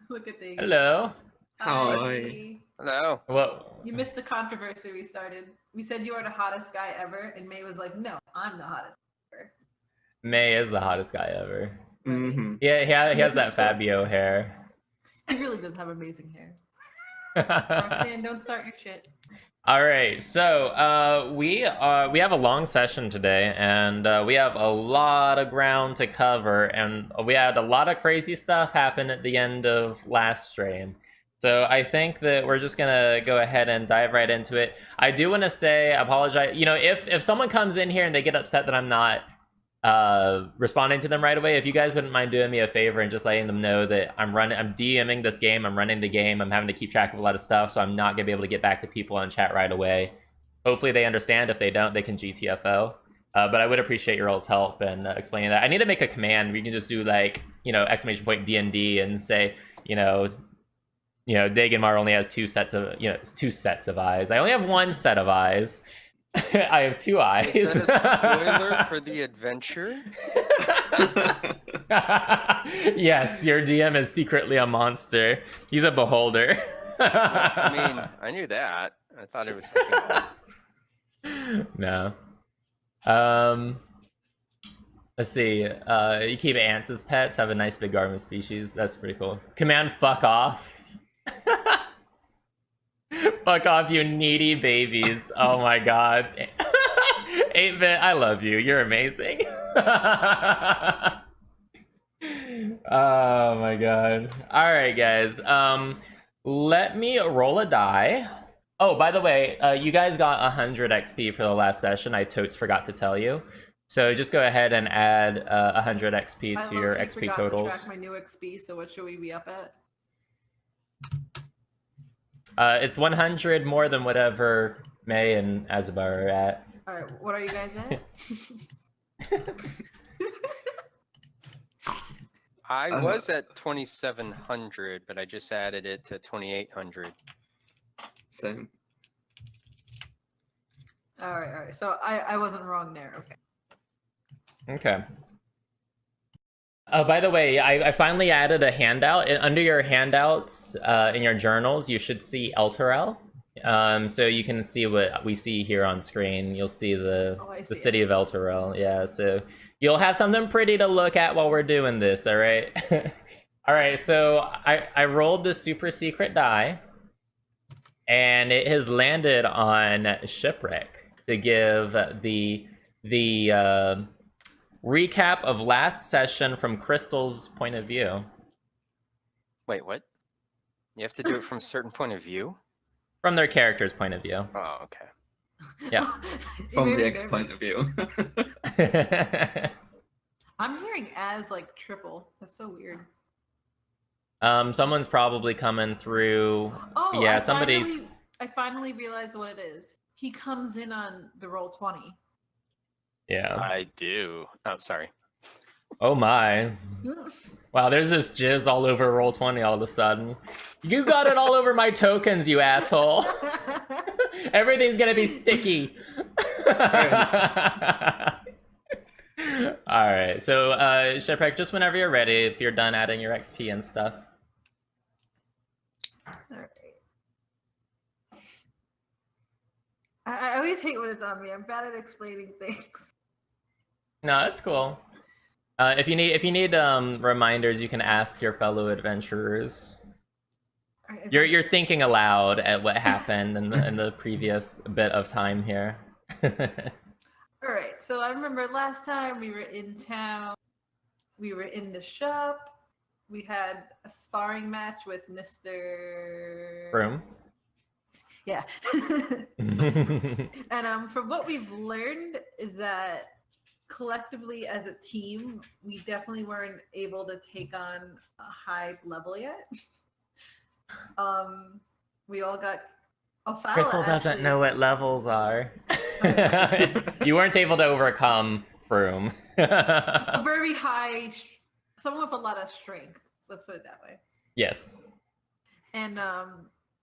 Look at the. Hello. Hi. Hello. Well, You missed the controversy we started. We said you are the hottest guy ever, and May was like, "No, I'm the hottest ever." May is the hottest guy ever. Mm-hmm. Yeah, he has that Fabio hair. He really does have amazing hair. Roxanne, don't start your shit. All right, so we have a long session today, and we have a lot of ground to cover, and we had a lot of crazy stuff happen at the end of last stream. So I think that we're just gonna go ahead and dive right into it. I do want to say, apologize. You know, if someone comes in here and they get upset that I'm not responding to them right away, if you guys wouldn't mind doing me a favor and just letting them know that I'm DMing this game, I'm running the game, I'm having to keep track of a lot of stuff, so I'm not gonna be able to get back to people on chat right away. Hopefully they understand. If they don't, they can GTFO. But I would appreciate your all's help in explaining that. I need to make a command. We can just do like, you know, exclamation point DND and say, you know, Daganmar only has two sets of eyes. I only have one set of eyes. I have two eyes. Is that a spoiler for the adventure? Yes, your DM is secretly a monster. He's a beholder. I mean, I knew that. I thought it was something else. No. Let's see. You keep ants as pets, have a nice big garment species. That's pretty cool. Command fuck off. Fuck off, you needy babies. Oh my god. 8-bit, I love you. You're amazing. Oh my god. Alright, guys. Let me roll a die. Oh, by the way, you guys got 100 XP for the last session. I totes forgot to tell you. So just go ahead and add 100 XP to your XP totals. I track my new XP, so what should we be up at? It's 100 more than whatever May and Azabar are at. Alright, what are you guys at? I was at 2,700, but I just added it to 2,800. Same. Alright. So I wasn't wrong there. Okay. Okay. By the way, I finally added a handout. Under your handouts in your journals, you should see Elturel. So you can see what we see here on screen. You'll see the city of Elturel. Yeah, so you'll have something pretty to look at while we're doing this, all right? All right, so I rolled the super secret die, and it has landed on Shipwreck to give the recap of last session from Crystal's point of view. Wait, what? You have to do it from a certain point of view? From their character's point of view. Oh, okay. Yeah. From the X point of view. I'm hearing as like triple. That's so weird. Someone's probably coming through. Oh, yeah, I finally realized what it is. He comes in on the Roll20. Yeah. I do. Oh, sorry. Oh my. Wow, there's this jizz all over Roll20 all of a sudden. You got it all over my tokens, you asshole. Everything's gonna be sticky. Alright, so Shipwreck, just whenever you're ready, if you're done adding your XP and stuff. Alright. I always hate when it's on me. I'm bad at explaining things. No, that's cool. If you need reminders, you can ask your fellow adventurers. Right, You're thinking aloud at what happened in the previous bit of time here. Alright, so I remember last time we were in town, we were in the shop, we had a sparring match with Mr. Broom. Yeah. And from what we've learned is that collectively as a team, we definitely weren't able to take on a high level yet. We all got Ophala, Crystal doesn't know what levels are. You weren't able to overcome Froome. a very high, someone with a lot of strength. Let's put it that way. Yes. And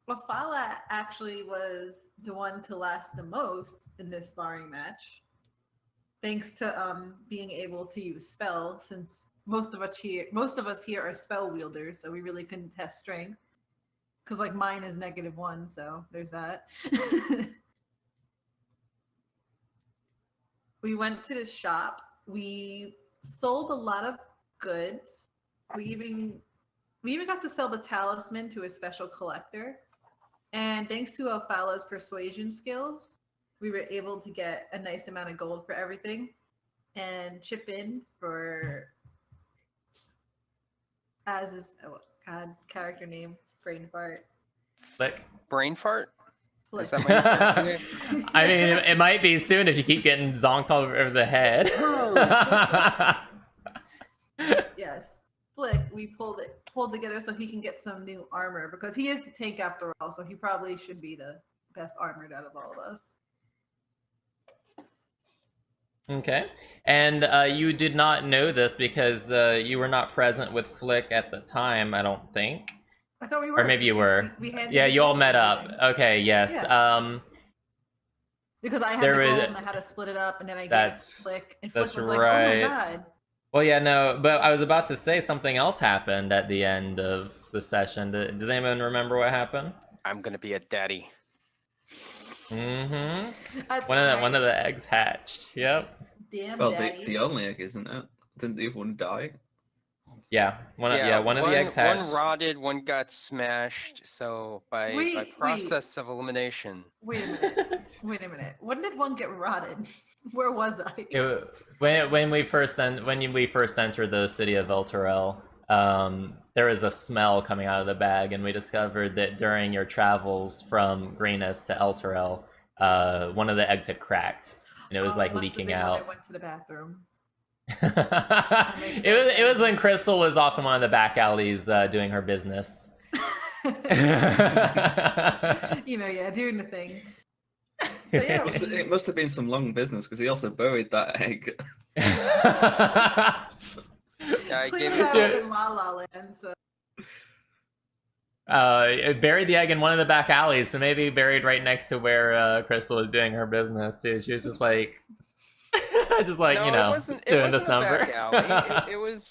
Ophala actually was the one to last the most in this sparring match, thanks to being able to use spell, since most of us here are spell wielders, so we really couldn't test strength. Because like mine is -1, so there's that. We went to the shop. We sold a lot of goods. We even got to sell the talisman to a special collector. And thanks to Ophala's persuasion skills, we were able to get a nice amount of gold for everything and chip in for character name, brain fart. Flick. Brain fart? Flick. Is that my character name? I mean, it might be soon if you keep getting zonked all over the head. Yes. Flick, we pulled together so he can get some new armor because he is the tank after all, so he probably should be the best armored out of all of us. Okay. And you did not know this because you were not present with Flick at the time, I don't think. I thought we were. Or maybe you were. We had yeah, you all met up. Okay, yes. Yeah. Because I had there the gold was- and I had to split it up, and then I gave That's- Flick, and Flick that's was like, right. "Oh my god!" Well, yeah, no, but I was about to say something else happened at the end of the session. Does anyone remember what happened? I'm gonna be a daddy. Mm-hmm. That's One right. of the eggs hatched. Yep. Damn Well, daddy. the only egg, isn't it? Didn't the other one die? Yeah. One of the eggs hatched. One rotted, one got smashed. So by Wait. process of elimination. Wait a minute. Wait a minute. When did one get rotted? Where was I? When we first entered the city of Elturel, there was a smell coming out of the bag, and we discovered that during your travels from Greenest to Elturel, one of the eggs had cracked, and it was like must have leaking been when out. I went to the bathroom. It was when Crystal was off in one of the back alleys doing her business. Yeah, doing the thing. So yeah, It must have been some long business because he also buried that egg. Yeah, I clearly gave I it was to in La La Land, so It buried the egg in one of the back alleys, so maybe buried right next to where Crystal was doing her business too. She was just like, no, doing it wasn't this a number. back alley. It was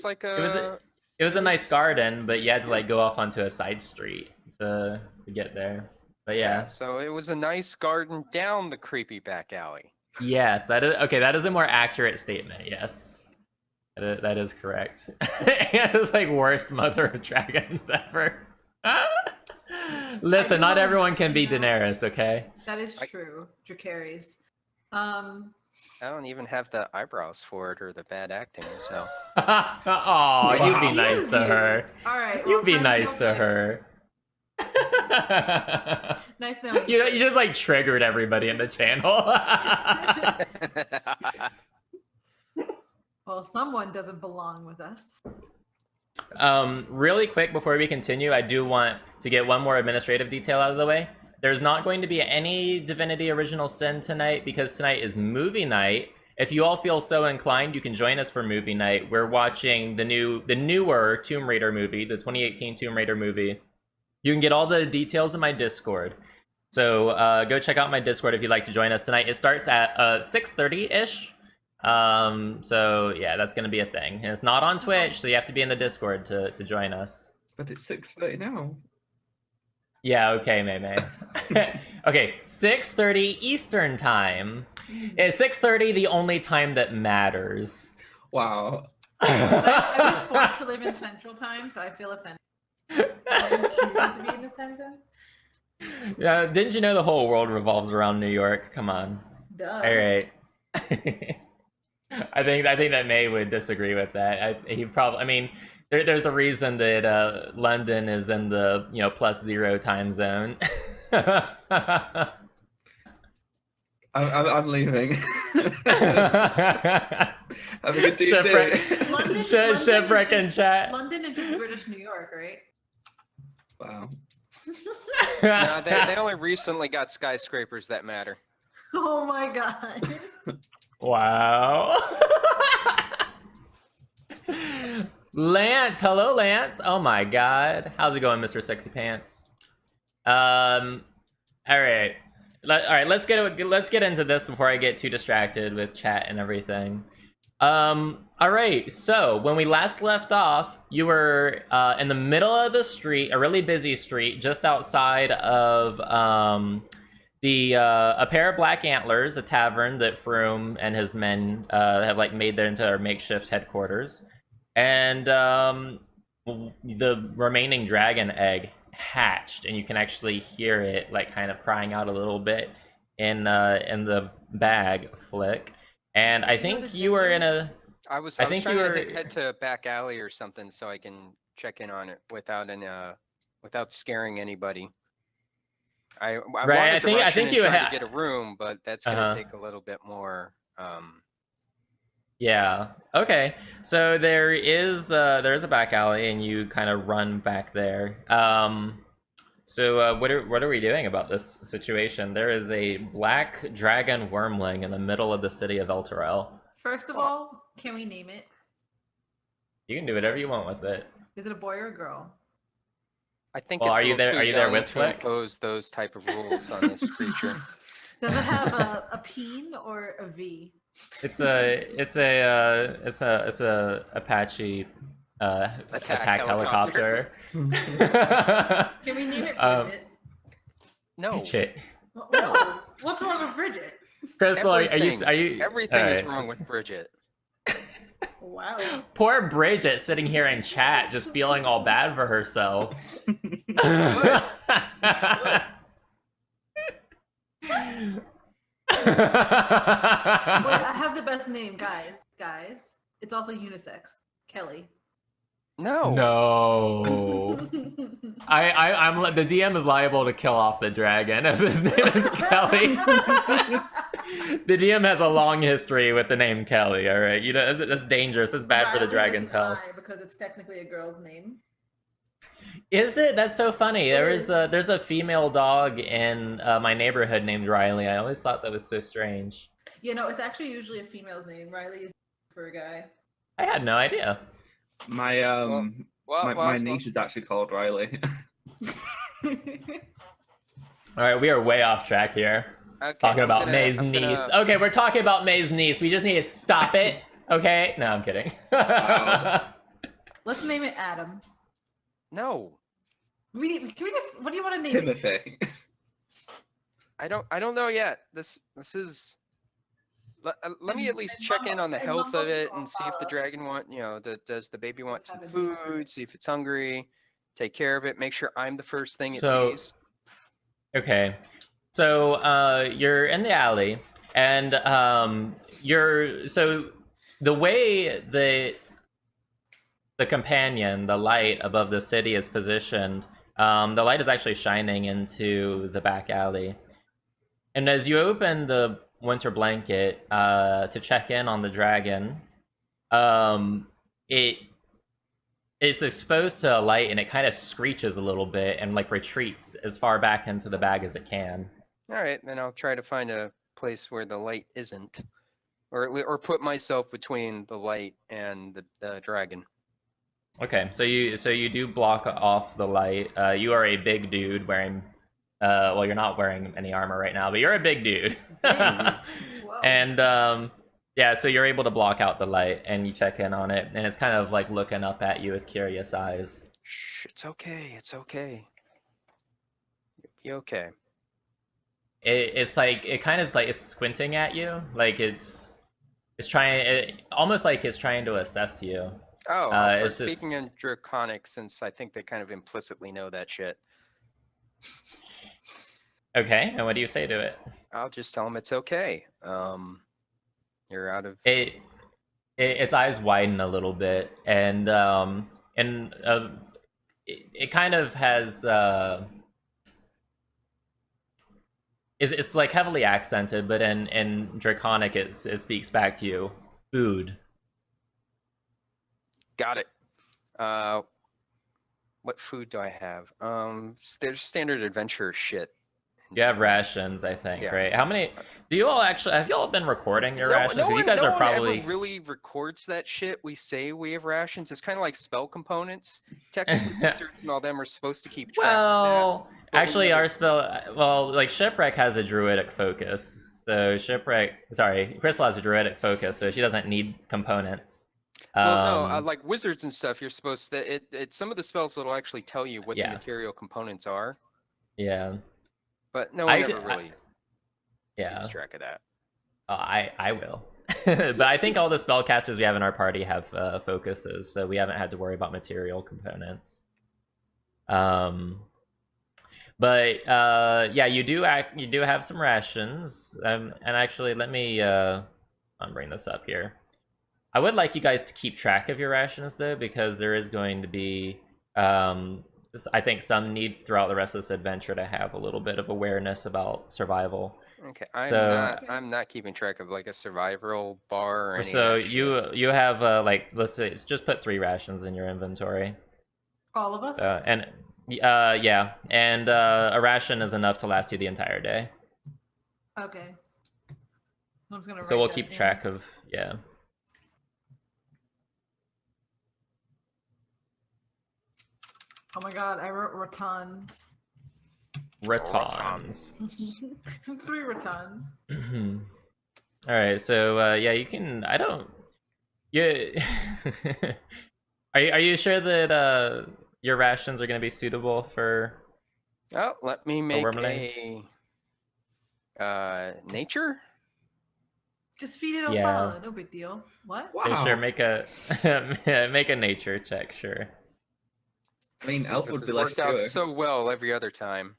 like a. It was a nice garden, but you had to like go off onto a side street to get there. But yeah. So it was a nice garden down the creepy back alley. Yes, that is okay. That is a more accurate statement. Yes, that is correct. It was like worst Mother of Dragons ever. Listen, not everyone can be Daenerys, okay? that is true. Dracarys. I don't even have the eyebrows for it or the bad acting. So Oh, you be Wow. nice to her. All right. You well, be time nice to okay. her. Nice knowing You just like triggered everybody in the channel. Well, someone doesn't belong with us. Really quick before we continue, I do want to get one more administrative detail out of the way. There's not going to be any Divinity Original Sin tonight because tonight is movie night. If you all feel so inclined, you can join us for movie night. We're watching the newer Tomb Raider movie, the 2018 Tomb Raider movie. You can get all the details in my Discord. So go check out my Discord if you'd like to join us tonight. It starts at 6:30-ish. So yeah, that's gonna be a thing. And it's not on Twitch, so you have to be in the Discord to join us. But it's 6:30 now. Yeah, okay, May. Okay, 6:30 Eastern time. Is 6:30 the only time that matters? Wow. I was forced to live in Central Time, so I feel offended. I didn't choose to be in this time zone. Didn't you know the whole world revolves around New York? Come on. Duh. All right. I think that May would disagree with that. I mean, there's a reason that London is in the +0 time zone. I'm leaving. Have a good day. Shipwreck. London- Shipwreck in chat. London is just British New York, right? Wow. no, they only recently got skyscrapers that matter. Oh my god. Wow. Lance, hello Lance. Oh my god. How's it going, Mr. Sexy Pants? All right. Let's get into this before I get too distracted with chat and everything. All right. So when we last left off, you were in the middle of the street, a really busy street, just outside of a pair of black antlers, a tavern that Froome and his men have like made there into their makeshift headquarters, and the remaining dragon egg hatched, and you can actually hear it like kind of crying out a little bit in the bag flick. And I think you were in a. I was think trying you to were. head to a back alley or something so I can check in on it without scaring anybody. I Right, wanted I to think- I rush think in you and try ha- to get a room, but that's gonna Uh-huh. take a little bit more. Yeah. Okay. So there's a back alley, and you kind of run back there. So what are we doing about this situation? There is a black dragon wormling in the middle of the city of Elturel. First of all, can we name it? You can do whatever you want with it. Is it a boy or a girl? I think Well, it's are a you little there- too are you there young with to Flick? impose those type of rules on this creature. Does it have a peen or a V? It's a Apache attack helicopter. Can we name it Bridget? No, Shit. No. What's wrong with Bridget? Crystal, are you everything all is right, wrong with Bridget. Wow. Poor Bridget sitting here in chat just feeling all bad for herself. Wait, I have the best name, guys. Guys, it's also unisex. Kelly. No. No. I'm the DM is liable to kill off the dragon if his name is Kelly. The DM has a long history with the name Kelly. All right, you know that's dangerous. That's bad for the Riley dragon's is an health. I because it's technically a girl's name. Is it? That's so funny. It There's a female dog in my neighborhood named Riley. I always thought that was so strange. You know, it's actually usually a female's name. Riley is for a guy. I had no idea. My my niece is actually called Riley. All right, we are way off track here. Okay, Talking about I'm May's gonna- niece. Okay, we're talking about May's niece. We just need to stop it. Okay? No, I'm kidding. Wow. Let's name it Adam. No, Can we just? What do you want to name it? Timothy. I don't know yet. This is. Let me at least check in on the health of it and see if the dragon does the baby want some food, see if it's hungry, take care of it, make sure I'm the first thing it So- sees. Okay. So you're in the alley, and the way the companion, the light above the city is positioned, the light is actually shining into the back alley. And as you open the winter blanket to check in on the dragon, it's exposed to a light, and it kind of screeches a little bit and like retreats as far back into the bag as it can. All right, then I'll try to find a place where the light isn't, or put myself between the light and the dragon. Okay, so you do block off the light. You are a big dude wearing, well, you're not wearing any armor right now, but you're a big dude. Whoa. And yeah, so you're able to block out the light, and you check in on it, and it's kind of like looking up at you with curious eyes. Shh, it's okay. It's okay. You'll be okay. It's like it kind of like it's squinting at you, like it's trying, almost like it's trying to assess you. Oh, I'll start it's just- speaking in Draconic since I think they kind of implicitly know that shit. Okay, and what do you say to it? I'll just tell them it's okay. You're out of. Its eyes widen a little bit, and it kind of has it's like heavily accented, but in Draconic it speaks back to you. Food. Got it. What food do I have? There's standard adventure shit. You have rations, I think, Yeah. right? How many? Do you all actually have you all been recording your No, rations? no 'Cause one, you guys no are one probably. ever really records that shit. We say we have rations. It's kind of like spell components. Technically, wizards and all them are supposed to keep track of Well, but we actually, never- our spell. Well, like shipwreck has a druidic focus, So shipwreck. Sorry, Crystal has a druidic focus, so she doesn't need components. Well, no, like wizards and stuff, you're supposed to. Some of the spells will actually tell you what the Yeah. material components are, Yeah. but no one I ever d- really Yeah. keeps track of that. I will. But I think all the spellcasters we have in our party have focuses, so we haven't had to worry about material components. But yeah, you do have some rations. And actually, let me bring this up here. I would like you guys to keep track of your rations though, because there is going to be I think some need throughout the rest of this adventure to have a little bit of awareness about survival. Okay, So- I'm not keeping track of like a survival bar or any. So of that shit. you have like, let's say, just put 3 rations in your inventory. All of us? And yeah, and a ration is enough to last you the entire day. Okay. I'm just gonna So write we'll that keep in. track of, yeah. Oh my god, I wrote ratons. Ratons. 3 ratons. All right, so yeah, you can. I don't. Yeah. Are you sure that your rations are going to be suitable for? Oh, let me make wormling? a nature. Just feed it on Yeah. fire, no big deal. What? Wow. Yeah, sure, make a make a nature check, sure. I mean, This Elf would has be less worked out sure. so well every other time.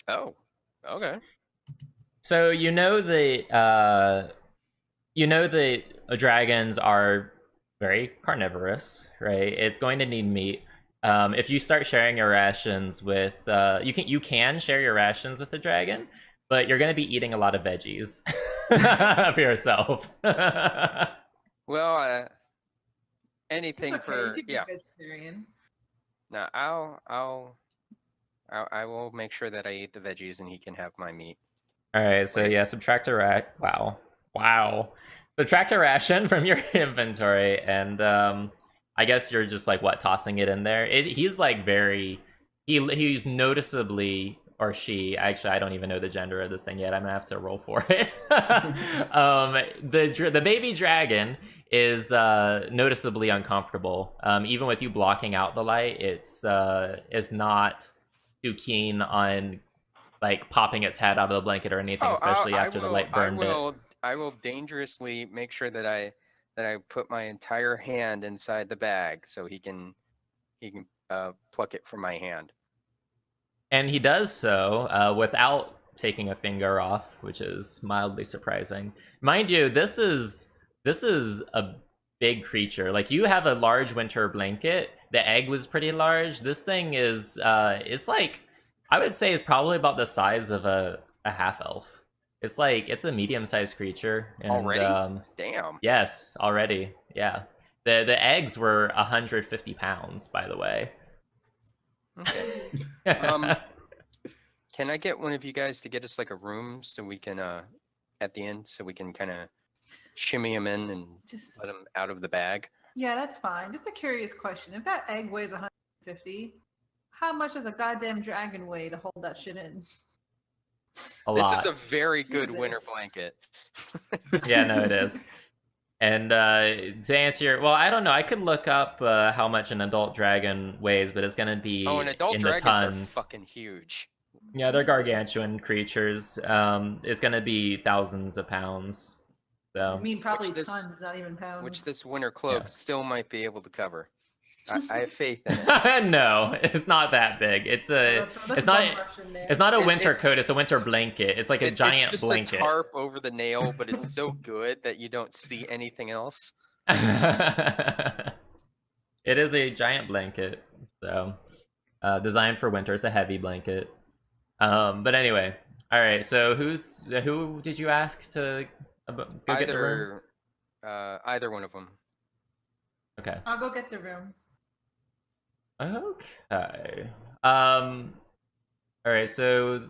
Oh, okay. So you know that dragons are very carnivorous, right? It's going to need meat. If you start sharing your rations with, you can share your rations with the dragon, but you're going to be eating a lot of veggies for yourself. Well, It's anything okay, for you could be yeah. vegetarian. No, I will make sure that I eat the veggies and he can have my meat. All right, so Wait. yeah, subtract a wow. Subtract a ration from your inventory, and I guess you're just like tossing it in there. He's like he's noticeably, or she, actually I don't even know the gender of this thing yet. I'm gonna have to roll for it. The baby dragon is noticeably uncomfortable. Even with you blocking out the light, it's not too keen on like popping its head out of the blanket or anything, especially after the light burned it. I will dangerously make sure that I put my entire hand inside the bag so he can pluck it from my hand. And he does so without taking a finger off, which is mildly surprising. Mind you, this is a big creature. Like, you have a large winter blanket. The egg was pretty large. This thing is it's like, I would say, is probably about the size of a half elf. It's a medium-sized creature. And, Already? Damn. Yes, already. Yeah. The eggs were 150 pounds, by the way. Okay. Can I get one of you guys to get us like a room so we can at the end so we can kind of shimmy him in and Just let him out of the bag? yeah, that's fine. Just a curious question. If that egg weighs 150, how much does a goddamn dragon weigh to hold that shit in? A lot. This is a very good winter Jesus. blanket. Yeah, no, it is. And to answer your, well, I don't know. I could look up how much an adult dragon weighs, but it's gonna be Oh, and adult in the dragons are tons. fucking huge. Yeah, they're gargantuan creatures. It's gonna be thousands of pounds. I So mean, probably this- tons, not even pounds. Which this winter cloak Yeah. still might be able to cover. I have faith in it. no, it's not that big. It's a That's it's not one brush in there. it's not a It- winter it's- coat. It's a winter blanket. It's like a giant it's just blanket. a tarp over the nail, but it's so good that you don't see anything else. It is a giant blanket, so designed for winter. It's a heavy blanket. But anyway, all right. So who did you ask to go get the room? Either one of them. Okay. I'll go get the room. Okay. All right. So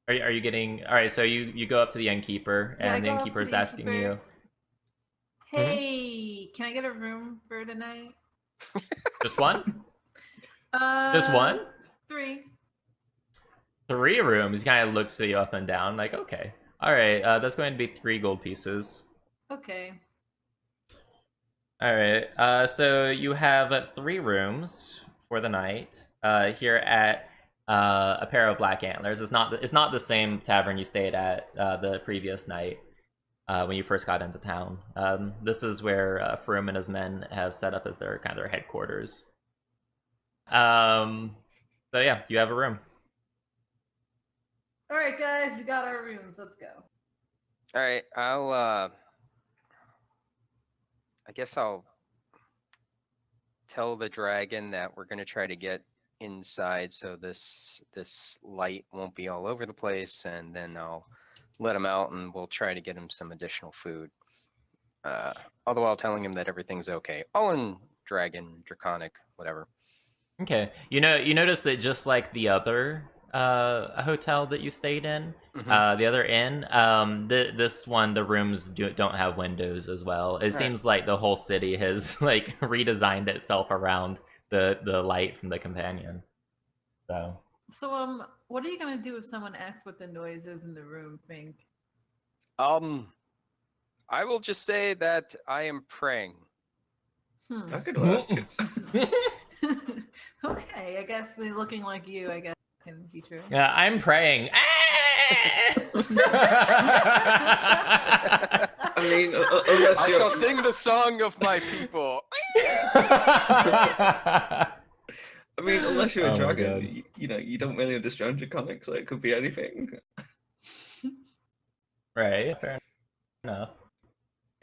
are you getting? All right. So you go up to the innkeeper, Yeah, I and the go up to innkeeper's the asking innkeeper. you. Hey, can I get a room for tonight? Just one? Uh, Just one? 3. 3 rooms. He kind of looks at you up and down, like, okay. All right, that's going to be 3 gold pieces. Okay. All right, so you have 3 rooms for the night here at a pair of Black Antlers. It's not the same tavern you stayed at the previous night when you first got into town. This is where Froome and his men have set up as their kind of their headquarters. So yeah, you have a room. All right, guys, we got our rooms. Let's go. All right, I guess I'll tell the dragon that we're gonna try to get inside so this light won't be all over the place, and then I'll let him out and we'll try to get him some additional food. All the while telling him that everything's okay. All in dragon, draconic, whatever. Okay, you notice that just like the other hotel that you stayed in, Mhm. the other inn, this one, the rooms don't have windows as well. It Right. seems like the whole city has like redesigned itself around the light from the companion. So So, what are you gonna do if someone asks what the noise is in the room? Think. I will just say that I am praying. That could work. Okay, I guess they're looking like you. I guess can be true. yeah, I'm praying. I mean, unless I you're, shall sing the song of my people. I mean, unless you're Oh a my dragon, God. you don't really understand draconic, so it could be anything. Right, fair enough.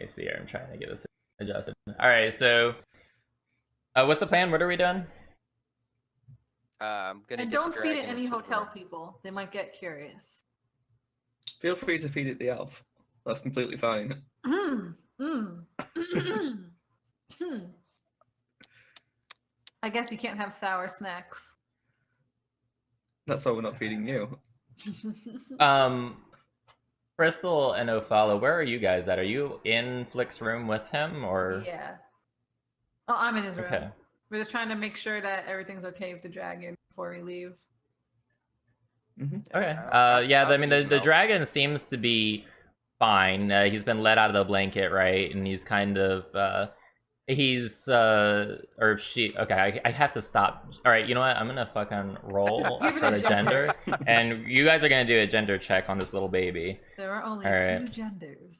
Okay, see here, I'm trying to get this adjusted. All right, so what's the plan? What are we doing? I'm gonna And get the don't feed it dragon any into the hotel room. people. They might get curious. Feel free to feed it the elf. That's completely fine. I guess you can't have sour snacks. That's why we're not feeding you. Crystal and Ophala, where are you guys at? Are you in Flick's room with him, or? Yeah. Oh, I'm in his room. Okay. We're just trying to make sure that everything's okay with the dragon before we leave. Okay. I'll Yeah. I mean, ease the him the out. dragon seems to be fine. He's been let out of the blanket, right? And he's kind of he's or she. Okay, I have to stop. All right. You know what? I'm gonna fucking roll Give it for a the gender, and you guys are gonna do a gender check on this little baby. There are only All right. 2 genders.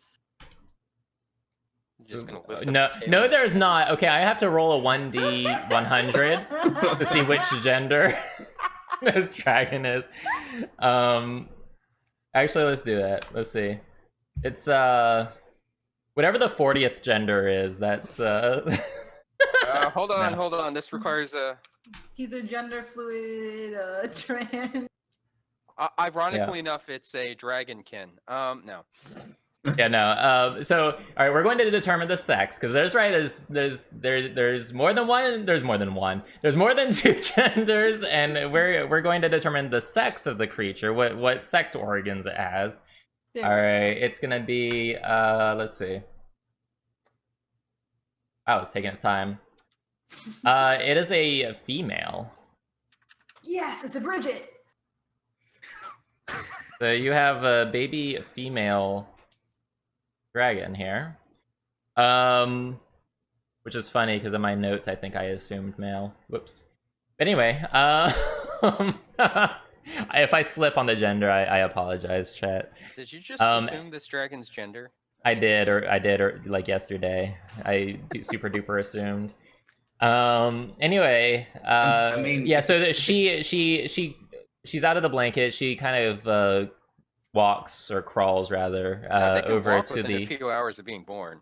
I'm just gonna lift up No, the tail no, and there's show not. Okay, I have to roll a 1d100 to see which gender this dragon is. Actually, let's do that. Let's see. It's whatever the 40th gender is. That's hold on, No. hold on. This requires a. He's a gender fluid trans. Ironically enough, it's a dragonkin. No. Yeah, no. So, all right, we're going to determine the sex because there's more than one. There's more than one. There's more than 2 genders, and we're going to determine the sex of the creature. What sex organs it has. There All we go. right, it's gonna be let's see. Wow, it's taking its time. It is a female. Yes, it's a Bridget. So you have a baby female dragon here. Which is funny because in my notes I think I assumed male. Whoops. Anyway, if I slip on the gender, I apologize, chat. Did you just Um, assume this dragon's gender? I did like yesterday. I super duper assumed. Anyway, I mean, yeah. So that if she's out of the blanket. She kind of walks or crawls rather They can over walk to within the. a few hours of being born.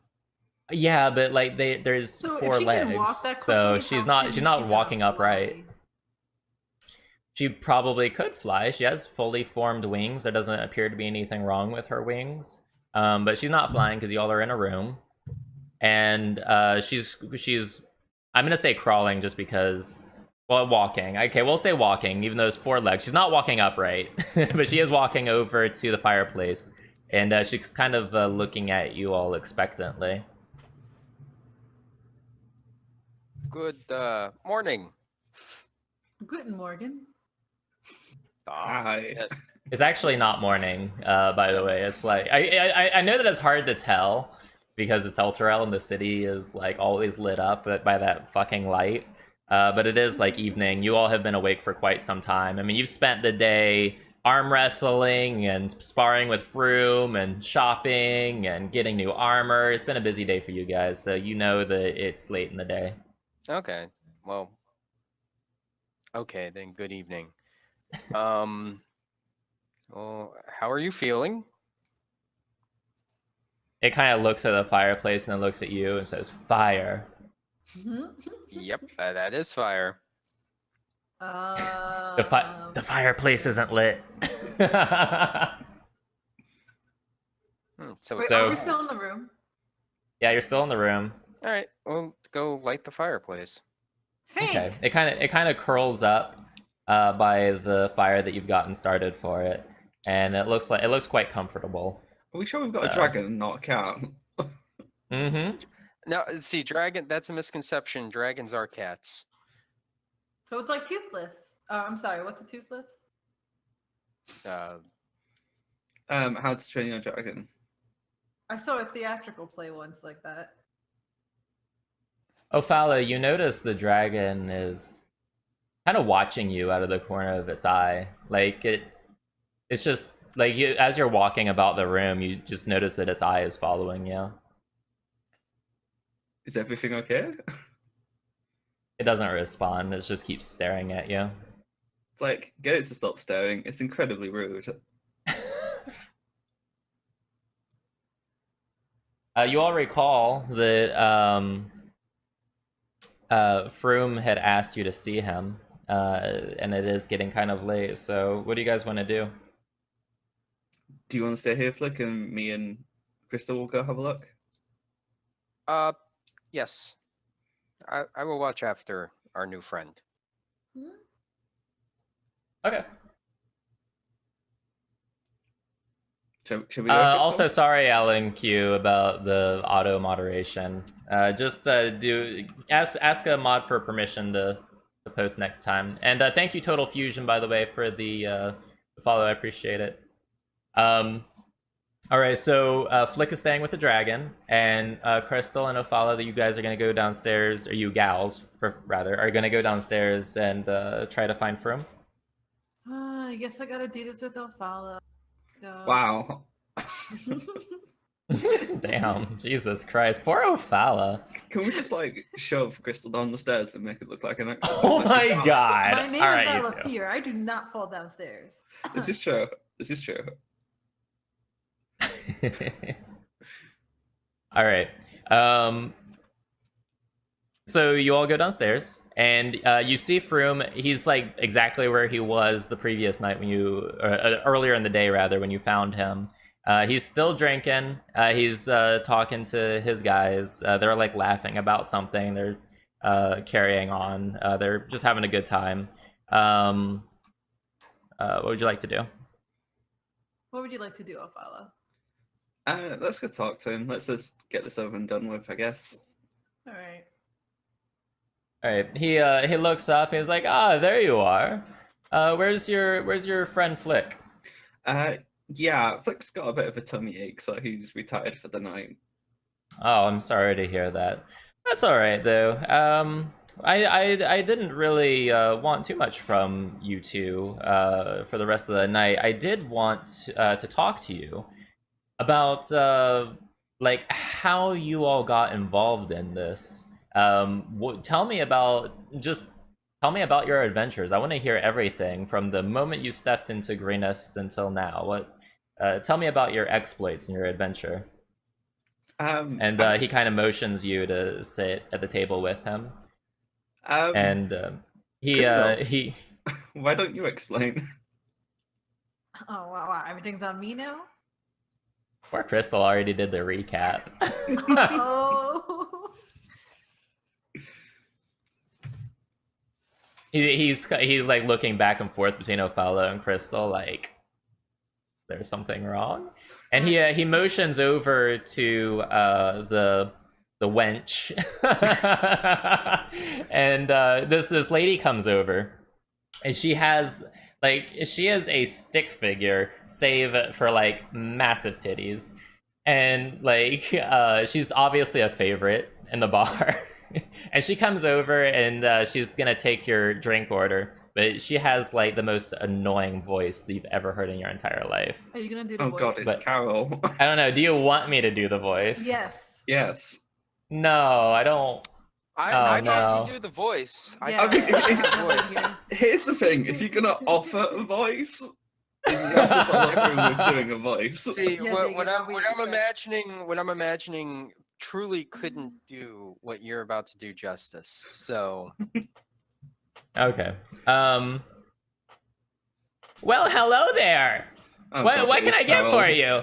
Yeah, but like there's So if 4 she legs, can walk that so quickly, she's how not soon she's is not she walking gonna upright. fly? She probably could fly. She has fully formed wings. There doesn't appear to be anything wrong with her wings. But she's not flying because y'all are in a room, and she's I'm gonna say crawling just because. Well, walking. Okay, we'll say walking, even though it's 4 legs. She's not walking upright, but she is walking over to the fireplace, and she's kind of looking at you all expectantly. Good morning. Guten Morgen. Hi. Yes. It's actually not morning, by the way. It's like I know that it's hard to tell because it's Elturel and the city is like always lit up by that fucking light. But it is like evening. You all have been awake for quite some time. I mean, you've spent the day arm wrestling and sparring with Froome and shopping and getting new armor. It's been a busy day for you guys, so you know that it's late in the day. Okay. Well. Okay, then good evening. Well, how are you feeling? It kind of looks at the fireplace and then looks at you and says, "Fire." Yep, that is fire. The fireplace isn't lit. So Wait, it's are we still in the room? Yeah, you're still in the room. all right. Well, go light the fireplace. Okay. Thanks. It kind of curls up by the fire that you've gotten started for it, and it looks quite comfortable. Are we sure we've got a dragon and not a cat? Mm-hmm. Now, see, dragon. That's a misconception. Dragons are cats. So it's like toothless. I'm sorry, what's a toothless? How to Train Your Dragon. I saw a theatrical play once like that. Ophala, you notice the dragon is kind of watching you out of the corner of its eye. Like it's just like you as you're walking about the room, you just notice that its eye is following you. Is everything okay? It doesn't respond. It just keeps staring at you. Like, get it to stop staring. It's incredibly rude. You all recall that Froome had asked you to see him, and it is getting kind of late. So, what do you guys want to do? Do you want to stay here, Flick, and me and Crystal will go have a look? Yes. I will watch after our new friend. Okay. Should we go, Crystal? Also, sorry, Alan Q, about the auto moderation. Just ask a mod for permission to post next time. And thank you, Total Fusion, by the way, for the follow. I appreciate it. All right, so Flick is staying with the dragon, and Crystal and Ophala, that you guys are gonna go downstairs, or you gals, rather, are gonna go downstairs and try to find Froome. I guess I gotta do this with Ophala. So... Wow. Damn, Jesus Christ, poor Ophala. Can we just like shove Crystal down the stairs and make it look like an accident? Oh my god! My name All is right, not you two. Fear. I do not fall downstairs. This is true. This is true. All right. So you all go downstairs, and you see Froome. He's like exactly where he was the previous night when you, earlier in the day rather, when you found him. He's still drinking. He's talking to his guys. They're like laughing about something. They're carrying on. They're just having a good time. What would you like to do? What would you like to do, Ophala? Let's go talk to him. Let's just get this over and done with, I guess. All right. All right. He looks up. He's like, "Ah, there you are. Where's your friend Flick?" Yeah, Flick's got a bit of a tummy ache, so he's retired for the night. Oh, I'm sorry to hear that. That's all right though. I didn't really want too much from you two for the rest of the night. I did want to talk to you about like how you all got involved in this. Tell me about your adventures. I want to hear everything from the moment you stepped into Greenest until now. Tell me about your exploits and your adventure. And he kind of motions you to sit at the table with him. And Crystal, he. Why don't you explain? Oh wow! Everything's on me now. Poor Crystal already did the recap. Oh. He's like looking back and forth between Ophala and Crystal, like there's something wrong, and he motions over to the wench, and this lady comes over, and she has Like, she is a stick figure, save for, like, massive titties. And, like, she's obviously a favorite in the bar. And she comes over and she's gonna take your drink order. But she has, like, the most annoying voice that you've ever heard in your entire life. Are you gonna do the Oh voice? god, it's But- Carol. I don't know, do you want me to do the voice? Yes. Yes. No, I don't. I no. thought you do the voice. I Yeah, thought you I mean, did I the have that voice. here. Here's the thing: if you're gonna offer a voice, then you have to follow through with doing a voice. See, Yeah, what, they what get I'm what what we I'm expect. imagining truly couldn't do what you're about to do justice. So Okay. Well, hello there! Oh, What, God, what it can is I get Carol. for you?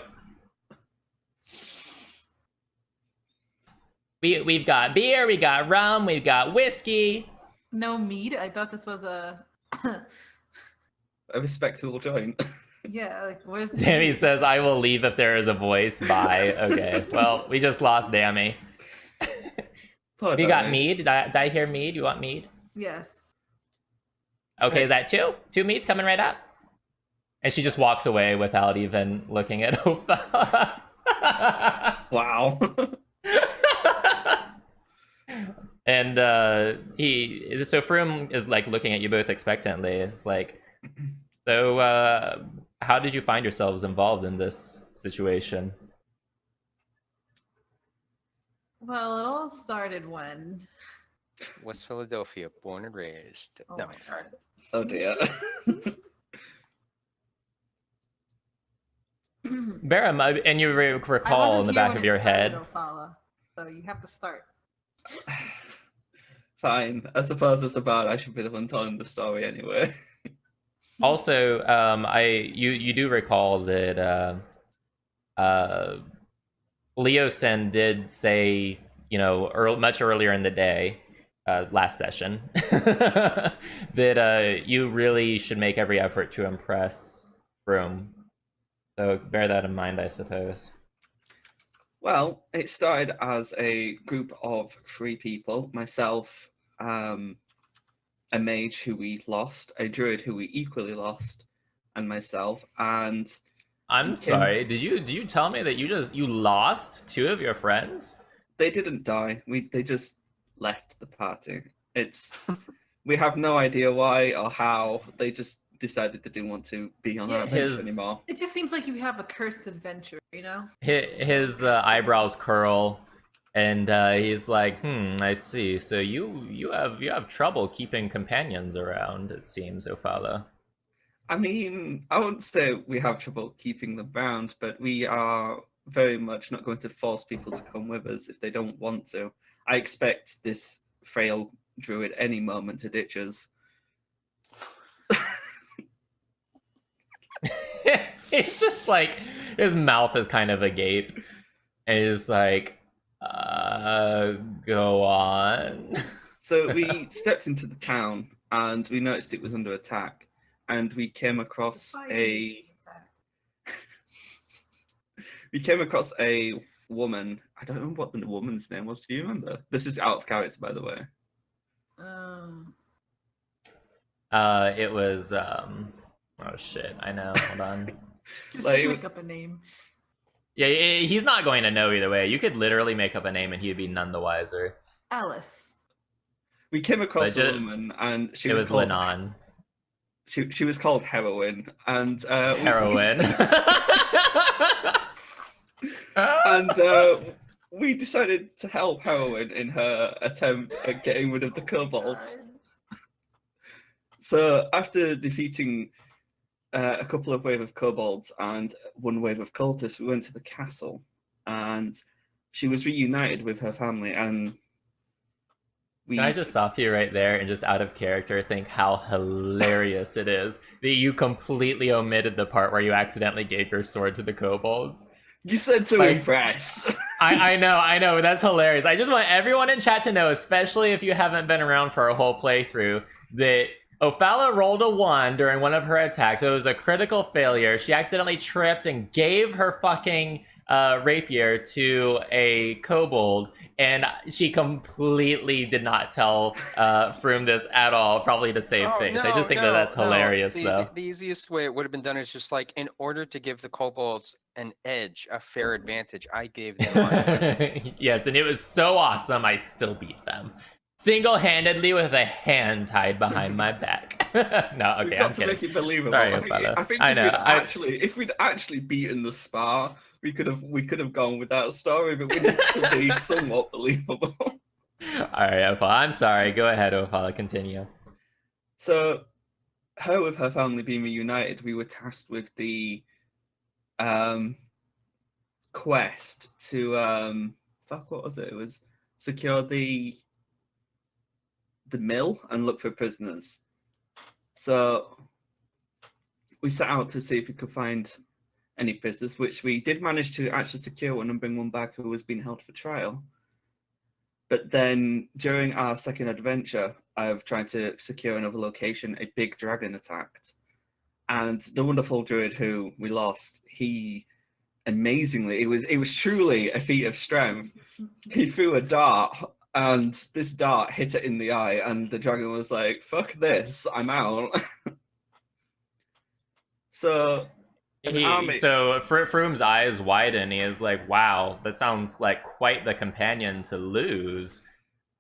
We've got beer, we got rum, we've got whiskey. No meat. I thought this was a. A respectable joint. Yeah, like where's the Dammy meat? says, I will leave if there is a voice. Bye. Okay. Well, we just lost Dammy. Poor We got Danny. mead. Did I hear mead? You want mead? Yes. Okay, Hey. is that two? Two meats coming right up? And she just walks away without even looking at Opha. Wow. And so Froome is like looking at you both expectantly. It's like, so how did you find yourselves involved in this situation? Well, it all started when. West Philadelphia, born and raised. Oh No, my sorry. God. Oh dear. Barum, and you recall in the back of your head. Ophala, so you have to start. Fine. I suppose as the bad, I should be the one telling the story anyway. Also, you do recall that Leosen did say, you know, much earlier in the day, last session, that you really should make every effort to impress Froome. So bear that in mind, I suppose. Well, it started as a group of 3 people: myself, a mage who we lost, a druid who we equally lost, and myself. And I'm sorry. Did you tell me that you lost 2 of your friends? they didn't die. They just left the party. We have no idea why or how. They just decided they didn't want to be on Yeah, our his- list anymore. It just seems like you have a cursed adventure, you know? His eyebrows curl, and he's like, I see. So you have trouble keeping companions around, it seems, Ophala. I mean, I wouldn't say we have trouble keeping them around, but we are very much not going to force people to come with us if they don't want to. I expect this frail druid any moment to ditch us. He's just like, his mouth is kind of agape, and he's like, go on. So we stepped into the town and we noticed it was under attack, and we came across a woman. I don't remember what the woman's name was. Do you remember? This is out of character, by the way. It was oh shit, I know. Hold on. Just Like- make up a name. Yeah, he's not going to know either way. You could literally make up a name and he'd be none the wiser. Alice. We came across Legit- a woman, and she It was was called Lennon. she was called Heroin, and Heroin. and we decided to help Heroin in her attempt at getting rid of the kobolds. So after defeating a couple of wave of kobolds and one wave of cultists, we went to the castle, and she was reunited with her family. And we Can I just stop you right there and just out of character think how hilarious it is that you completely omitted the part where you accidentally gave your sword to the kobolds? You said to Like- impress. I know, that's hilarious. I just want everyone in chat to know, especially if you haven't been around for a whole playthrough, that Ophala rolled a 1 during one of her attacks. It was a critical failure. She accidentally tripped and gave her fucking rapier to a kobold, and she completely did not tell Froome this at all, probably to save Oh, face. I no, just think that that's no. hilarious, See, though. the easiest way it would have been done is just like, in order to give the kobolds an edge, a fair advantage, I gave them my Yes, and it was so awesome, I still beat them. Single-handedly with a hand tied behind my back. No, okay, We've got I'm to kidding. make it believable. Sorry, I Opala. think I know. if we'd actually beaten the Spa, we could have gone with that story, but we need to be somewhat believable. Alright, Opala, I'm sorry. Go ahead, Opala, continue. So, her with her family being reunited, we were tasked with the quest to what was it? It was secure the mill and look for prisoners. So we set out to see if we could find any prisoners, which we did manage to actually secure one and bring one back who was being held for trial. But then during our second adventure of trying to secure another location, a big dragon attacked. And the wonderful druid who we lost, he amazingly, it was truly a feat of strength. He threw a dart, and this dart hit it in the eye, and the dragon was like, "Fuck this, I'm out." So Froome's eyes widen. He is like, "Wow, that sounds like quite the companion to lose."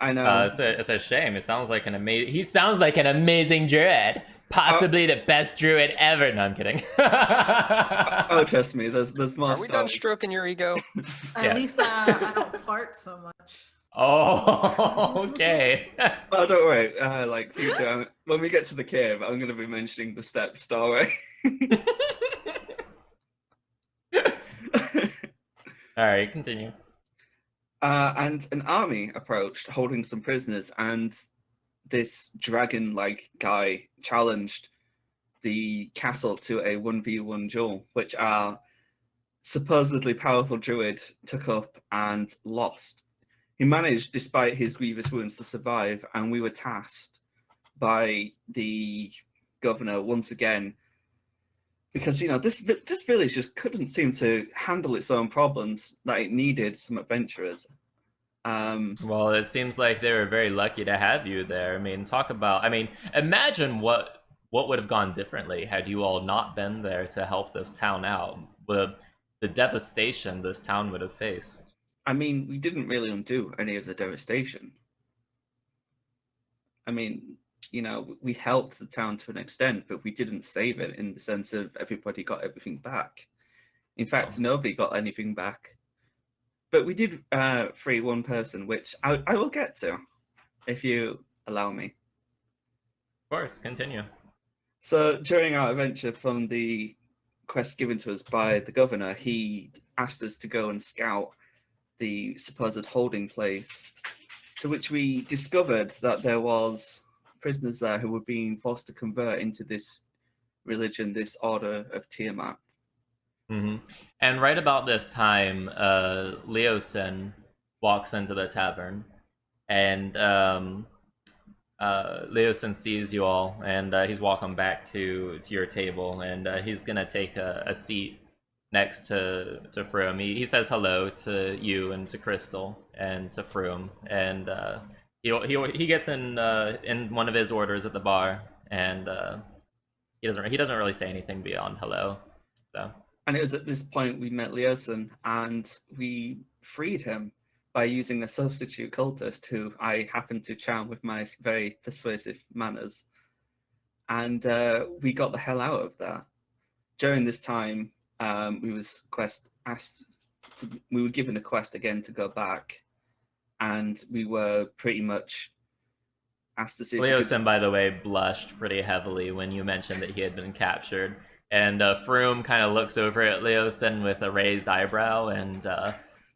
I know. It's a shame. It sounds like he sounds like an amazing druid. Possibly the best druid ever. No, I'm kidding. Oh, trust me, there's more. Are we done stroking your ego? At least I don't fart so much. Oh, okay. Oh, don't worry. Like future, when we get to the cave, I'm going to be mentioning the step story. All right, continue. And an army approached, holding some prisoners, and this dragon-like guy challenged the castle to a 1v1 duel, which our supposedly powerful druid took up and lost. He managed, despite his grievous wounds, to survive, and we were tasked by the governor once again, because this village just couldn't seem to handle its own problems, that it needed some adventurers. Well, it seems like they were very lucky to have you there. Imagine what would have gone differently had you all not been there to help this town out. The devastation this town would have faced. I mean, we didn't really undo any of the devastation. I mean, we helped the town to an extent, but we didn't save it in the sense of everybody got everything back. In fact, nobody got anything back. But we did free one person, which I will get to, if you allow me. Of course, continue. So during our adventure from the quest given to us by the governor, he asked us to go and scout the supposed holding place, to which we discovered that there was prisoners there who were being forced to convert into this religion, this order of Tiamat. Mm-hmm. And right about this time, Leosin walks into the tavern, and Leosin sees you all, and he's walking back to your table, and he's gonna take a seat next to Froome. He says hello to you and to Crystal and to Froome, and he gets in one of his orders at the bar, and he doesn't really say anything beyond hello. So. And it was at this point we met Leosin, and we freed him by using a substitute cultist who I happened to charm with my very persuasive manners. And we got the hell out of that. During this time, we were given a quest again to go back, and we were pretty much asked to see. Leosin, by the way, blushed pretty heavily when you mentioned that he had been captured. And Froome kind of looks over at Leosin with a raised eyebrow, and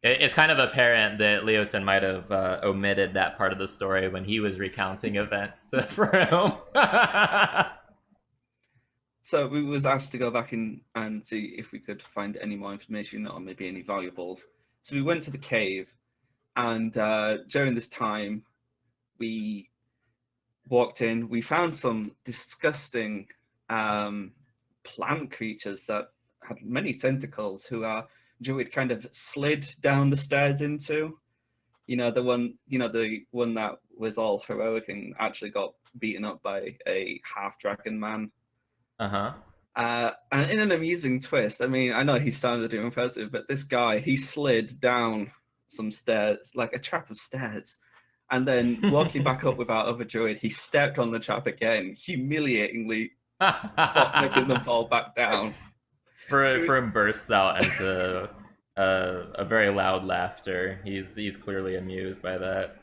it's kind of apparent that Leosin might have omitted that part of the story when he was recounting events to Froome. So we was asked to go back in and see if we could find any more information or maybe any valuables. So we went to the cave, and during this time, we walked in. We found some disgusting plant creatures that had many tentacles, who are druid kind of slid down the stairs into. The one that was all heroic and actually got beaten up by a half dragon man. Uh-huh. And in an amusing twist, I mean, I know he sounded impressive, but this guy, he slid down some stairs, like a trap of stairs, and then walking back up with our other druid, he stepped on the trap again, humiliatingly making them fall back down. Froom bursts out into a very loud laughter. He's clearly amused by that.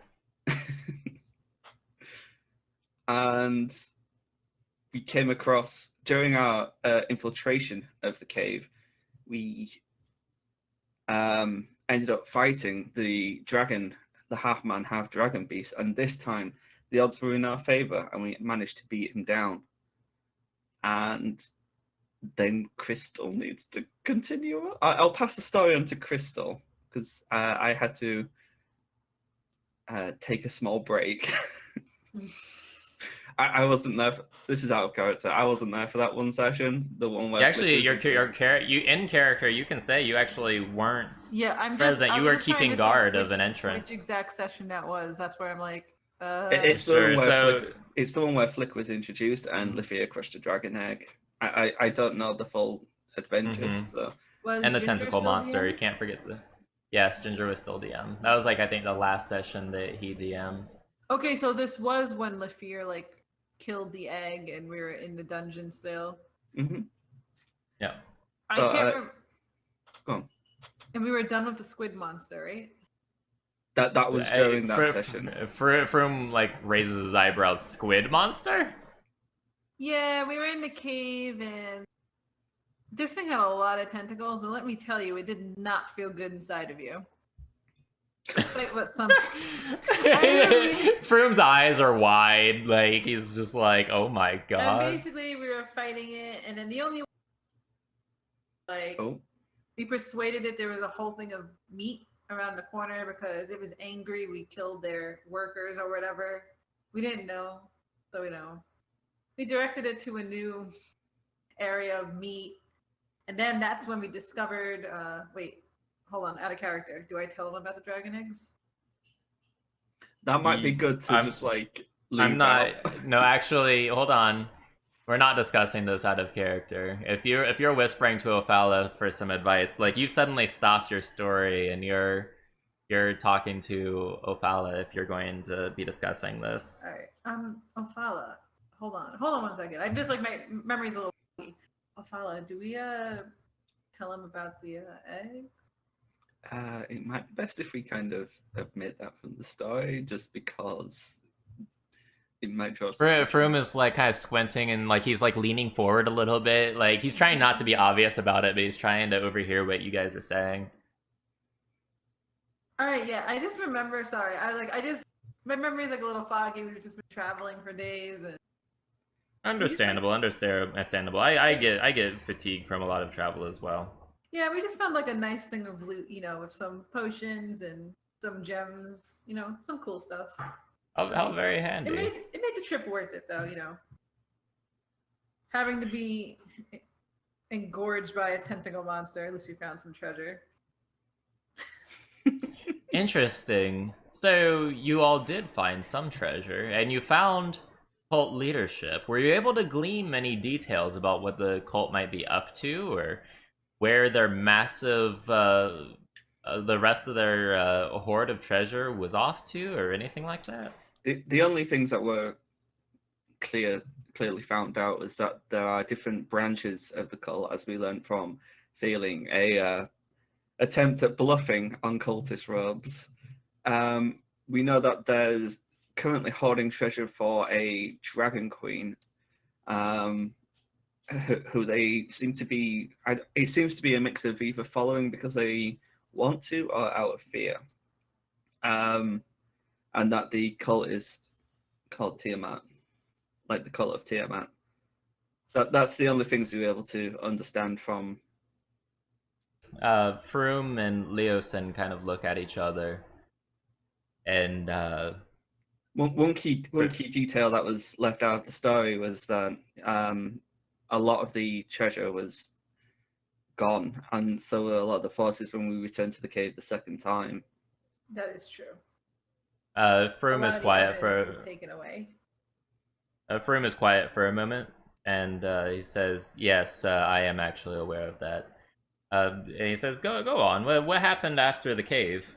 And we came across, during our infiltration of the cave, we ended up fighting the dragon, the half-man, half-dragon beast, and this time the odds were in our favor, and we managed to beat him down. And then Crystal needs to continue. I'll pass the story on to Crystal, because I had to take a small break. I wasn't there. This is out of character. I wasn't there for that one session. The one where Actually, you in character, you can say you actually weren't. Yeah, I'm just present. I You was were just trying keeping to guard think of an entrance. Which exact session that was? That's where I'm like. It's the Sure, one where so- it's the one where Flick was introduced and Lithia crushed a dragon egg. I don't know the full adventure. Mhm. So Was And the Ginger tentacle still monster. You DM? can't forget the. Yes, Ginger was still DM. That was like I think the last session that he DM'd. Okay, so this was when Lafir like killed the egg, and we were in the dungeon still. mhm. Yeah. So, I can't remember. go on. And we were done with the squid monster, right? That was during that session. Froom like raises his eyebrows. Squid monster? Yeah, we were in the cave, and this thing had a lot of tentacles, and let me tell you, it did not feel good inside of you. Despite what some. Froom's eyes are wide. Like he's just like, oh my And god. basically, we were fighting it, and then the only like Oh, we persuaded it there was a whole thing of meat around the corner because it was angry. We killed their workers or whatever. We didn't know, so we directed it to a new area of meat, and then that's when we discovered. Wait, hold on, out of character. Do I tell them about the dragon eggs? that might be good to just like. I'm leave not. out. No, actually, hold on. We're not discussing this out of character. If you're whispering to Ophala for some advice, like you've suddenly stopped your story and you're talking to Ophala if you're going to be discussing this. All right. Ophala, hold on 1 second. I'm just like my memory's a little. Ophala, do we tell him about the eggs? It might be best if we kind of omit that from the story, just because it might draw. Froom is like kind of squinting and like he's like leaning forward a little bit. Like he's trying not to be obvious about it, but he's trying to overhear what you guys are saying. All right, yeah. I just remember. Sorry, my memory's like a little foggy. We've just been traveling for days, and Understandable. I get fatigue from a lot of travel as well. yeah, we just found like a nice thing of loot, with some potions and some gems, some cool stuff. How very It handy. made the trip worth it, though. Having to be engorged by a tentacle monster. At least we found some treasure. Interesting. So you all did find some treasure, and you found cult leadership. Were you able to glean any details about what the cult might be up to, or where their massive, the rest of their hoard of treasure was off to, or anything like that? The only things that were clearly found out was that there are different branches of the cult, as we learned from feeling a attempt at bluffing on cultist robes. We know that there's currently hoarding treasure for a dragon queen, who they seem to be. It seems to be a mix of either following because they want to or out of fear. And that the cult is called Tiamat, like the cult of Tiamat. That's the only things we were able to understand from. Froom and Leosin kind of look at each other, and One key detail that was left out of the story was that a lot of the treasure was gone, and so were a lot of the forces when we returned to the cave the second time. That is true. Froome is quiet was for taken away. Froome is quiet for a moment, and he says, "Yes, I am actually aware of that." And he says, "Go on. What happened after the cave?"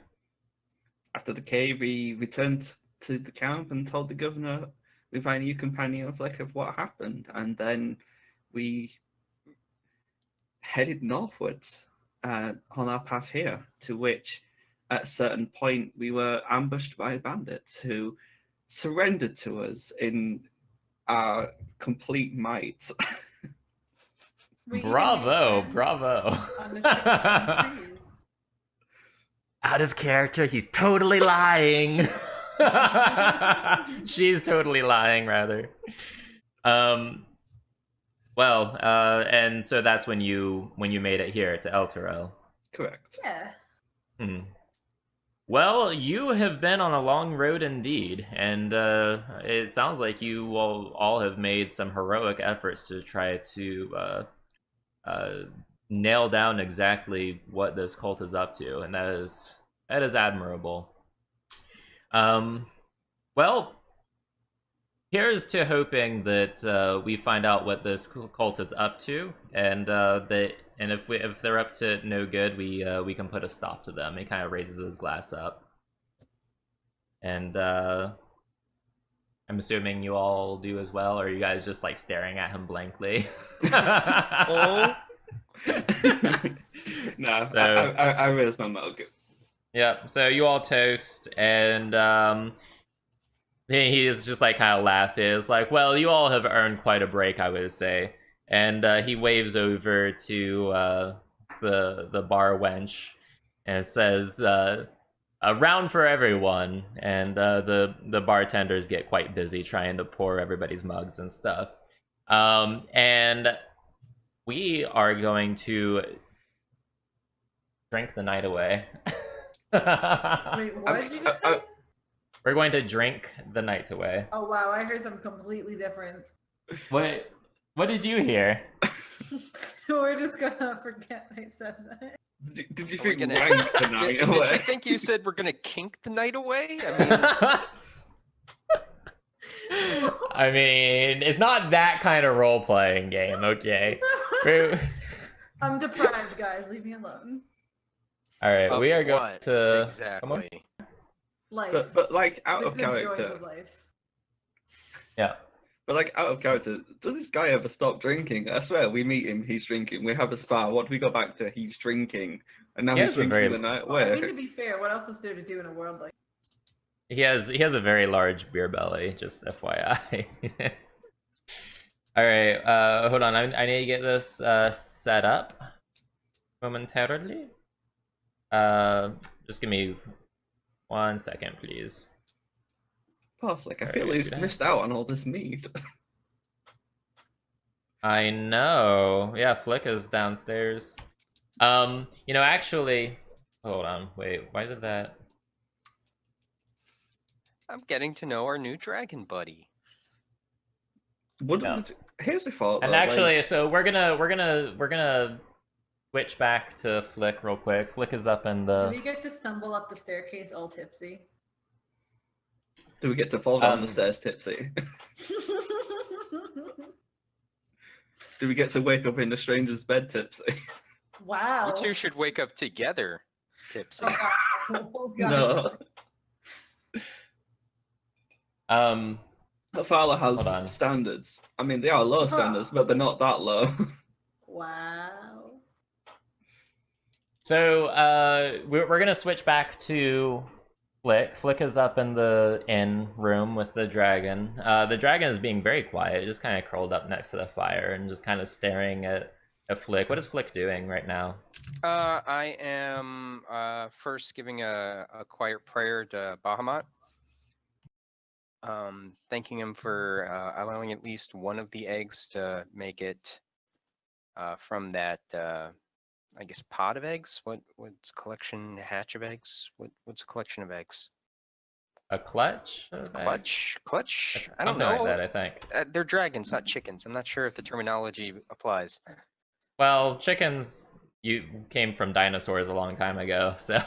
After the cave, we returned to the camp and told the governor with our new companion Flick of what happened, and then we headed northwards on our path here, to which at a certain point we were ambushed by bandits who surrendered to us in our complete might. We even Bravo, made friends bravo. On the trees. Out of character, he's totally lying. She's totally lying, rather. Well, and so that's when you made it here to El Toro. Correct. Yeah. Well, you have been on a long road indeed, and it sounds like you all have made some heroic efforts to try to nail down exactly what this cult is up to, and that is admirable. Well, here's to hoping that we find out what this cult is up to, and if they're up to no good, we can put a stop to them. He kind of raises his glass up, and I'm assuming you all do as well, or are you guys just like staring at him blankly? Oh. No, So- I raised my mug. Yep. So you all toast, and he is just like kind of laughs. It's like, well, you all have earned quite a break, I would say. And he waves over to the bar wench and says, "A round for everyone." And the bartenders get quite busy trying to pour everybody's mugs and stuff. And we are going to drink the night away. Wait, what did you just say? We're going to drink the night away. Oh wow, I heard something completely different. What did you hear? We're just gonna forget I said that. Did you Are we think gonna- wank the night Did you away? think you said we're gonna kink the night away? I mean, I mean, it's not that kind of role-playing game, okay? We're- I'm deprived, guys. Leave me alone. All right, of we are going what to exactly. Life. But like out the of good joys character. of life. yeah. But like out of character, does this guy ever stop drinking? I swear, we meet him, he's drinking. We have a spa. What do we go back to? He's drinking, and now He he's has a drinking very- the night Well, I mean, away. to be fair, what else is there to do in a world like? He has a very large beer belly, just FYI. All right, hold on. I need to get this set up momentarily. Just give me 1 second, please. Poor Flick, I feel Alright, he's yeah. missed out on all this mead. I know. Yeah, Flick is downstairs. You know, actually, hold on. Wait, why did that? I'm getting to know our new dragon buddy. Wouldn't it- Here's the thought. And though, actually, like, so we're gonna switch back to Flick real quick. Flick is up in Do the. we get to stumble up the staircase all tipsy? do we get to fall down the um, stairs tipsy? Do we get to wake up in a stranger's bed tipsy? Wow. You two should wake up together, tipsy. Oh, God. No. Hold Fowler on. has standards. I mean, they are low standards, but they're not that low. Wow. So we're gonna switch back to Flick. Flick is up in the inn room with the dragon. The dragon is being very quiet, just kind of curled up next to the fire and just kind of staring at Flick. What is Flick doing right now? I am first giving a quiet prayer to Bahamut. Thanking him for allowing at least one of the eggs to make it from that, I guess, pod of eggs. What's a hatch of eggs? What's a collection of eggs? A clutch? of eggs? Clutch? I don't Something know. like that, I think. They're dragons, not chickens. I'm not sure if the terminology applies. Well, chickens you came from dinosaurs a long time ago, so.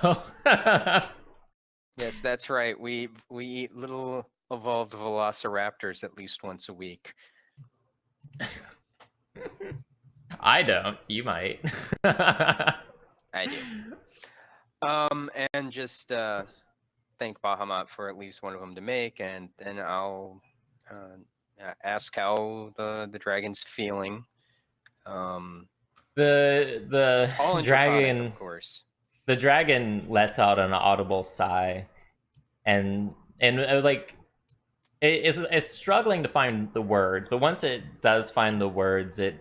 Yes, that's right. We eat little evolved velociraptors at least once a week. I don't. You might. I do. And just thank Bahamut for at least one of them to make, and then I'll ask how the dragon's feeling. The All in dragon, Draconic, of course. the dragon lets out an audible sigh, and like it's struggling to find the words, but once it does find the words, it's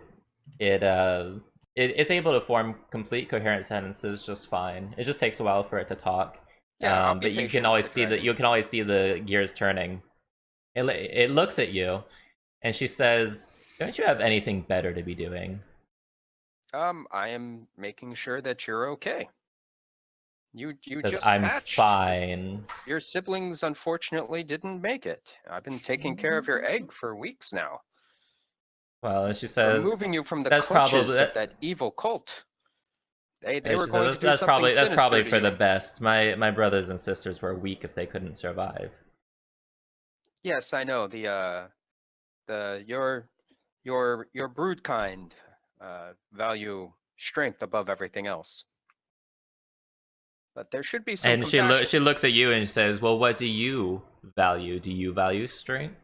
able to form complete coherent sentences just fine. It just takes a while for it to talk. Yeah, I'll be but you patient can with always the see dragon. you can always see the gears turning. It looks at you, and she says, "Don't you have anything better to be doing?" I am making sure that you're okay. You Because just I'm hatched. fine. Your siblings unfortunately didn't make it. I've been taking care of your egg for weeks now. Well, and she says, Removing you from the "That's clutches probably of that evil cult. They and were she going says, to do something that's sinister probably to for the you." best. My brothers and sisters were weak if they couldn't survive." Yes, I know. Your brood kind value strength above everything else. But there should be some And compassion. she looks at you and says, "Well, what do you value? Do you value strength?"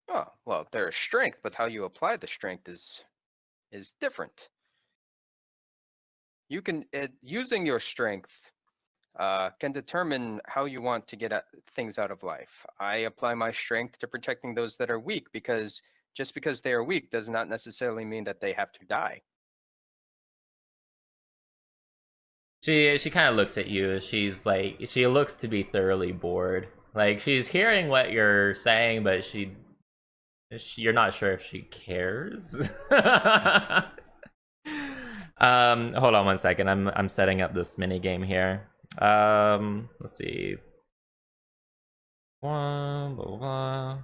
Oh, well, there is strength, but how you apply the strength is different. You can using your strength can determine how you want to get things out of life. I apply my strength to protecting those that are weak, because just because they are weak does not necessarily mean that they have to die. She kind of looks at you. She's like, she looks to be thoroughly bored. Like, she's hearing what you're saying, but you're not sure if she cares. Hold on one second. I'm setting up this mini game here. Let's see. Blah, blah, blah.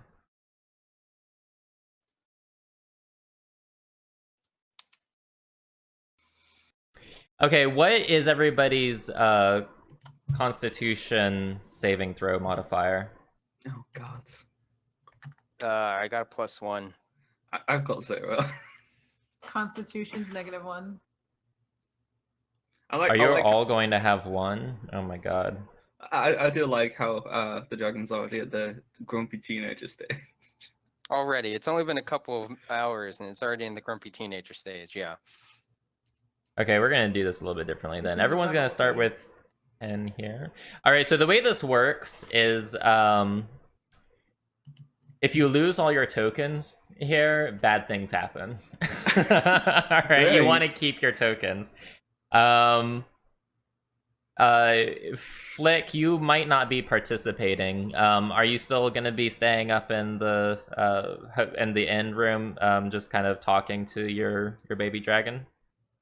Okay, what is everybody's Constitution saving throw modifier? Oh God. I got a +1. I've got 0. Constitution's -1. Are you all going to have 1? Oh my god. I do like how the dragon's already at the grumpy teenager stage. Already, it's only been a couple of hours and it's already in the grumpy teenager stage. Yeah. Okay, we're gonna do this a little bit differently It's then. in the Everyone's gonna rebel start phase. with 10 here. Alright, so the way this works is if you lose all your tokens here, bad things happen. Alright, you want to keep your tokens. Flick, you might not be participating. Are you still going to be staying up in the end room, just kind of talking to your baby dragon?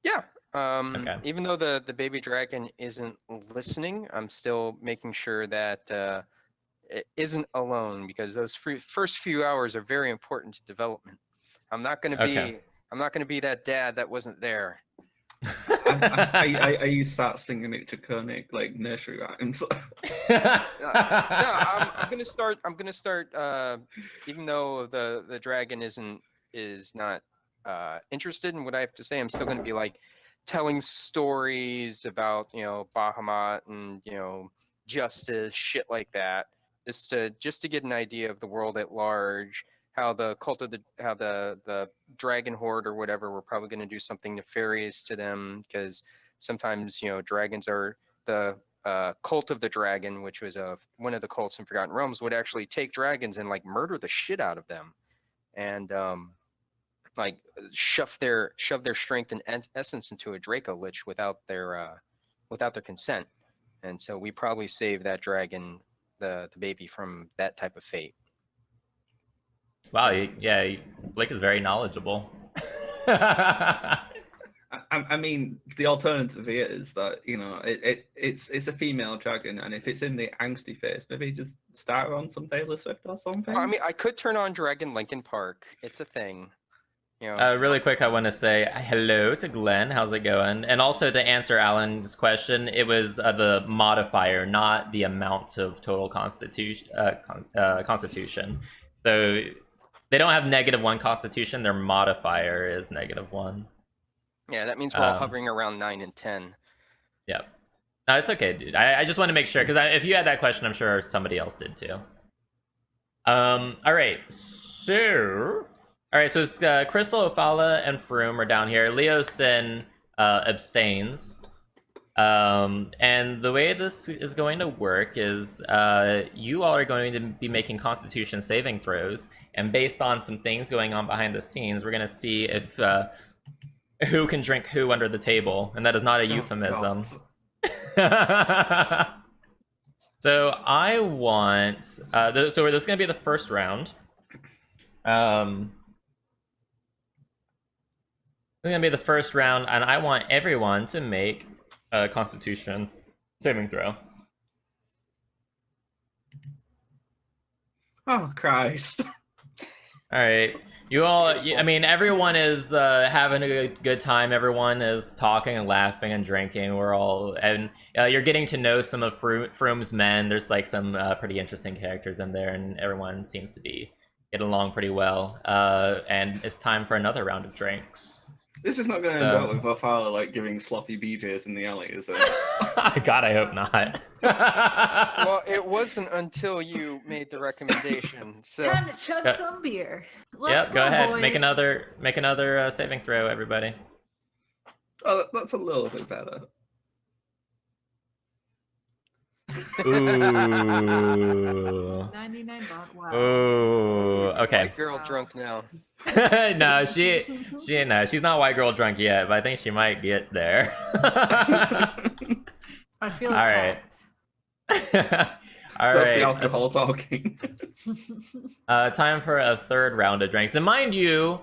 Yeah. Okay. Even though the baby dragon isn't listening, I'm still making sure that it isn't alone, because those first few hours are very important to development. I'm not going to be Okay. I'm not going to be that dad that wasn't there. I start singing it to Koenig like nursery rhymes. No, I'm gonna start. Even though the dragon is not interested in what I have to say, I'm still gonna be like telling stories about, you know, Bahamut and, you know, justice, shit like that, just to get an idea of the world at large. How the cult of the dragon horde or whatever, we're probably going to do something nefarious to them, because sometimes, you know, dragons are the cult of the dragon, which was one of the cults in Forgotten Realms, would actually take dragons and like murder the shit out of them, and like shove their strength and essence into a Draco Lich without their consent. And so we probably save that dragon, the baby, from that type of fate. Wow, yeah, Blake is very knowledgeable. I mean, the alternative here is that, you know, it's a female dragon, and if it's in the angsty phase, maybe just start her on some Taylor Swift or something. Well, I mean, I could turn on Dragon Linkin Park. It's a thing. You know, Really quick, I want to say hello to Glenn. How's it going? And also to answer Alan's question, it was the modifier, not the amount of total constitution. Constitution. So they don't have -1 constitution. Their modifier is -1. yeah, that means we're all hovering around 9 and 10. Yep. No, it's okay, dude. I just want to make sure, because if you had that question, I'm sure somebody else did too. All right, so it's Crystal, Ophala, and Froome are down here. Leo Sin abstains. And the way this is going to work is you all are going to be making Constitution saving throws, and based on some things going on behind the scenes, we're going to see if who can drink who under the table, and that is not a euphemism. So I want so this is going to be the first round. It's going to be the first round, and I want everyone to make a Constitution saving throw. Oh, Christ. All right. You all, I mean, everyone is having a good time. Everyone is talking and laughing and drinking. We're all, and you're getting to know some of Froome's men. There's like some pretty interesting characters in there, and everyone seems to be getting along pretty well. And it's time for another round of drinks. This is not going to end up with Ophala like giving sloppy BJs in the alley, is it? God, I hope not. Well, it wasn't until you made the recommendation. So Time to chug some beer. Let's Yep, go ahead. boys. Make another saving throw, everybody. Oh, that's a little bit better. Ooh. 99 baht. Wow. Ooh. Okay. white girl drunk now. No, she's not white girl drunk yet, but I think she might get there. I feel All right. attacked. All That's right. the alcohol talking. Time for a third round of drinks. And mind you,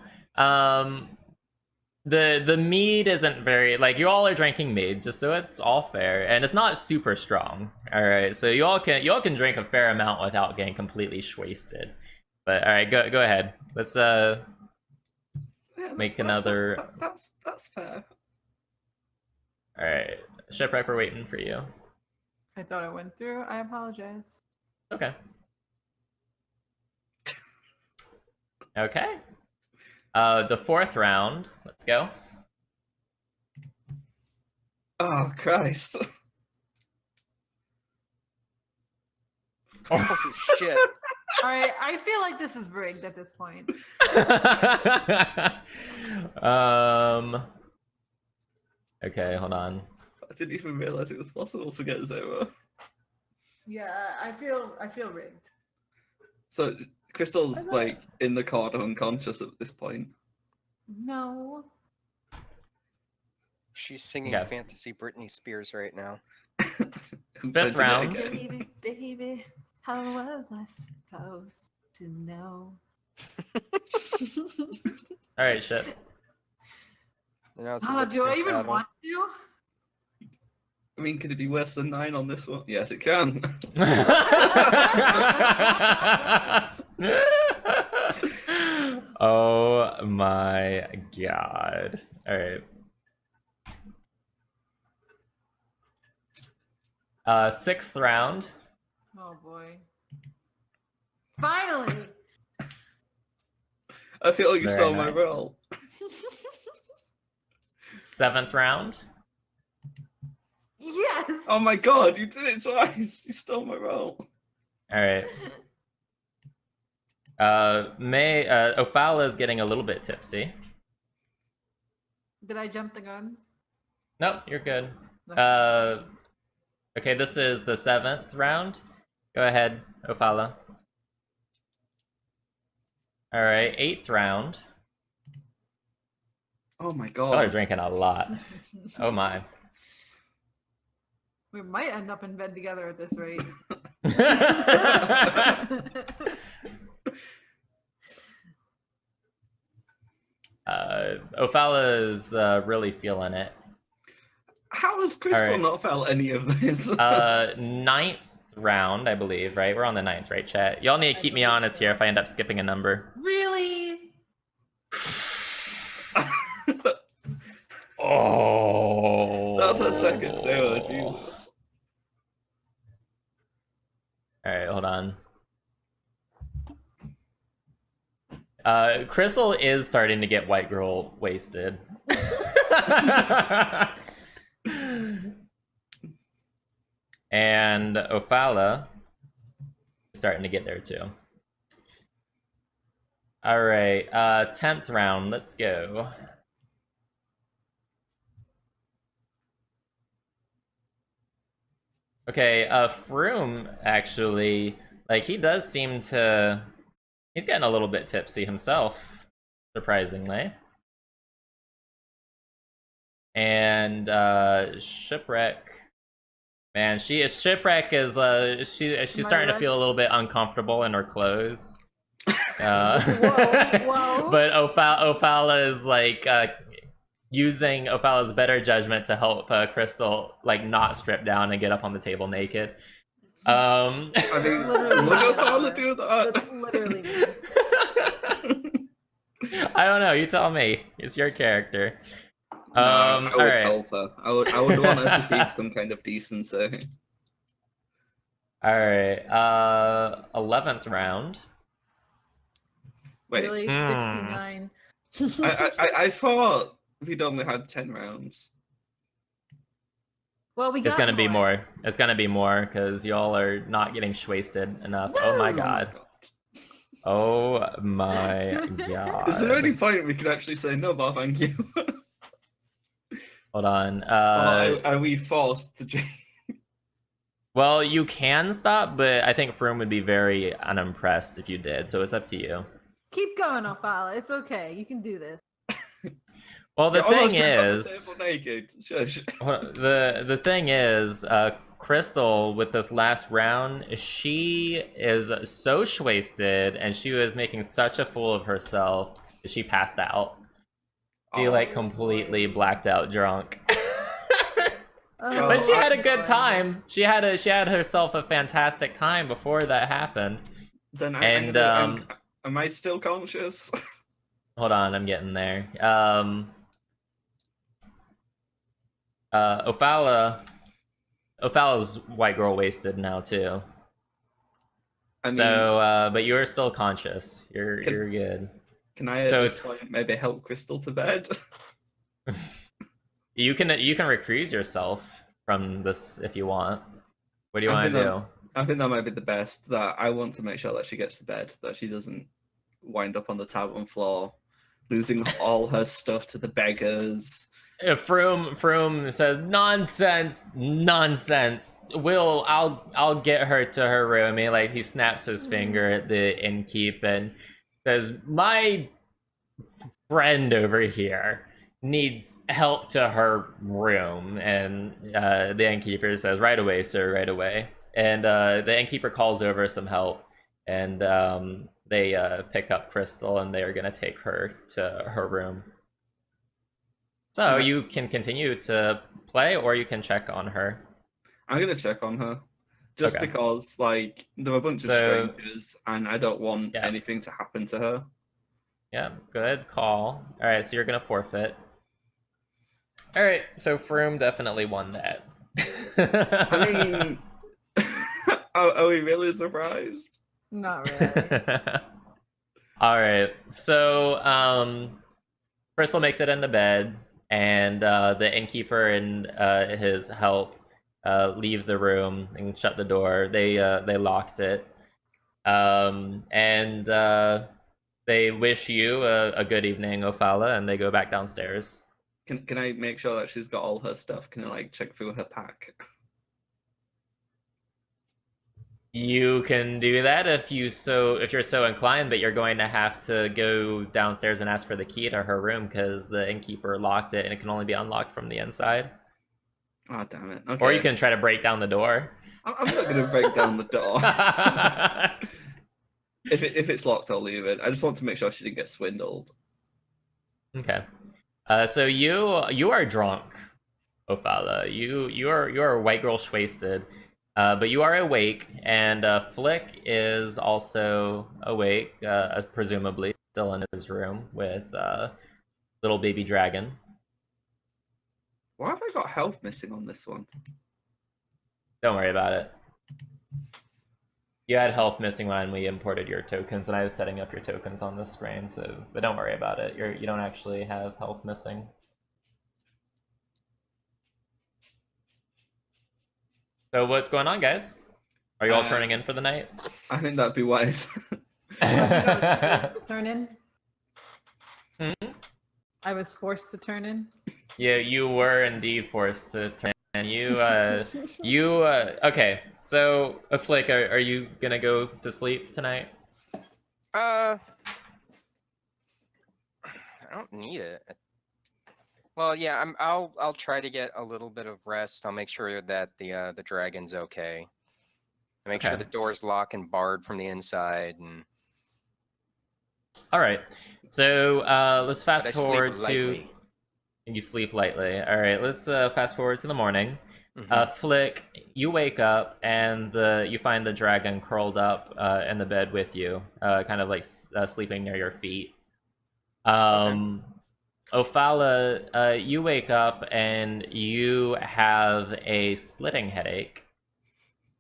the mead isn't very, like, you all are drinking mead, just so it's all fair, and it's not super strong. All right, so you all can drink a fair amount without getting completely wasted. But all right, go ahead. Let's make another. That's fair. All right, Shipwreck, we're waiting for you. I thought it went through. I apologize. Okay. Okay. The fourth round. Let's go. Oh, Christ. Oh shit! All right, I feel like this is rigged at this point. Okay, hold on. I didn't even realize it was possible to get 0. Yeah, I feel rigged. So Crystal's like in the corner unconscious at this point. No. She's singing Okay. fantasy Britney Spears right now. Who Fifth sent it round. again? Baby, how was I supposed to know? All right, shit. And now it's a Do I lip-sync even battle. want to? I mean, could it be worse than 9 on this one? Yes, it can. Oh my god. All right. Sixth round. Oh boy. Finally! I feel like you Very stole my nice. role. Seventh round. Yes! Oh my god, you did it twice. You stole my role. All right. Ophala is getting a little bit tipsy. Did I jump the gun? Nope, you're good. No. Okay, this is the seventh round. Go ahead, Ophala. All right, eighth round. Oh my Y'all are god. drinking a lot. Oh my. We might end up in bed together at this rate. Ophala is really feeling it. How has Crystal Alright. not felt any of this? Ninth round, I believe, right? We're on the ninth, right, chat? Y'all need to keep me honest here if I end up skipping a number. Really? Oh. That's her second 0, Jesus. Alright, hold on. Crystal is starting to get white girl wasted. And Ophala is starting to get there too. Alright, 10th round, let's go. Okay, Froome, actually, like, he does seem to... He's getting a little bit tipsy himself, surprisingly. And, Shipwreck... Man, Shipwreck is, she's starting to feel a little bit uncomfortable in her clothes. Whoa. But Ophala is, like, using Ophala's better judgment to help Crystal, like, not strip down and get up on the table naked. I mean, Literally would me. Ophala do that? That's literally me. I don't know, you tell me. It's your character. No, I would alright. help her. I would want her to keep some kind of decency. Alright, 11th round. Wait, Really? 69. I thought we'd only had 10 rounds. Well, we got It's gonna be more. It's gonna be more, because y'all are not getting wasted enough. Oh my No! god. Oh my god. Is there any point we can actually say no more thank you? Hold on. Or are we forced to change? Well, you can stop, but I think Froome would be very unimpressed if you did, so it's up to you. Keep going, Ophala. It's okay. You can do this. Well, the You're almost thing on the is, table naked. Shush. the thing is, Crystal, with this last round, she is so wasted, and she was making such a fool of herself that she passed out. She, like, completely blacked out drunk. Oh, But she had a good boy. time. She had herself a fantastic time before that happened. Then And, am I still conscious? Hold on, I'm getting there. Ophala's white girl wasted now too. I mean, So, but you're still conscious. You're good. can I at so this point maybe help Crystal to bed? You can recruise yourself from this if you want. What do you want to do? I think that might be the best. That I want to make sure that she gets to bed, that she doesn't wind up on the tavern floor, losing all her stuff to the beggars. If Froome says nonsense. I'll get her to her room. He snaps his finger at the innkeep and says, "My friend over here needs help to her room." And the innkeeper says, "Right away, sir, right away." And the innkeeper calls over some help, and they pick up Crystal, and they are gonna take her to her room. So you can continue to play, or you can check on her. I'm gonna check on her, just Okay. because like there are a bunch of So- strangers, and I don't want Yeah. anything to happen to her. Yeah, good call. All right, so you're gonna forfeit. All right, so Froome definitely won that. I mean, are we really surprised? Not really. All right, so Crystal makes it into bed, and the innkeeper and his help leave the room and shut the door. They locked it, and they wish you a good evening, Ophala, and they go back downstairs. Can I make sure that she's got all her stuff? Can I like check through her pack? You can do that if you're so inclined, but you're going to have to go downstairs and ask for the key to her room, because the innkeeper locked it and it can only be unlocked from the inside. Oh damn it! Okay. Or you can try to break down the door. I'm not gonna break down the door. If it's locked, I'll leave it. I just want to make sure she didn't get swindled. Okay. So you are drunk, Ophala. You are white girl wasted. But you are awake, and Flick is also awake, presumably still in his room with little baby dragon. Why have I got health missing on this one? Don't worry about it. You had health missing when we imported your tokens, and I was setting up your tokens on this screen, so but don't worry about it. You don't actually have health missing. So what's going on, guys? Are you all turning in for the night? I think that'd be wise. Turn in. Hmm? I was forced to turn in. Yeah, you were indeed forced to turn in. Okay, so, Flick, are you gonna go to sleep tonight? I don't need it. Well, yeah, I'll try to get a little bit of rest. I'll make sure that the dragon's okay. I make sure Okay. the door's locked and barred from the inside, and Alright, so let's but I fast sleep forward to... lightly. You sleep lightly. Alright, let's fast forward to the morning. Mhm. Flick, you wake up and you find the dragon curled up in the bed with you, kind of like sleeping near your feet. Ophala, you wake up and you have a splitting headache.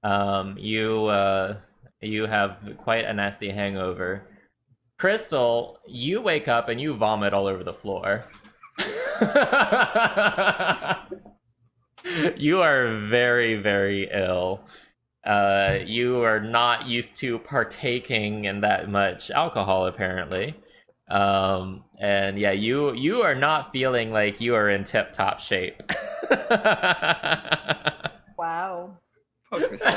You have quite a nasty hangover. Crystal, you wake up and you vomit all over the floor. You are very, very ill. You are not used to partaking in that much alcohol, apparently. And yeah, you are not feeling like you are in tip-top shape. Wow. Poor Crystal.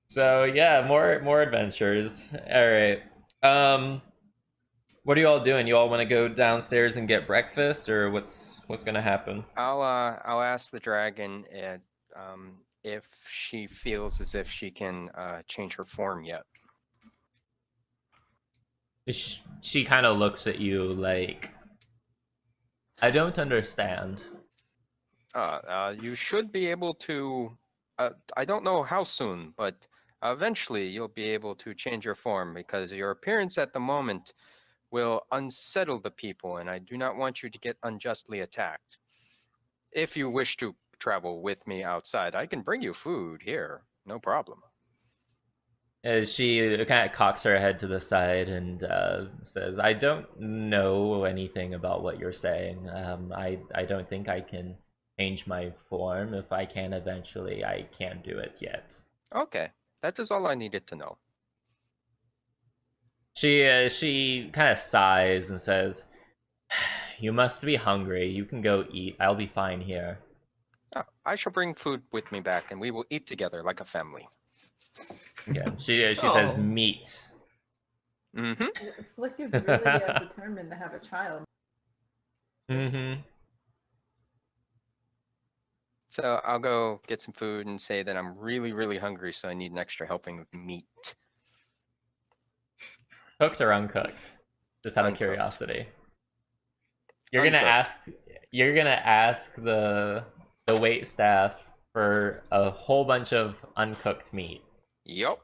So yeah, more adventures. All right. What are you all doing? You all want to go downstairs and get breakfast, or what's gonna happen? I'll ask the dragon if she feels as if she can change her form yet. She kind of looks at you like, I don't understand. You should be able to. I don't know how soon, but eventually you'll be able to change your form because your appearance at the moment will unsettle the people, and I do not want you to get unjustly attacked. If you wish to travel with me outside, I can bring you food here, no problem. She kind of cocks her head to the side and says, I don't know anything about what you're saying. I don't think I can change my form. If I can eventually, I can't do it yet. Okay, that is all I needed to know. She kind of sighs and says, you must be hungry. You can go eat. I'll be fine here. I shall bring food with me back, and we will eat together like a family. Yeah, she says Oh. meat. Mm-hmm. Flick is really determined to have a child. Mm-hmm. So I'll go get some food and say that I'm really, really hungry, so I need an extra helping of meat. Cooked or uncooked? Just out of Uncooked. curiosity. You're gonna ask the wait staff for a whole bunch of uncooked meat. Yup.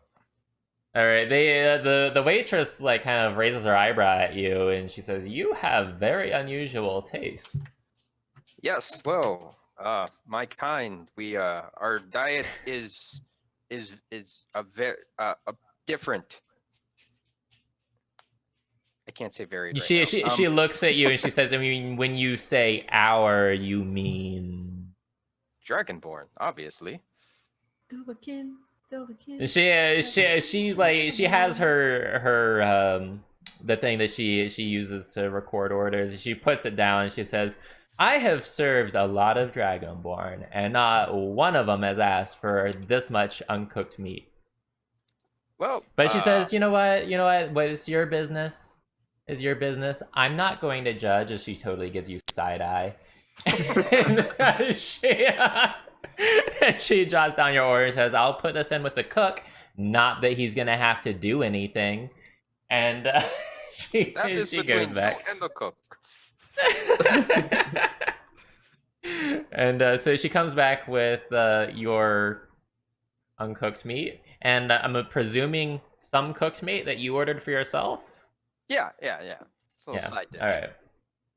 All right, the waitress like kind of raises her eyebrow at you and she says, "You have very unusual taste." Yes. Well, my kind. Our diet is a very different. I can't say very. She looks at you and she says, "I mean, when you say our, you mean Dragonborn, obviously." Dovahkiin. She has her the thing that she uses to record orders. She puts it down and she says, I have served a lot of Dragonborn, and not one of them has asked for this much uncooked meat. Well, But she says, you know what? What is your business? Is your business. I'm not going to judge, as she totally gives you side eye. And she jots down your order and says, I'll put this in with the cook. Not that he's gonna have to do anything. And she goes back. You and the cook. And so she comes back with your uncooked meat. And I'm presuming some cooked meat that you ordered for yourself? Yeah. It's a little Yeah. side dish. All right.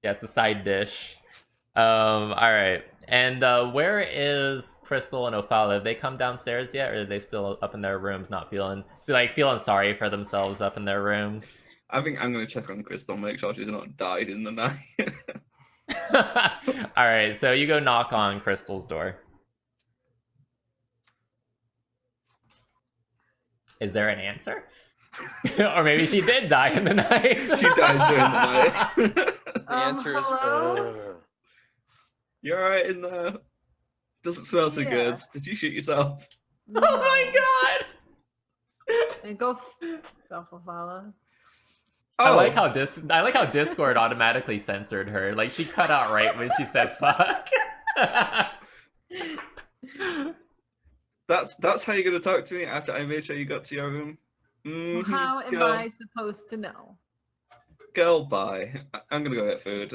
Yeah, it's the side dish. All right. And where is Crystal and Ophala? Have they come downstairs yet, or are they still up in their rooms, not feeling feeling sorry for themselves up in their rooms? I think I'm gonna check on Crystal, make sure she's not died in the night. All right. So you go knock on Crystal's door. Is there an answer? Or maybe she did die in the night. She died during the night. The answer is hello? You're alright in there. Doesn't smell too Yeah. good. Did you shoot yourself? Oh my god! And go Ophala. I like how Discord automatically censored her. Like she cut out right when she said fuck. That's how you're gonna talk to me after I made sure you got to your room. Well, how am Girl, I supposed to know? girl, bye. I'm gonna go get food.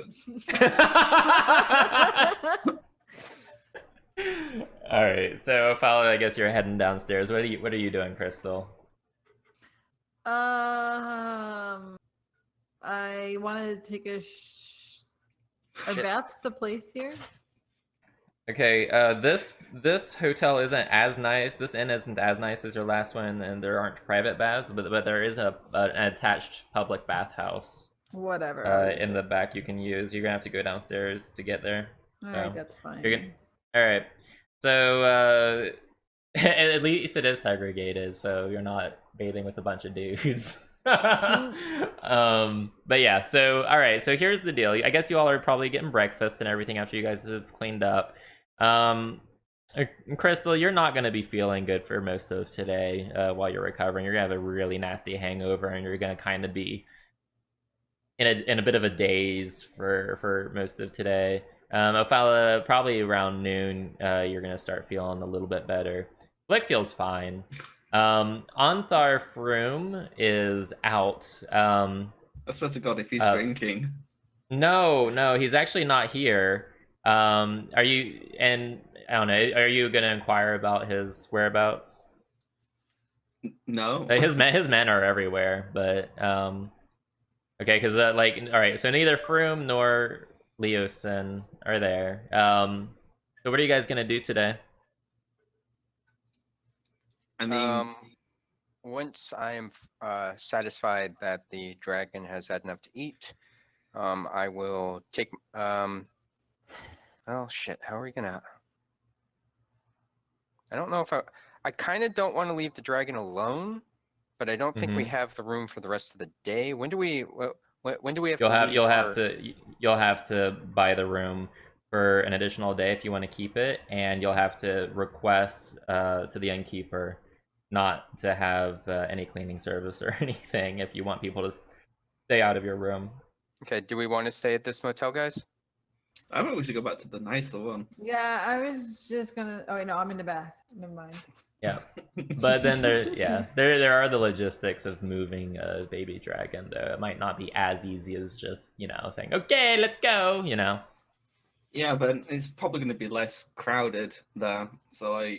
All right, so Ophala, I guess you're heading downstairs. What are you doing, Crystal? I wanted to take a Shit. bath's the place here. Okay, this hotel isn't as nice. This inn isn't as nice as your last one, and there aren't private baths, but there is an attached public bathhouse Whatever. in the back you can use. You're gonna have to go downstairs to get there. Alright, that's fine. You're gonna... All right, so at least it is segregated, so you're not bathing with a bunch of dudes. But yeah, so all right, so here's the deal. I guess you all are probably getting breakfast and everything after you guys have cleaned up. Crystal, you're not going to be feeling good for most of today while you're recovering. You're going to have a really nasty hangover, and you're going to kind of be in a bit of a daze for most of today. Ophala, probably around noon, you're going to start feeling a little bit better. Flick feels fine. Ontharr Froom is out. I swear to God, if he's drinking. No, he's actually not here. Are you, and I don't know, are you gonna inquire about his whereabouts? No. His men are everywhere, but okay, because all right, so neither Froom nor Leosin are there. So what are you guys gonna do today? I mean, once I am satisfied that the dragon has had enough to eat, I will take. Oh shit! How are we gonna? I don't know if I kind of don't want to leave the dragon alone, but I don't think we have the room for the rest of the day. When do we? When do we have to leave? You'll have to buy the room for an additional day if you want to keep it, and you'll have to request to the innkeeper not to have any cleaning service or anything if you want people to stay out of your room. Okay, do we want to stay at this motel, guys? I think we should go back to the nicer one. Yeah, I was just gonna. Oh, no, I'm in the bath. Never mind. Yeah, but then there are the logistics of moving a baby dragon, though. It might not be as easy as just saying, okay, let's go. Yeah, but it's probably going to be less crowded there. So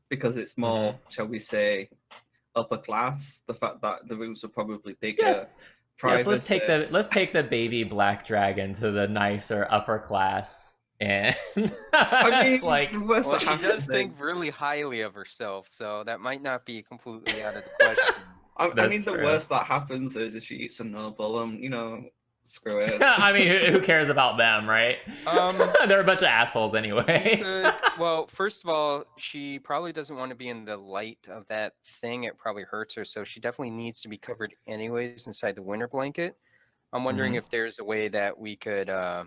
because it's more, shall we say, upper class. The fact that the rooms are probably bigger. Yes. Yes, let's take the baby black dragon to the nicer upper class, and I mean, well, she does think really highly of herself, so that might not be completely out of the question. I mean, the worst that happens is if she eats a noble, screw it. I mean, who cares about them, right? They're a bunch of assholes anyway. Well, first of all, she probably doesn't want to be in the light of that thing. It probably hurts her, so she definitely needs to be covered anyways inside the winter blanket. I'm wondering if there's a way that we could, I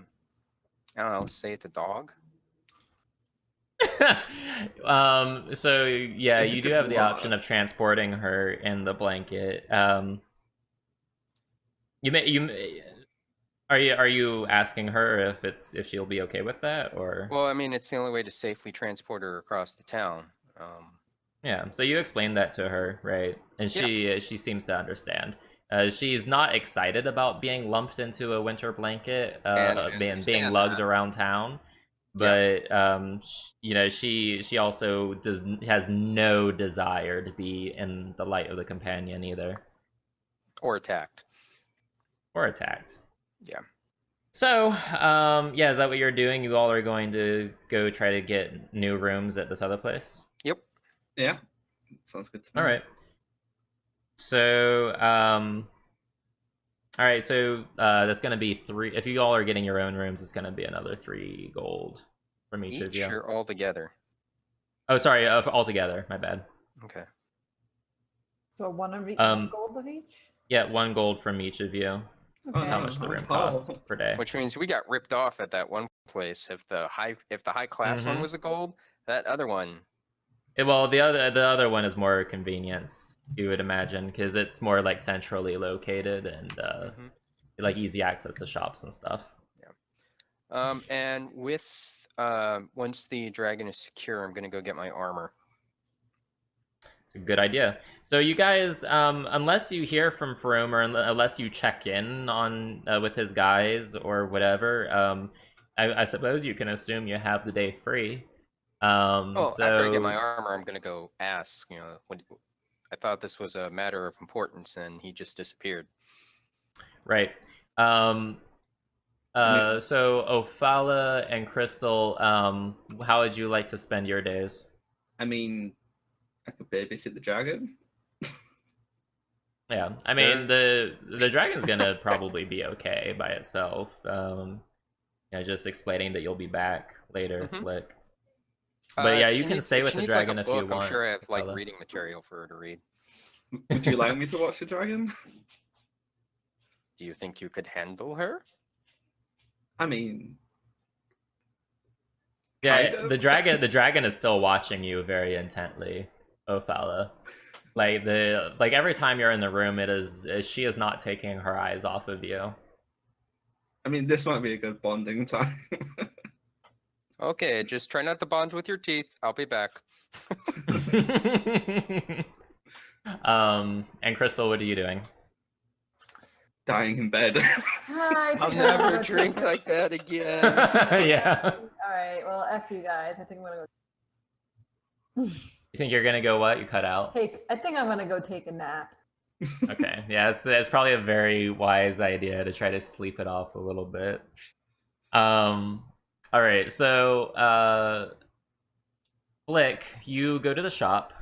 don't know, say it's a dog. So yeah, you do have the option of transporting her in the blanket. Are you asking her if she'll be okay with that, or? Well, I mean, it's the only way to safely transport her across the town. Yeah, so you explained that to her, right? And she seems to understand. She's not excited about being lumped into a winter blanket, being lugged around town, but she also has no desire to be in the light of the companion either, or attacked. or attacked. Yeah. So, yeah, is that what you're doing? You all are going to go try to get new rooms at this other place? Yep. Yeah, sounds good to me. All right. So, all right. So, that's gonna be 3. If you all are getting your own rooms, it's gonna be another 3 gold from each of Each you. or all together? Oh, sorry, all together. My bad. Okay. So one of each, gold of each. Yeah, 1 gold from each of you. Oh, That's how no, much the I'm room Paul. costs per day. Which means we got ripped off at that one place. If the high class one Mhm. was a gold, that other one. Well, the other one is more convenience, you would imagine, because it's more like centrally located and like easy access to shops and stuff. And with once the dragon is secure, I'm gonna go get my armor. It's a good idea. So you guys, unless you hear from Frome or unless you check in on with his guys or whatever, I suppose you can assume you have the day free. Oh, so... after I get my armor, I'm gonna go ask. You know, I thought this was a matter of importance, and he just disappeared. Right. So Ophala and Crystal, how would you like to spend your days? I mean, I could babysit the dragon. Yeah, I mean the dragon's gonna probably be okay by itself. Just explaining that you'll be back later, Flick. But yeah, you can stay with the dragon if you want. I'm sure I have like Ophala. reading material for her to read. Would you like me to watch the dragon? Do you think you could handle her? I mean, Yeah, kind of. the dragon is still watching you very intently, Ophala. Like every time you're in the room, she is not taking her eyes off of you. I mean, this might be a good bonding time. Okay, just try not to bond with your teeth. I'll be back. And Crystal, what are you doing? Dying in bed. I'll never drink like that again. Yeah. All right. Well, f you guys. I think I'm gonna go You think you're gonna go what? You cut out. I think I'm gonna go take a nap. Okay. Yeah, it's probably a very wise idea to try to sleep it off a little bit. All right. So, Flick, you go to the shop.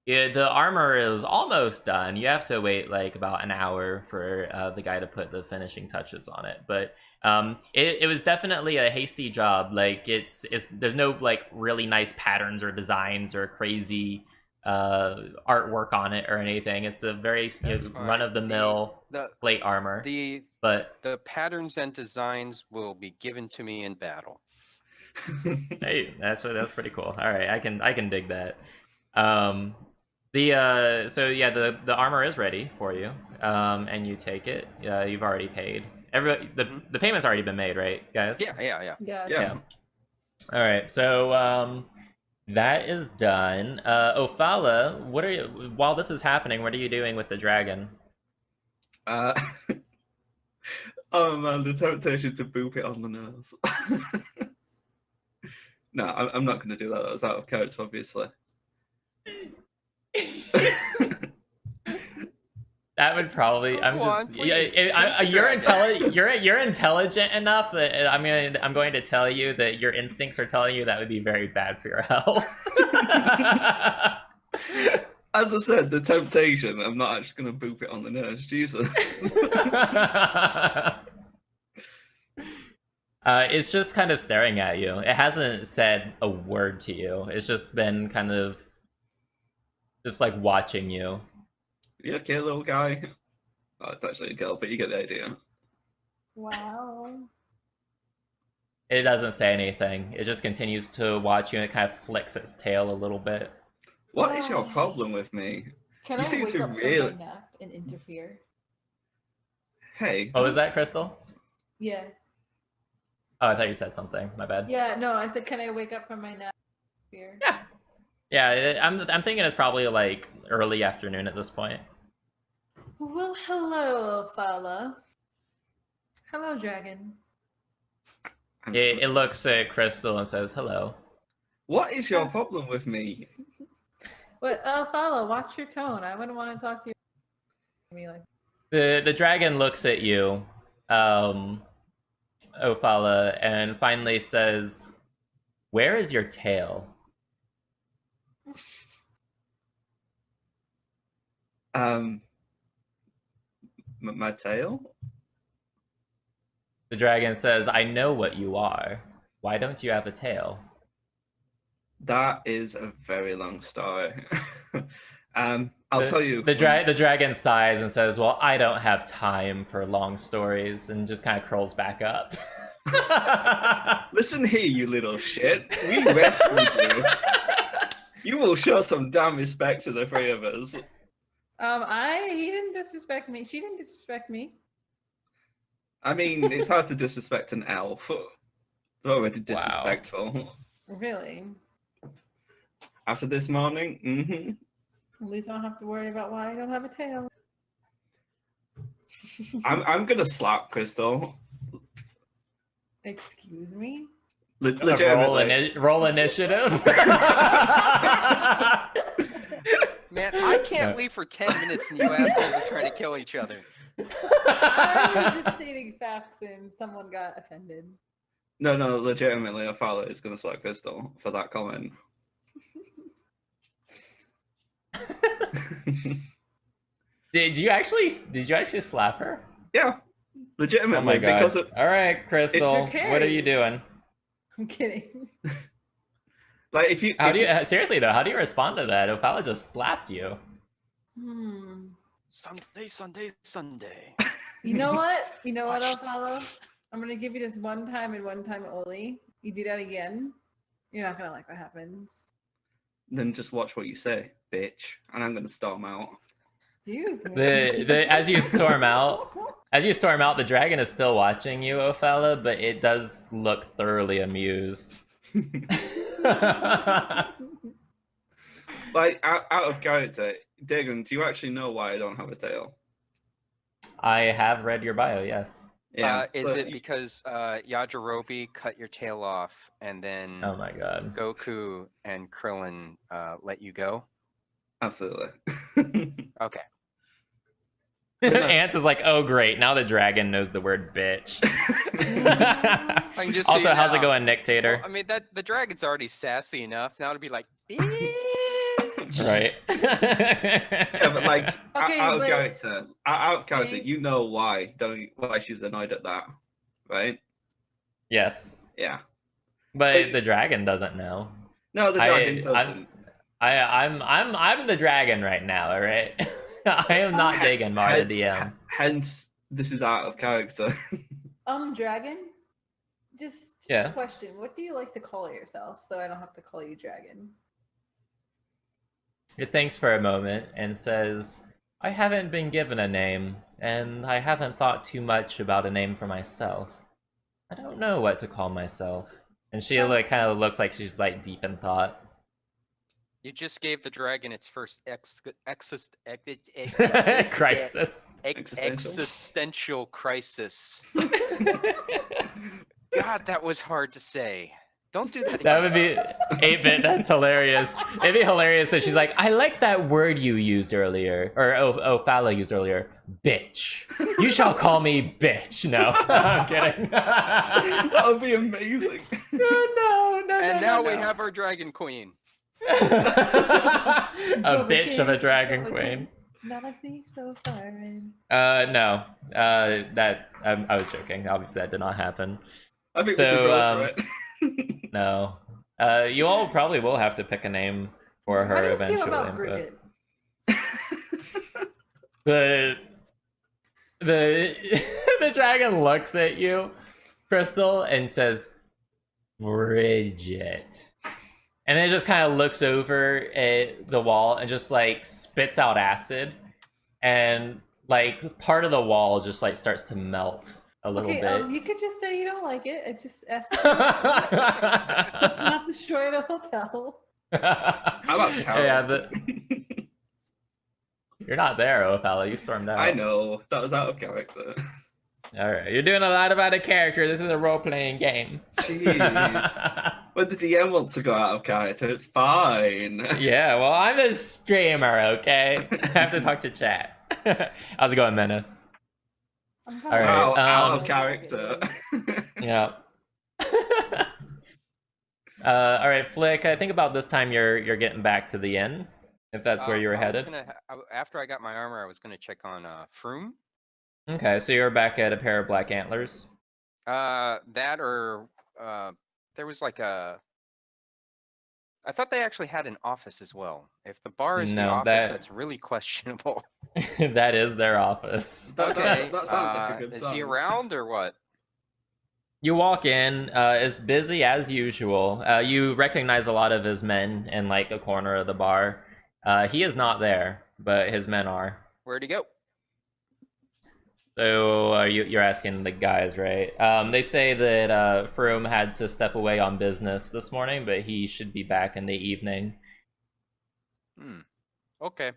The armor is almost done. You have to wait like about an hour for the guy to put the finishing touches on it. But it was definitely a hasty job. Like there's no like really nice patterns or designs or crazy artwork on it or anything. It's a very run of the mill plate armor. But the patterns and designs will be given to me in battle. hey, that's pretty cool. All right, I can dig that. So yeah, the armor is ready for you, and you take it. You've already paid. The payment's already been made, right, guys? Yeah. All right, so that is done. Ophala, what are you? While this is happening, what are you doing with the dragon? Oh man, the temptation to boop it on the nose. No, I'm not going to do that. That was out of character, obviously. That would probably. You're intelligent enough that I'm going to tell you that your instincts are telling you that would be very bad for your health. As I said, the temptation. I'm not actually going to boop it on the nose. Jesus. It's just kind of staring at you. It hasn't said a word to you. It's just been kind of just like watching you. You okay, little guy? Oh, it's actually a girl, but you get the idea. Wow. It doesn't say anything. It just continues to watch you and it kind of flicks its tail a little bit. What is your problem with me? Can You I seem wake to up really- from my nap and interfere? Hey. Oh, is that Crystal? Yeah. Oh, I thought you said something. My bad. Yeah. No, I said, can I wake up from my nap? And interfere? Yeah. Yeah, I'm thinking it's probably like early afternoon at this point. Well, hello, fella. Hello, dragon. It looks at Crystal and says hello. What is your problem with me? But fella, watch your tone. I wouldn't want to talk to you. Me like. The dragon looks at you, Ophala, and finally says, "Where is your tail?" My tail? The dragon says, "I know what you are. Why don't you have a tail?" That is a very long story. I'll tell you. The dragon sighs and says, "Well, I don't have time for long stories," and just kind of curls back up. Listen here, you little shit. We rescued you. You will show some damn respect to the three of us. He didn't disrespect me. She didn't disrespect me. I mean, it's hard to disrespect an elf. They're already Wow. disrespectful. Really? After this morning, At least I don't have to worry about why I don't have a tail. I'm gonna slap Crystal. Excuse me? Legitimately. Roll initiative. Man, I can't leave for 10 minutes and you assholes are trying to kill each other. I was just stating facts and someone got offended. No, legitimately, Ophala is gonna slap Crystal for that comment. Did you actually slap her? Yeah, legitimately. Oh my god! Because of, All right, Crystal, what are you doing? I'm kidding. like, if you Seriously though? How do you respond to that? Ophala just slapped you. Sunday. You know what? You know what, Ophala? I'm gonna give you this one time and one time only. You do that again, you're not gonna like what happens. then just watch what you say, bitch, and I'm gonna storm out. Excuse me. As you storm out, the dragon is still watching you, Ophala, but it does look thoroughly amused. Like, out of character, Dagon, do you actually know why I don't have a tail? I have read your bio, yes. Yeah. Is so- it because Yajirobe cut your tail off and then Oh my god. Goku and Krillin let you go? Absolutely. Okay. Ants is like, oh great, now the dragon knows the word bitch. I can just see Also, how's it now. going, Nictator? Well, I mean, the dragon's already sassy enough. Now to be like, bitch. Right. Yeah, but like, Okay, out of but- character, Okay. you know why, don't you? Why she's annoyed at that, right? Yes. Yeah. But So- the dragon doesn't know. No, the dragon doesn't. I'm the dragon right now, alright? I am not Dagon Mar, the DM. Hence, this is out of character. Dragon? Just Yeah. a question. What do you like to call yourself so I don't have to call you Dragon? It thinks for a moment and says, I haven't been given a name, and I haven't thought too much about a name for myself. I don't know what to call myself. And she like kind of looks like she's like deep in thought. You just gave the dragon its first Crisis. existential crisis. God, that was hard to say. Don't do that That again. would be 8-bit. That's hilarious. It'd be hilarious if she's like, I like that word you used earlier, or Ophala used earlier, bitch. You shall call me bitch. No, I'm kidding. That would be amazing. No. And now we have our dragon queen. A bitch of a dragon queen. Not a thief so far in. No. That I was joking. Obviously, that did not happen. I think we should So, go for it. No. You all probably will have to pick a name for her How do you eventually. feel about but- Bridget? The dragon looks at you, Crystal, and says, Bridget. And then it just kind of looks over at the wall and just like spits out acid. And like part of the wall just like starts to melt a little Okay, bit. you could just say you don't like it. I just asked you. Let's not destroy the hotel. How about Carol? Yeah, you're not there, Ophala. You stormed out. I know, that was out of character. Alright, you're doing a lot about a character. This is a role-playing game. Jeez. When the DM wants to go out of character, it's fine. Yeah, well, I'm a streamer, okay? I have to talk to chat. How's it going, Menace? I'm All right, Wow, out um, of character. Yeah. All right, Flick. I think about this time you're getting back to the inn, if that's where you were I was headed. after I got my armor, I was gonna check on Froome. Okay, so you're back at a pair of black antlers. That or there was like a. I thought they actually had an office as well. If the bar is the No, office, that's really questionable. that is their office. Okay. That sounds like a good Is he sign. around or what? You walk in, it's busy as usual. You recognize a lot of his men in like a corner of the bar. He is not there, but his men are. Where'd he go? So you're asking the guys, right? They say that Froome had to step away on business this morning, but he should be back in the evening. Okay.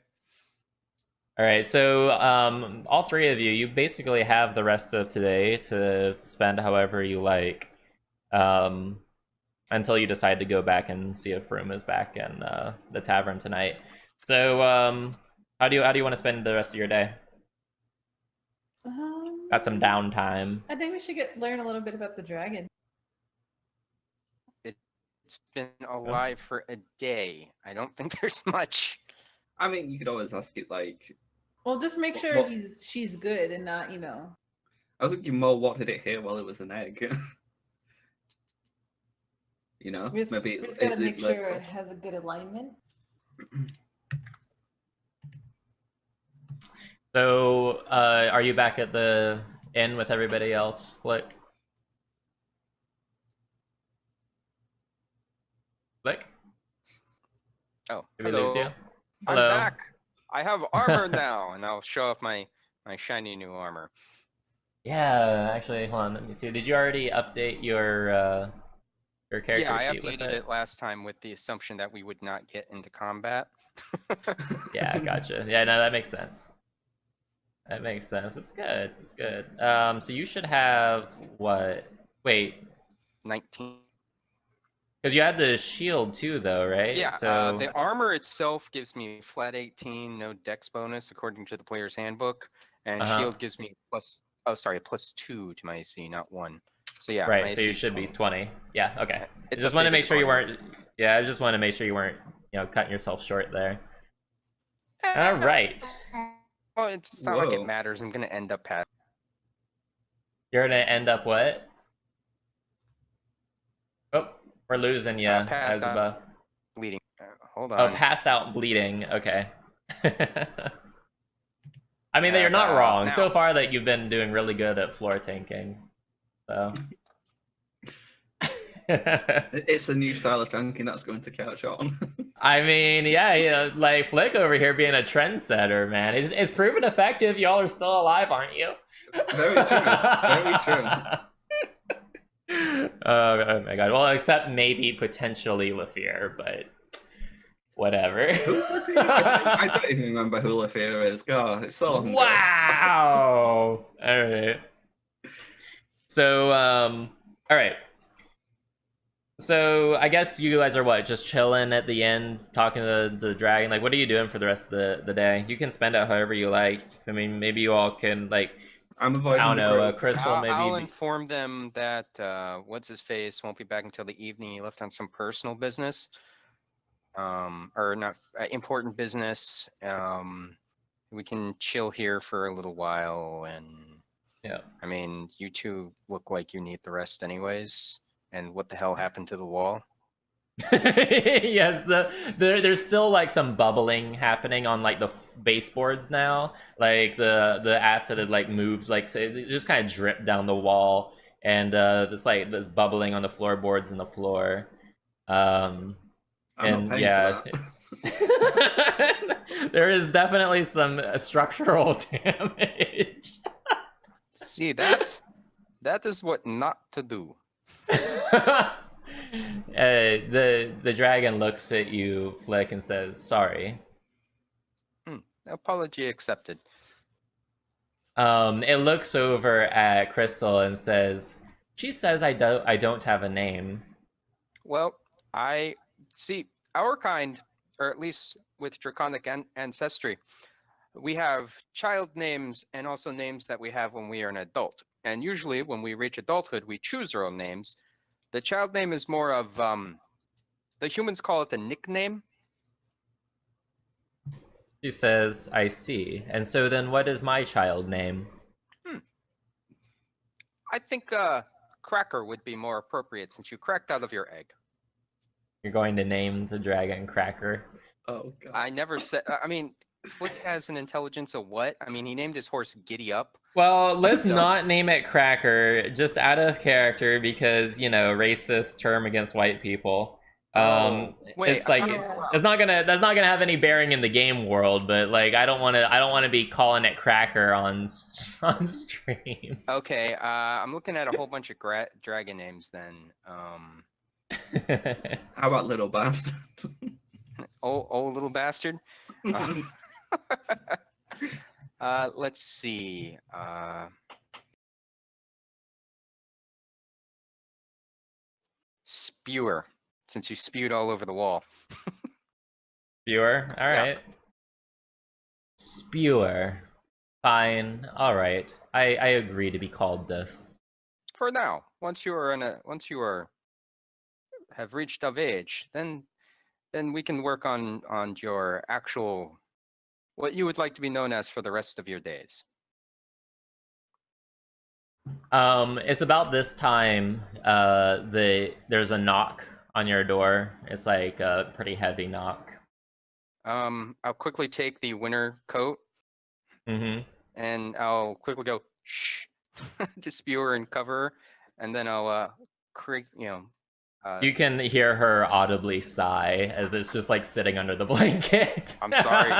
All right, so all three of you basically have the rest of today to spend however you like, until you decide to go back and see if Froome is back in the tavern tonight. So how do you want to spend the rest of your day? Got some downtime. I think we should learn a little bit about the dragon. It's been alive for a day. I don't think there's much. I mean, you could always ask it like. Well, just make sure What- she's good and not, I was thinking more, what did it hear while it was an egg? You know, We just, maybe we just gotta make sure lets- it has a good alignment. So are you back at the inn with everybody else, Flick? Flick? Oh, Did we lose you? hello. Hello. I'm back. I have armor now, and I'll show off my shiny new armor. Yeah, actually, hold on. Let me see. Did you already update your character Yeah, I sheet with updated it last time with the assumption that we would not get into combat. Yeah, gotcha. Yeah, no, that makes sense. That makes sense. It's good. It's good. So you should have what? Wait, 19. because you had the shield too, though, right? Yeah, So the armor itself gives me flat 18, no dex bonus according to the player's handbook, and Uh-huh. shield gives me plus. Oh, sorry, plus 2 to my AC, not 1. So yeah, my right. So AC you is should be 20. Yeah. Okay. I It's just want to updated make sure you 20. weren't. Yeah, I just want to make sure you weren't, cutting yourself short there. All right. Well, it's not like Whoa. it matters. I'm gonna end up past. You're gonna end up what? Oh, we're losing you, Passed Azabah. out. Bleeding. Hold Oh, on. passed out bleeding. Okay. I mean, And, you're not wrong. now- So far that you've been doing really good at floor tanking. So. It's a new style of tanking that's going to catch on. I mean, yeah, like Flick over here being a trendsetter, man. It's proven effective. Y'all are still alive, aren't you? Very true. Very true. Oh my god. Well, except maybe potentially Lafir, but whatever. Who's Lafir? I don't even remember who Lafir is. God, it's so long ago. Wow. All right. So, all right. So I guess you guys are what, just chilling at the end, talking to the dragon. Like, what are you doing for the rest of the day? You can spend it however you like. I mean, maybe you all can like. I'm avoiding I don't the know, group. Crystal. I'll Maybe. inform them that what's his face won't be back until the evening. He left on some personal business, or not important business. We can chill here for a little while, and Yeah. I mean, you two look like you need the rest anyways. And what the hell happened to the wall? Yes, there's still like some bubbling happening on like the baseboards now. Like the acid had like moved, like so it just kind of dripped down the wall, and it's like this bubbling on the floorboards and the floor. I'm not And paying yeah, for that. there is definitely some structural damage. See that? That is what not to do. The dragon looks at you, Flick, and says, "Sorry." Apology accepted. It looks over at Crystal and says, "She says I don't have a name." Well, I see our kind, or at least with draconic ancestry, we have child names and also names that we have when we are an adult. And usually when we reach adulthood, we choose our own names. The child name is more of, the humans call it a nickname. She says, I see. And so then what is my child name? I think Cracker would be more appropriate since you cracked out of your egg. You're going to name the dragon Cracker. Oh god. I never said, I mean, Flick has an intelligence of what? I mean, he named his horse Giddy Up. Well, let's So- not name it Cracker, just out of character because, you know, racist term against white people. Wait, It's like I thought it was- that's not gonna have any bearing in the game world, but like I don't wanna be calling it Cracker on stream. Okay, I'm looking at a whole bunch of dragon names then. How about little bastard? Oh, little bastard. Let's see. Spewer, since you spewed all over the wall. Spewer, all Yeah. right. Spewer, fine, all right. I agree to be called this. For now, once you have reached of age, then we can work on your actual, what you would like to be known as for the rest of your days. It's about this time. There's a knock on your door. It's like a pretty heavy knock. I'll quickly take the winter coat Mm-hmm. and I'll quickly go shh to spewer and cover her, and then I'll creak, You can hear her audibly sigh as it's just like sitting under the blanket. I'm sorry.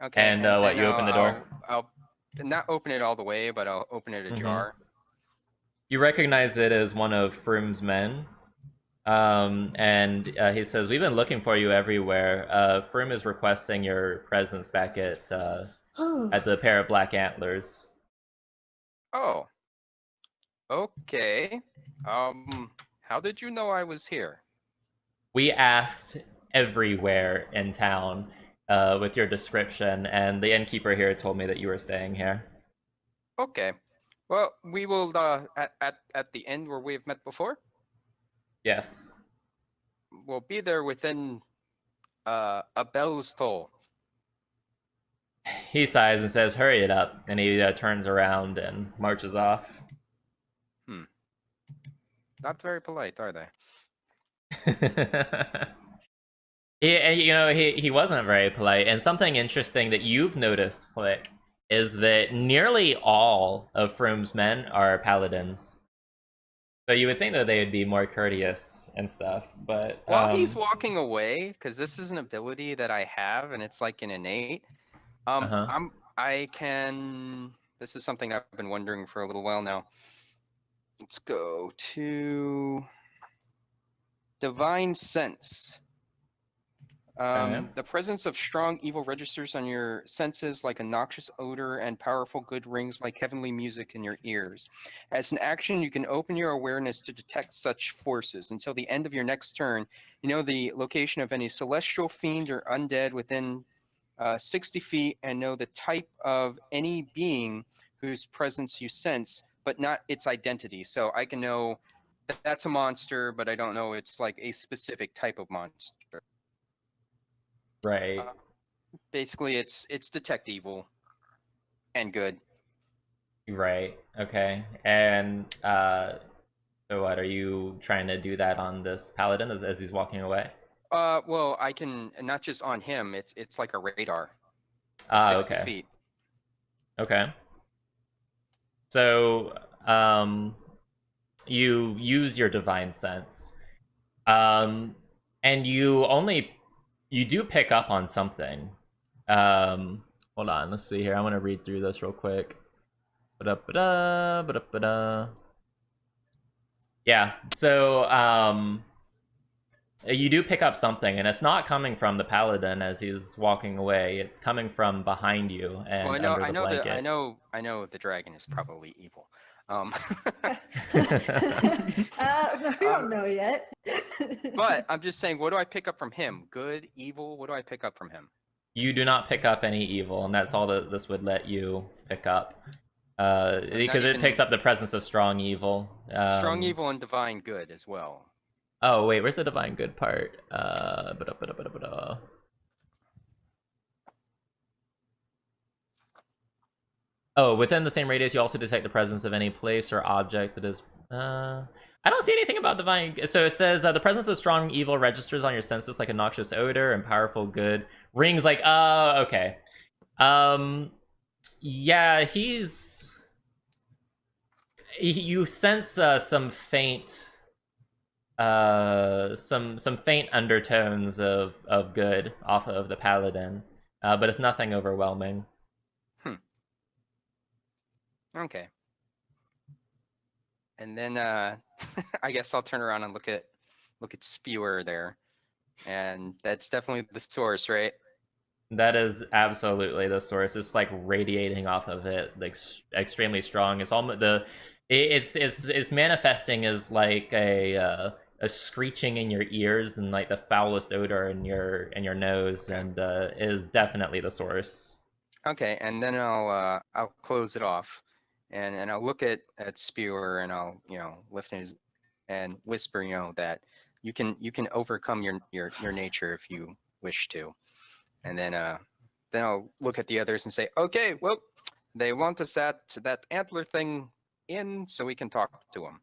Okay. And, what, then you open the door? I'll not open it all the way, but I'll open it ajar. You recognize it as one of Froom's men. And he says, "We've been looking for you everywhere. Froom is requesting your presence back at the pair of black antlers." Oh. Okay. How did you know I was here? We asked everywhere in town with your description, and the innkeeper here told me that you were staying here. Okay. Well, we will at the end where we have met before. Yes. We'll be there within a bell's toll. He sighs and says, "Hurry it up," and he turns around and marches off. Not very polite, are they? He wasn't very polite. And something interesting that you've noticed, Flick, is that nearly all of Froom's men are paladins. So you would think that they would be more courteous and stuff, but While he's walking away, because this is an ability that I have, and it's like an innate. This is something I've been wondering for a little while now. Let's go to Divine Sense. The presence of strong evil registers on your senses like a noxious odor and powerful good rings like heavenly music in your ears. As an action, you can open your awareness to detect such forces. Until the end of your next turn, you know the location of any celestial fiend or undead within 60 feet and know the type of any being whose presence you sense, but not its identity. So I can know that that's a monster, but I don't know it's like a specific type of monster. right. Basically, it's detect evil and good. Right. Okay. And so what, are you trying to do that on this paladin as he's walking away? Well, I can not just on him. It's like a radar. 60 Okay. feet. Okay. So, you use your divine sense, and you do pick up on something. Hold on, let's see here. I want to read through this real quick. Ba-da-ba-da, ba-da-ba-da. Yeah. So, you do pick up something, and it's not coming from the paladin as he's walking away. It's coming from behind you and Well, under the blanket. I know the dragon is probably evil. No, we don't know yet. But I'm just saying, what do I pick up from him? Good, evil? What do I pick up from him? You do not pick up any evil, and that's all that this would let you pick up. now Because you it can- picks up the presence of strong evil. Strong evil and divine good as well. Oh wait, where's the divine good part? Ba-da. Oh, within the same radius, you also detect the presence of any place or object that is. I don't see anything about divine. So it says the presence of strong evil registers on your senses like a noxious odor, and powerful good rings like. Okay. Yeah, you sense some faint, some faint undertones of good off of the paladin, but it's nothing overwhelming. Okay. And then I guess I'll turn around and look at Spewer there. And that's definitely the source, right? That is absolutely the source. It's like radiating off of it, like extremely strong. It's almost it's manifesting as like a screeching in your ears and like the foulest odor in your nose, and is definitely the source. Okay, and then I'll close it off, and I'll look at Spewer, and I'll lift his and whisper that you can overcome your nature if you wish to, and then I'll look at the others and say, okay, well, they want us at that antler thing in, so we can talk to them.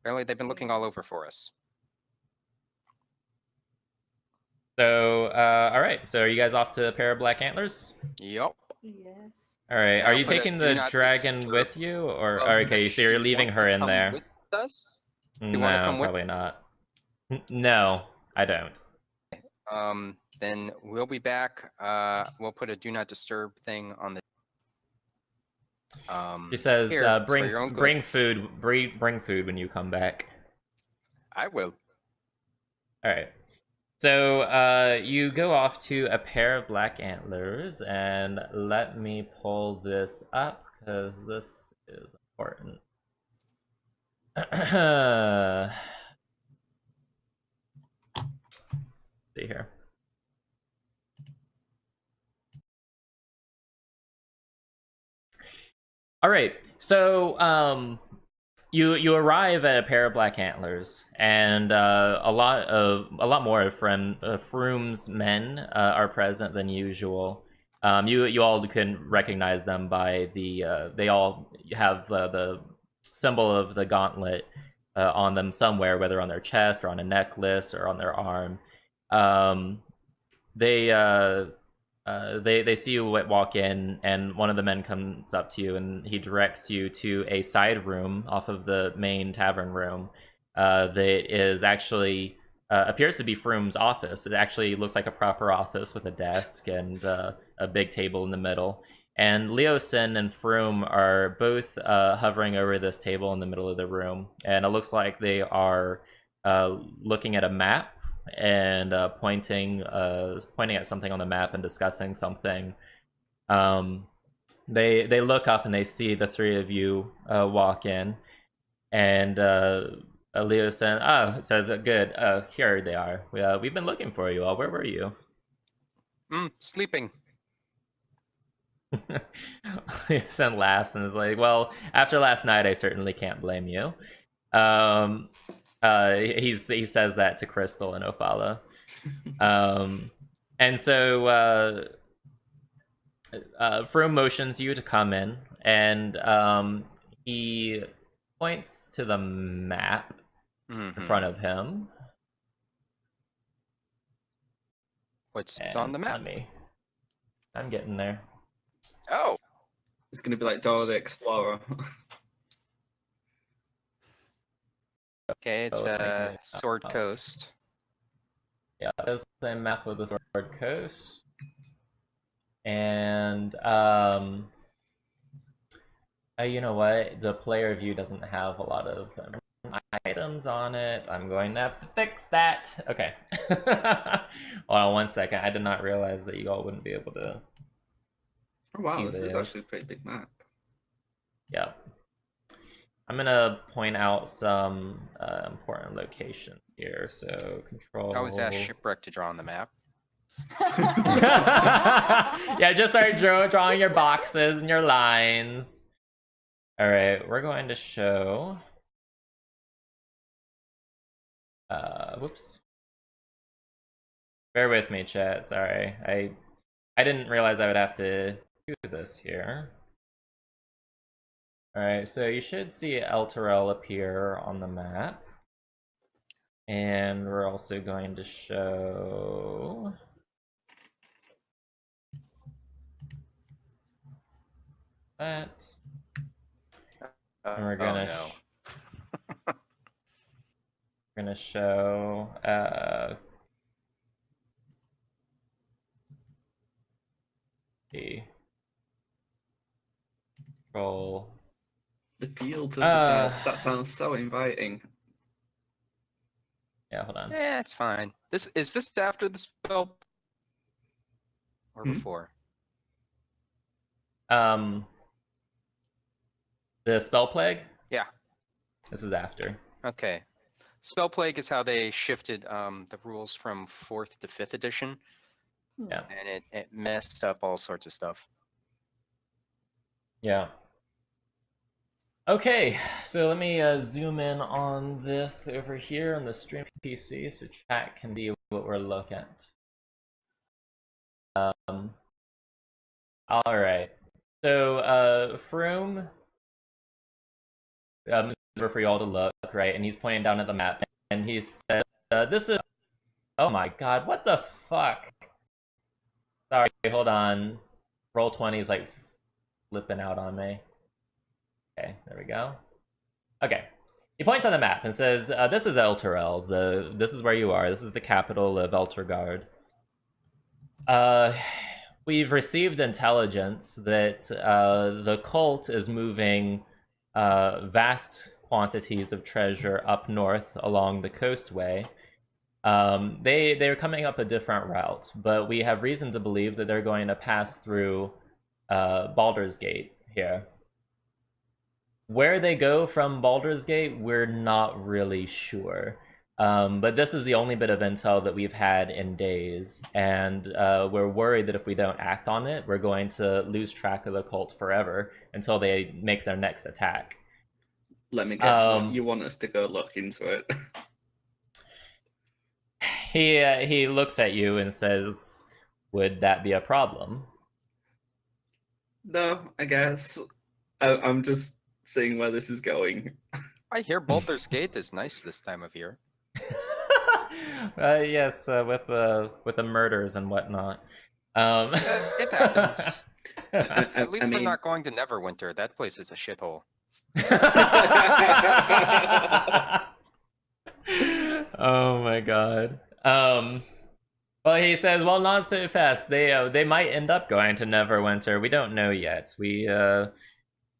Apparently, they've been looking all over for us. So, all right. So, are you guys off to a pair of black antlers? Yup. Yes. All right. And Are I'll you put a taking do the not dragon disturb with you, or of okay? does So you're she leaving want her to in come there? with us? No, wanna come with- probably not. No, I don't. Then we'll be back. We'll put a do not disturb thing on the. She says, here, it's for your own bring good." food. Bring food when you come back." I will. All right. So you go off to a pair of black antlers, and let me pull this up because this is important. See here. All right. So you arrive at a pair of black antlers, and a lot more of Froom's men are present than usual. You all can recognize them by the they all have the symbol of the gauntlet on them somewhere, whether on their chest or on a necklace or on their arm. They see you walk in, and one of the men comes up to you, and he directs you to a side room off of the main tavern room. That is actually appears to be Froom's office. It actually looks like a proper office with a desk and a big table in the middle. And Leosin and Froom are both hovering over this table in the middle of the room, and it looks like they are looking at a map and pointing at something on the map and discussing something. They look up and they see the three of you walk in, and Leo says, "Good, here they are. We've been looking for you all. Where were you?" Sleeping. Leosin laughs and is like, "Well, after last night, I certainly can't blame you." He says that to Crystal and Ophala. And so Froom motions you to come in, and he points to the map in front of him. What's And on the map? I'm getting there. Oh. It's going to be like Dora the Explorer. Okay, it's Sword Coast. Yeah, that's the map of the Sword Coast. And you know what? The player view doesn't have a lot of items on it. I'm going to have to fix that. Okay. Hold on 1 second. I did not realize that you all wouldn't be able to. Oh wow, this is actually a pretty big map. Yeah. I'm gonna point out some important locations here. So control. I always ask Shipwreck to draw on the map. Yeah, just start drawing your boxes and your lines. All right, we're going to show. Whoops. Bear with me, chat. Sorry, I didn't realize I would have to do this here. All right, so you should see Elturel appear on the map, and we're also going to show. That. And we're gonna no. we're gonna show the control. The fields of the dead. That sounds so inviting. Yeah, hold on. Yeah, it's fine. Is this after the spell or before? The spell plague? Yeah. This is after. Okay. Spell plague is how they shifted the rules from 4th to 5th edition. Yeah. And it messed up all sorts of stuff. Yeah. Okay, so let me zoom in on this over here on the stream PC so chat can see what we're looking at. All right. So Froome, for y'all to look, right? And he's pointing down at the map, and he says, "This is." Oh my God! What the fuck? Sorry, hold on. Roll20 is like flipping out on me. Okay, there we go. Okay. He points on the map and says, this is Elturel. This is where you are. This is the capital of Elturgard. We've received intelligence that the cult is moving vast quantities of treasure up north along the coastway. They're coming up a different route, but we have reason to believe that they're going to pass through Baldur's Gate here. Where they go from Baldur's Gate, we're not really sure. But this is the only bit of intel that we've had in days, and we're worried that if we don't act on it, we're going to lose track of the cult forever until they make their next attack. Let me guess, you want us to go look into it? He looks at you and says, "Would that be a problem?" No, I guess. I'm just seeing where this is going. I hear Baldur's Gate is nice this time of year. Yes, with the murders and whatnot. It happens. At least I we're mean... not going to Neverwinter. That place is a shithole. Oh my God. Well, he says, well, not so fast. They might end up going to Neverwinter. We don't know yet.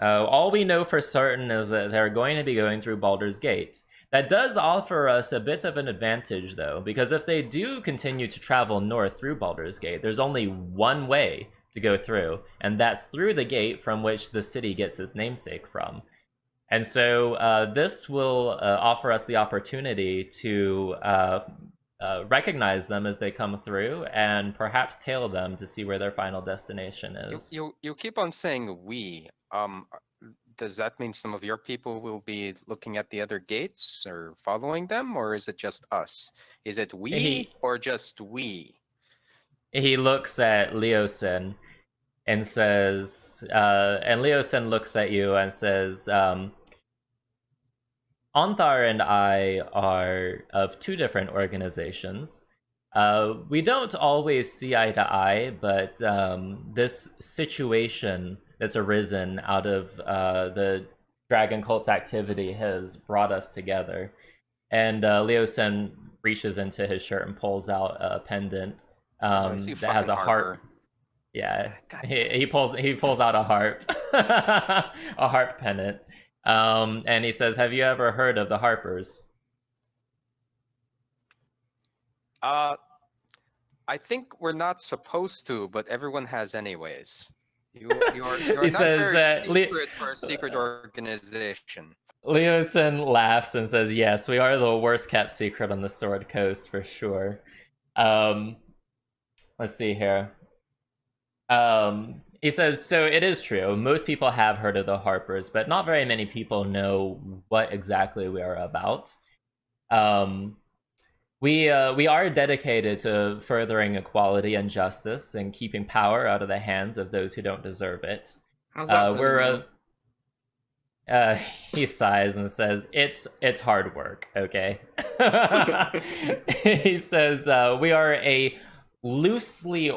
All we know for certain is that they're going to be going through Baldur's Gate. That does offer us a bit of an advantage, though, because if they do continue to travel north through Baldur's Gate, there's only one way to go through, and that's through the gate from which the city gets its namesake from. And so this will offer us the opportunity to recognize them as they come through and perhaps tail them to see where their final destination is. You keep on saying we. Does that mean some of your people will be looking at the other gates or following them, or is it just us? Is it we or just we? He looks at Leosin and says, and Leosin looks at you and says, Onthar and I are of two different organizations. We don't always see eye to eye, but this situation that's arisen out of the Dragon Cult's activity has brought us together. And Leosin reaches into his shirt and pulls out a pendant that has a harp. Yeah, he pulls out a harp, a harp pendant. And he says, have you ever heard of the Harpers? I think we're not supposed to, but everyone has anyways. You are he not says, very secret for a secret organization. Leosin laughs and says, yes, we are the worst kept secret on the Sword Coast for sure. let's see here. He says, so it is true. Most people have heard of the Harpers, but not very many people know what exactly we are about. We are dedicated to furthering equality and justice and keeping power out of the hands of those who don't deserve it. How's that? He sighs and says, "It's hard work, okay?" He says, "We are a loosely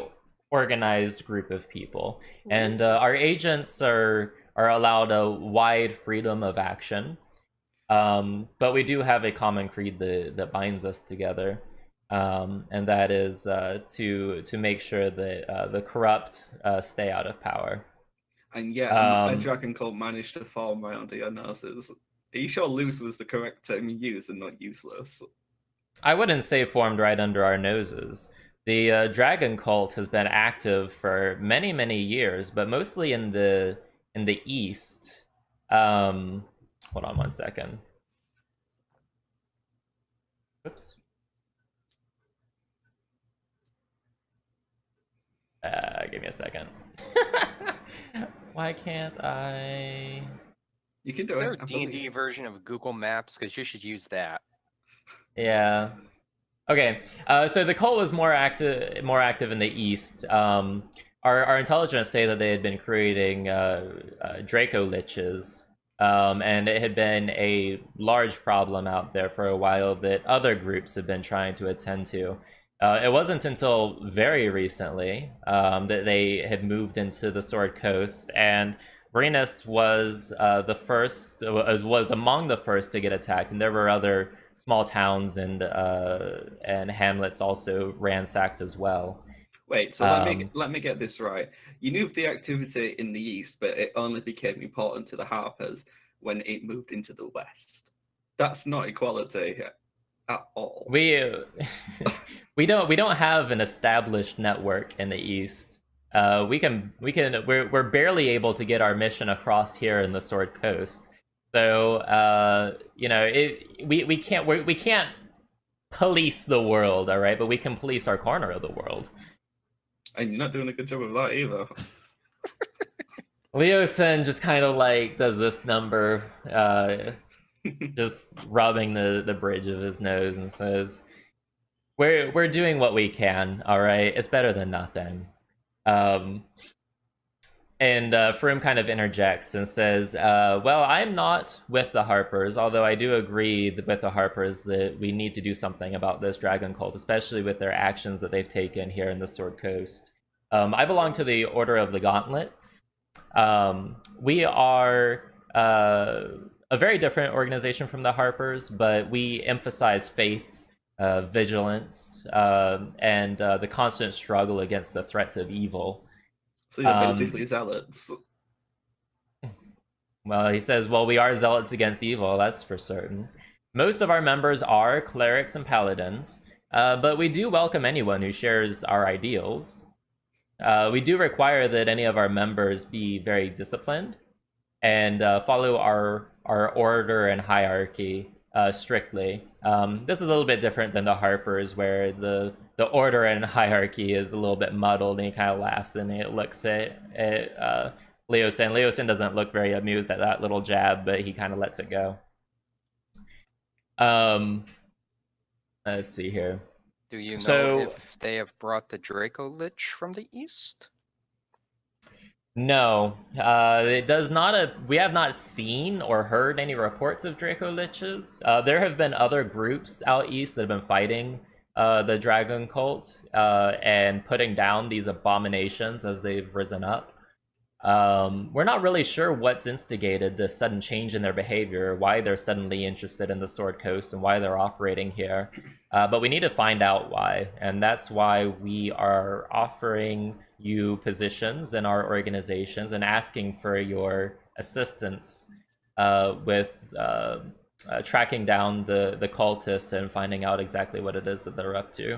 organized group of people, and our agents are allowed a wide freedom of action. But we do have a common creed that binds us together, and that is to make sure that the corrupt stay out of power." And yet, a dragon cult managed to form right under your noses. Are you sure loose was the correct term you used and not useless? I wouldn't say formed right under our noses. The dragon cult has been active for many, many years, but mostly in the east. Hold on one second. Oops. Give me a second. Why can't I? You can do Is there it. a D&D version of Google Maps? Because you should use that. Yeah. Okay. So the cult was more active in the east. Our intelligence say that they had been creating Draco liches, and it had been a large problem out there for a while that other groups have been trying to attend to. It wasn't until very recently that they had moved into the Sword Coast, and Renest was was among the first to get attacked, and there were other small towns and hamlets also ransacked as well. Wait, so let me get this right. You knew of the activity in the east, but it only became important to the Harpers when it moved into the west. That's not equality at all. We don't have an established network in the east. We're barely able to get our mission across here in the Sword Coast. So we can't police the world, all right, but we can police our corner of the world. And you're not doing a good job of that either. Leosin just kind of like does this number, just rubbing the bridge of his nose and says, We're doing what we can, all right? It's better than nothing. And Froome kind of interjects and says, well, I'm not with the Harpers, although I do agree with the Harpers that we need to do something about this dragon cult, especially with their actions that they've taken here in the Sword Coast. I belong to the Order of the Gauntlet. We are a very different organization from the Harpers, but we emphasize faith, vigilance, and the constant struggle against the threats of evil. So you're basically zealots. Well, he says, well, we are zealots against evil, that's for certain. Most of our members are clerics and paladins, but we do welcome anyone who shares our ideals. We do require that any of our members be very disciplined and follow our order and hierarchy strictly. This is a little bit different than the Harpers, where the order and hierarchy is a little bit muddled, and he kind of laughs and he looks at Leosin. Leosin doesn't look very amused at that little jab, but he kind of lets it go. Let's see here. Do you know if they have brought the Draco Lich from the east? No, it does not. We have not seen or heard any reports of Draco Liches. There have been other groups out east that have been fighting the Dragon Cult and putting down these abominations as they've risen up. We're not really sure what's instigated this sudden change in their behavior, why they're suddenly interested in the Sword Coast, and why they're operating here. But we need to find out why, and that's why we are offering you positions in our organizations and asking for your assistance with tracking down the cultists and finding out exactly what it is that they're up to.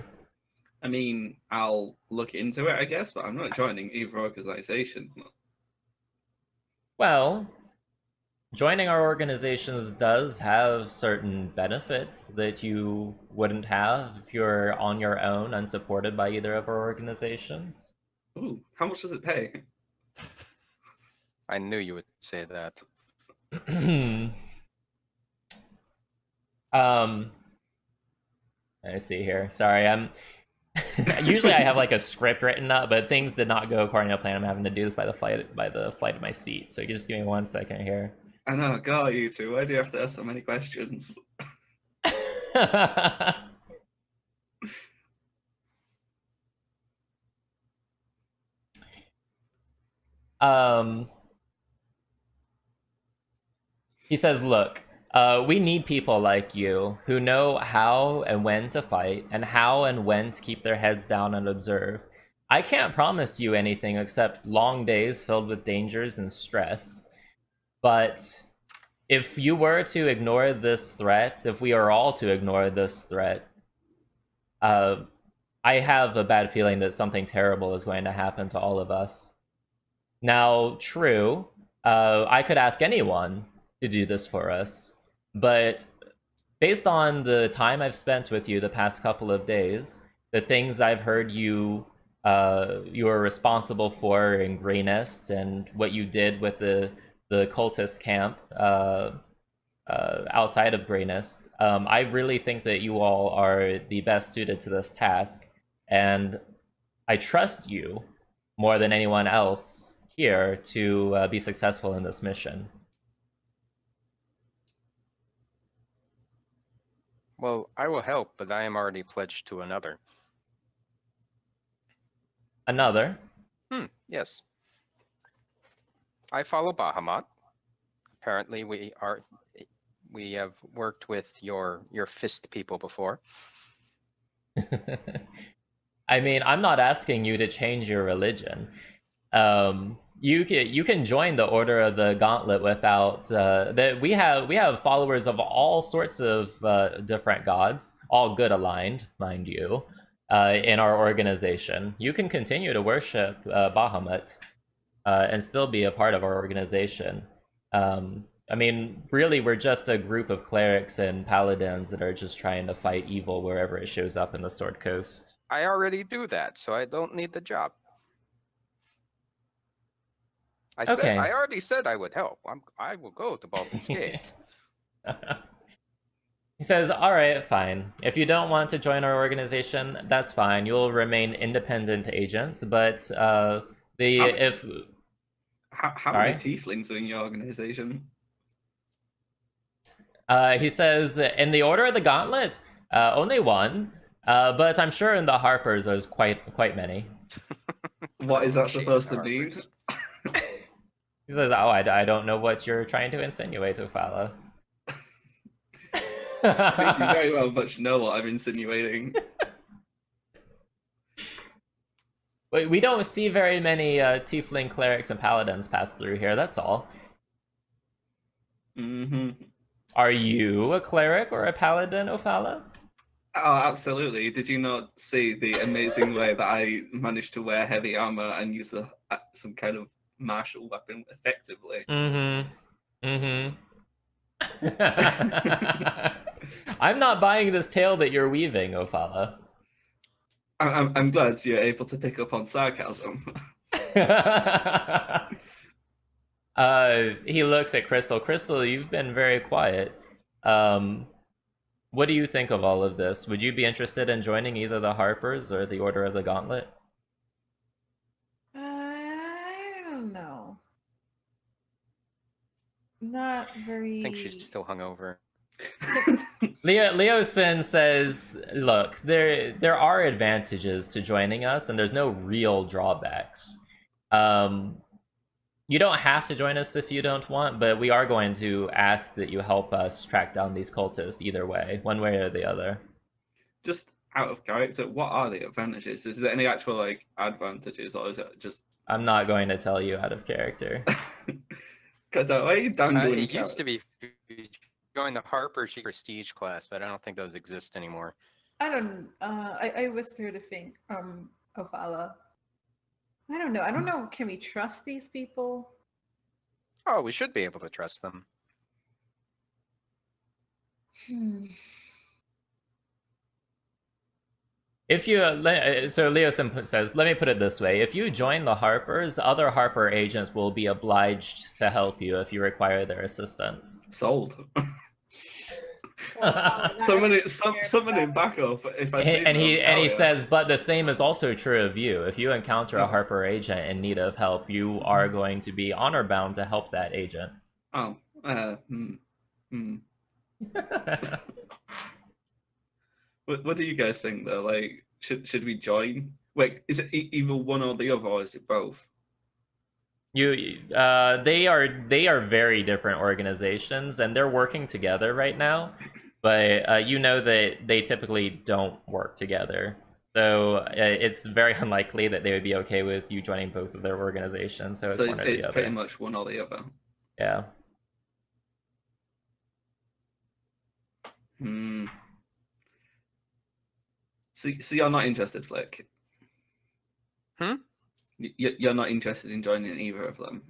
I mean, I'll look into it, I guess, but I'm not joining either organization. Well, joining our organizations does have certain benefits that you wouldn't have if you're on your own, unsupported by either of our organizations. Ooh, how much does it pay? I knew you would say that. I see here. Sorry, I'm. Usually I have like a script written up, but things did not go according to plan. I'm having to do this by the flight of my seat. So you just give me 1 second here. I know, God, you two. Why do you have to ask so many questions? He says, look, we need people like you who know how and when to fight and how and when to keep their heads down and observe. I can't promise you anything except long days filled with dangers and stress. But if you were to ignore this threat, if we are all to ignore this threat, I have a bad feeling that something terrible is going to happen to all of us. Now, true, I could ask anyone to do this for us, but based on the time I've spent with you the past couple of days, the things I've heard you are responsible for in Grey Nest and what you did with the cultist camp outside of Grey Nest, I really think that you all are the best suited to this task, and I trust you more than anyone else here to be successful in this mission. Well, I will help, but I am already pledged to another. Another? Yes. I follow Bahamut. Apparently we have worked with your fist people before. I mean, I'm not asking you to change your religion. You can join the Order of the Gauntlet without that. We have followers of all sorts of different gods, all good aligned, mind you, in our organization. You can continue to worship Bahamut and still be a part of our organization. I mean, really, we're just a group of clerics and paladins that are just trying to fight evil wherever it shows up in the Sword Coast. I already do that, so I don't need the job. Okay. I already said I would help. I will go to Baldur's Gate. He says, all right, fine. If you don't want to join our organization, that's fine. You'll remain independent agents, but How many tieflings are in your organization? He says, in the Order of the Gauntlet, only one, but I'm sure in the Harpers there's quite many. What is that supposed to mean? He says, oh, I don't know what you're trying to insinuate, Ofala. I think you very well much know what I'm insinuating. We don't see very many tiefling clerics and paladins pass through here, that's all. Mm-hmm. Are you a cleric or a paladin, Ofala? Oh, absolutely. Did you not see the amazing way that I managed to wear heavy armor and use some kind of martial weapon effectively? I'm not buying this tale that you're weaving, Ofala. I'm glad you're able to pick up on sarcasm. He looks at Crystal. Crystal, you've been very quiet. What do you think of all of this? Would you be interested in joining either the Harpers or the Order of the Gauntlet? I don't know. Not very. I think she's still hungover. Leo Sin says, look, there are advantages to joining us, and there's no real drawbacks. You don't have to join us if you don't want, but we are going to ask that you help us track down these cultists either way, one way or the other. Just out of character, what are the advantages? Is there any actual advantages, or is it just? I'm not going to tell you out of character. Why are you dangling? It used to be join the Harper's prestige class, but I don't think those exist anymore. I don't. I whisper to think. Ofala. I don't know. Can we trust these people? Oh, we should be able to trust them. If you, so Leo says, let me put it this way. If you join the Harpers, other Harper agents will be obliged to help you if you require their assistance. Sold. Well, Someone in backup. If I see And them, he hell yeah. says, but the same is also true of you. If you encounter a Harper agent in need of help, you are going to be honor bound to help that agent. Oh. What do you guys think though? Like, should we join? Wait, is it either one or the other, or is it both? They are very different organizations, and they're working together right now. But you know that they typically don't work together, so it's very unlikely that they would be okay with you joining both of their organizations. So it's one or the other. Pretty much one or the other. Yeah. So you're not interested, Flick? You're not interested in joining either of them?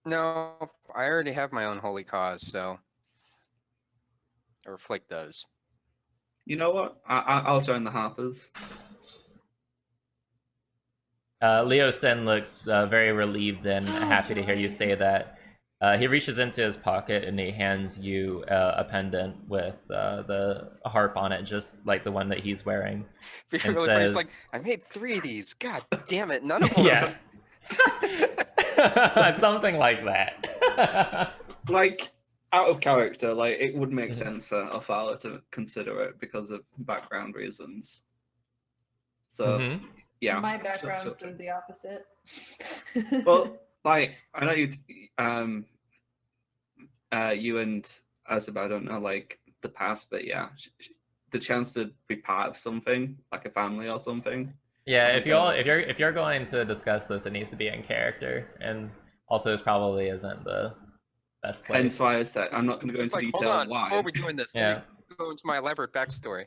No, I already have my own holy cause, so. Or Flick does. You know what? I'll join the Harpers. Leo Sen looks very relieved and happy to hear you say that. He reaches into his pocket and he hands you a pendant with the harp on it, just like the one that he's wearing. Be And really funny, says- it's like, I made 3 of these. God damn it, none of them. Yes. Something like that. Like, out of character, like it would make sense for Ophala to consider it because of background reasons. So Mhm. yeah. My background sure. says the opposite. Well, like I know you and Azab, don't know like the past, but yeah, the chance to be part of something like a family or something. Yeah, Isn't if you're going to discuss this, it needs to be in character, and also this probably isn't the best place. Hence why I said I'm not going to go It's into like, detail hold on, why. before we're doing this, Yeah. let me go into my elaborate backstory.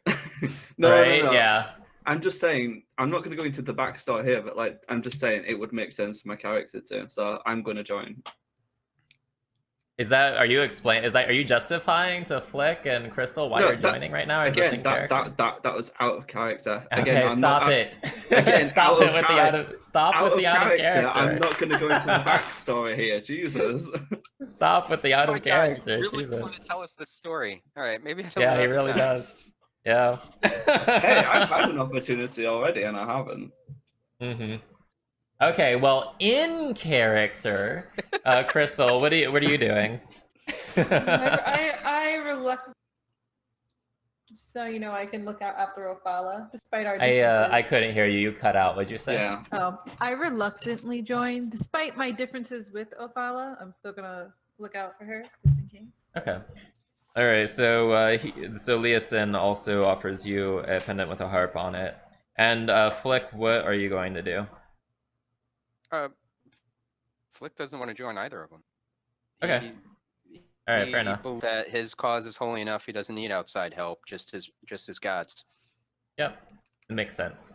No. Yeah. I'm just saying I'm not going to go into the backstory here, but like I'm just saying it would make sense for my character too. So I'm going to join. Are you justifying to Flick and Crystal why No, you're joining right now? Or is this Again, in that character? that was out of character. Okay, Again, I'm stop not, it. Again, Stop out it of with the out of stop out with of the out of character. I'm not going to go into the backstory here. Jesus. Stop with the out Oh of my God, character. you really Jesus. want to tell us this story? All right, maybe. Yeah, he really does. Yeah. Hey, I've had an opportunity already, and I haven't. Okay, well, in character, Crystal, what are you doing? I reluctantly, so you know I can look out after Ophala, despite our differences. I couldn't hear you. You cut out. What'd you say? Yeah. I reluctantly joined, despite my differences with Ophala. I'm still gonna look out for her just in case. Okay. All right. So Leosin also offers you a pendant with a harp on it. And Flick, what are you going to do? Flick doesn't want to join either of them. Okay. All right, fair enough. He believes that his cause is holy enough. He doesn't need outside help. Just his gods. Yep, it makes sense.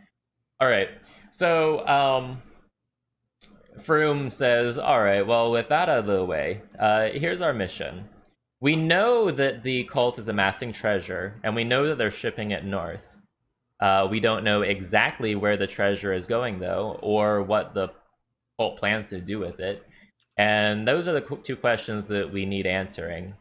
All right. So Froome says, "All right. Well, with that out of the way, here's our mission. We know that the cult is amassing treasure, and we know that they're shipping it north. We don't know exactly where the treasure is going, though, or what the cult plans to do with it. And those are the 2 questions that we need answering.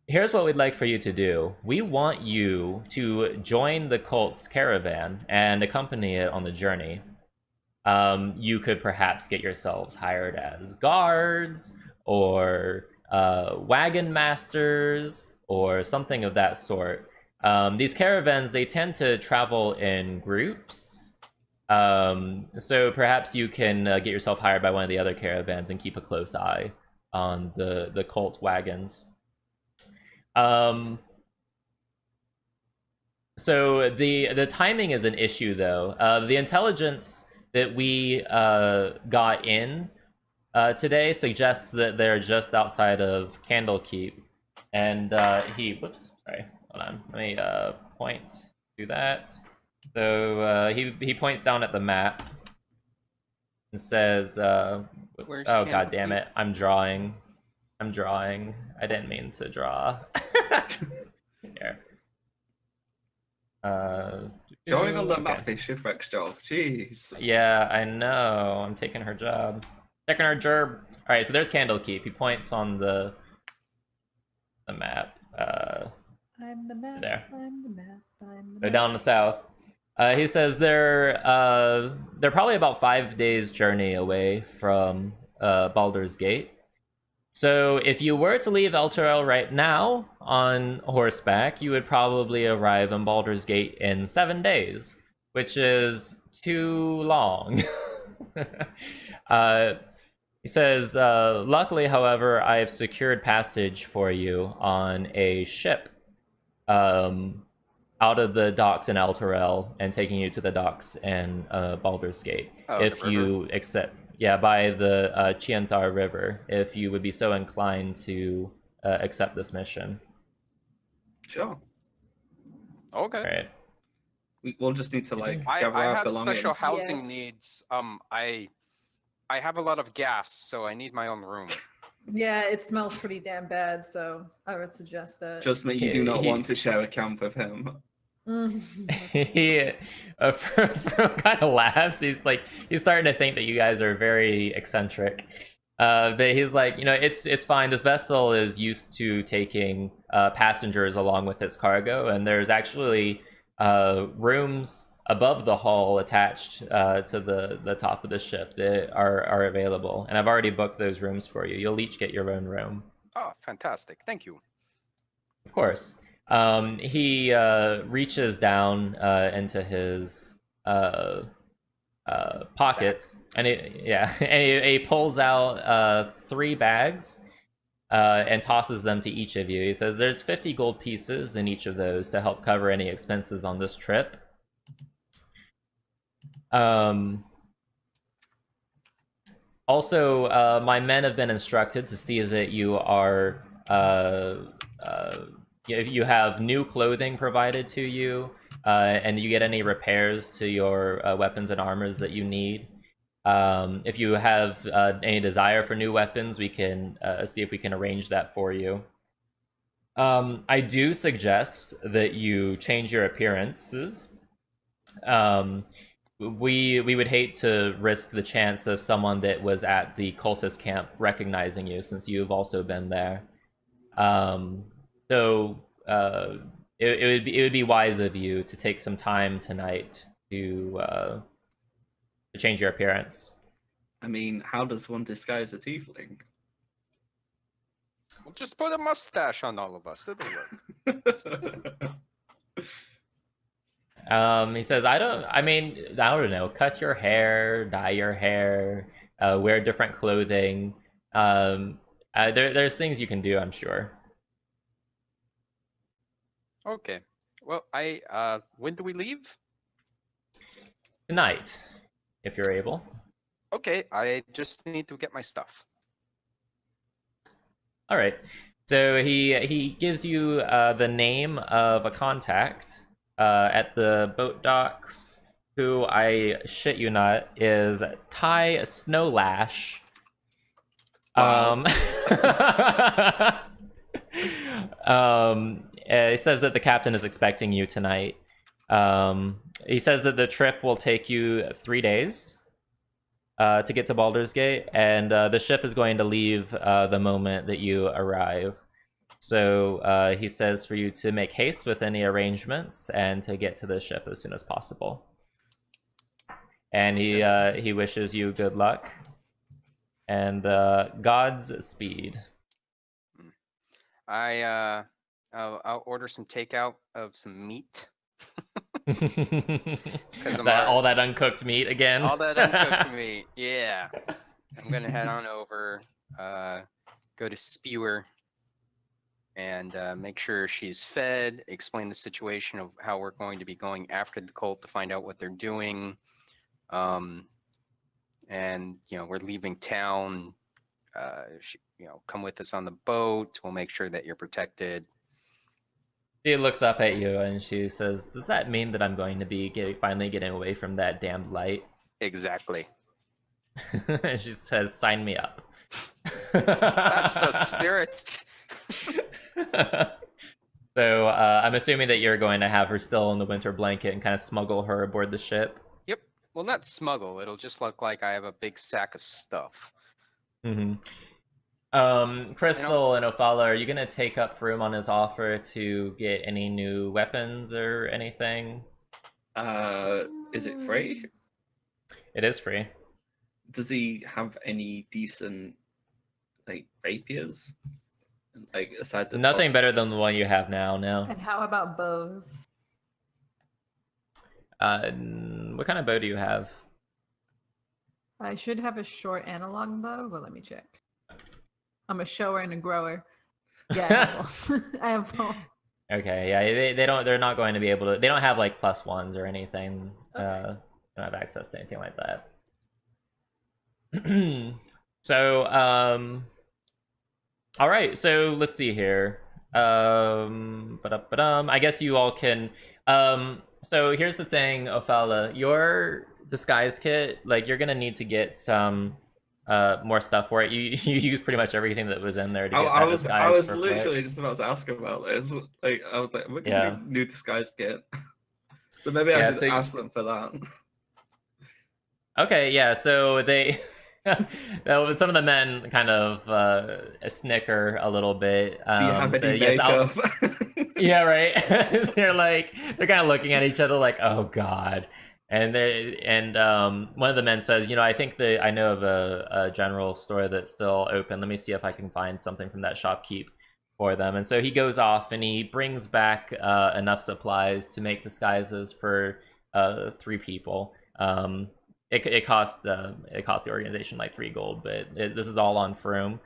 Here's what we'd like for you to do. We want you to join the cult's caravan and accompany it on the journey. You could perhaps get yourselves hired as guards, or wagon masters, or something of that sort. These caravans, they tend to travel in groups. So perhaps you can get yourself hired by one of the other caravans and keep a close eye on the cult wagons. So the timing is an issue, though. The intelligence that we got in today suggests that they're just outside of Candlekeep, and whoops, sorry, hold on, let me point to that. So he points down at the map and says, whoops, oh god damn it, I'm drawing. I didn't mean to draw. There. Join on the okay. map is Shipwreck's job. Jeez. Yeah, I know. I'm taking her job. Taking her gerb. Alright, so there's Candlekeep. He points on the map. I'm the map. There. I'm the map. I'm the They're map. down in the south. He says they're probably about 5 days journey away from Baldur's Gate. So if you were to leave Elturel right now on horseback, you would probably arrive in Baldur's Gate in 7 days, which is too long. He says, luckily, however, I have secured passage for you on a ship out of the docks in Elturel and taking you to the docks in Baldur's Gate. Oh, if the river? you accept, yeah, by the Chianthar River, if you would be so inclined to accept this mission. Sure. Okay. All right. We'll just need to like I gather our have belongings. special housing Yes. needs. I have a lot of gas, so I need my own room. Yeah, it smells pretty damn bad, so I would suggest that. Just me, you do not He- want to share a camp with him. He from kind of laughs. He's starting to think that you guys are very eccentric. But he's like, you know, it's fine. This vessel is used to taking passengers along with its cargo, and there's actually rooms above the hull attached to the top of the ship that are available. And I've already booked those rooms for you. You'll each get your own room. Oh, fantastic! Thank you. Of course. He reaches down into his pockets, and he pulls out 3 bags and tosses them to each of you. He says, "There's 50 gold pieces in each of those to help cover any expenses on this trip." Also, my men have been instructed to see that you are you have new clothing provided to you, and you get any repairs to your weapons and armors that you need. If you have any desire for new weapons, we can see if we can arrange that for you. I do suggest that you change your appearances. We would hate to risk the chance of someone that was at the cultist camp recognizing you, since you've also been there. So it would be wise of you to take some time tonight to change your appearance. I mean, how does one disguise a tiefling? We'll just put a mustache on all of us. It'll work. He says, I don't know, cut your hair, dye your hair, wear different clothing. There's things you can do, I'm sure. Okay. Well, when do we leave? Tonight, if you're able. Okay, I just need to get my stuff. All right. So he gives you the name of a contact at the boat docks, who, I shit you not, is Ty Snowlash. Wow. He says that the captain is expecting you tonight. He says that the trip will take you 3 days to get to Baldur's Gate, and the ship is going to leave the moment that you arrive. So he says for you to make haste with any arrangements and to get to the ship as soon as possible. And he wishes you good luck and God's speed. I'll order some takeout of some meat. All that uncooked meat again. All that uncooked meat. Yeah. I'm gonna head on over, go to Spewer, and make sure she's fed, explain the situation of how we're going to be going after the cult to find out what they're doing. And, you know, we're leaving town. Come with us on the boat. We'll make sure that you're protected. She looks up at you and she says, "Does that mean that I'm going to be finally getting away from that damned light?" Exactly. And she says, "Sign me up." That's the spirit. So I'm assuming that you're going to have her still in the winter blanket and kind of smuggle her aboard the ship. Yep. Well, not smuggle. It'll just look like I have a big sack of stuff. Mm-hmm. Crystal and Ophala, are you gonna take up Vroom on his offer to get any new weapons or anything? Is it free? It is free. Does he have any decent like rapiers? Like aside the Nothing box? better than the one you have now, no. And how about bows? What kind of bow do you have? I should have a short analog bow, but let me check. I'm a shower and a grower. Yeah, I have both. I have both. Okay, yeah, they're not going to be able to, they don't have like +1s or anything. Okay. They don't have access to anything like that. So, all right, so let's see here. I guess you all can, so here's the thing, Ophala, your disguise kit, like you're gonna need to get some more stuff for it. You use pretty much everything that was in there to get I that was disguise for literally Flick. just about to ask about this. Like I was like, we're Yeah. gonna new disguise kit. So maybe I Yeah, just so- ask them for that. Okay, yeah, so they some of the men kind of snicker a little bit. Do you have so any yes, makeup? yeah, right. they're kind of looking at each other like, oh god. And one of the men says, you know, I think that I know of a general store that's still open. Let me see if I can find something from that shopkeep for them. And so he goes off and he brings back enough supplies to make disguises for 3 people. It cost the organization like 3 gold, but this is all on Froome.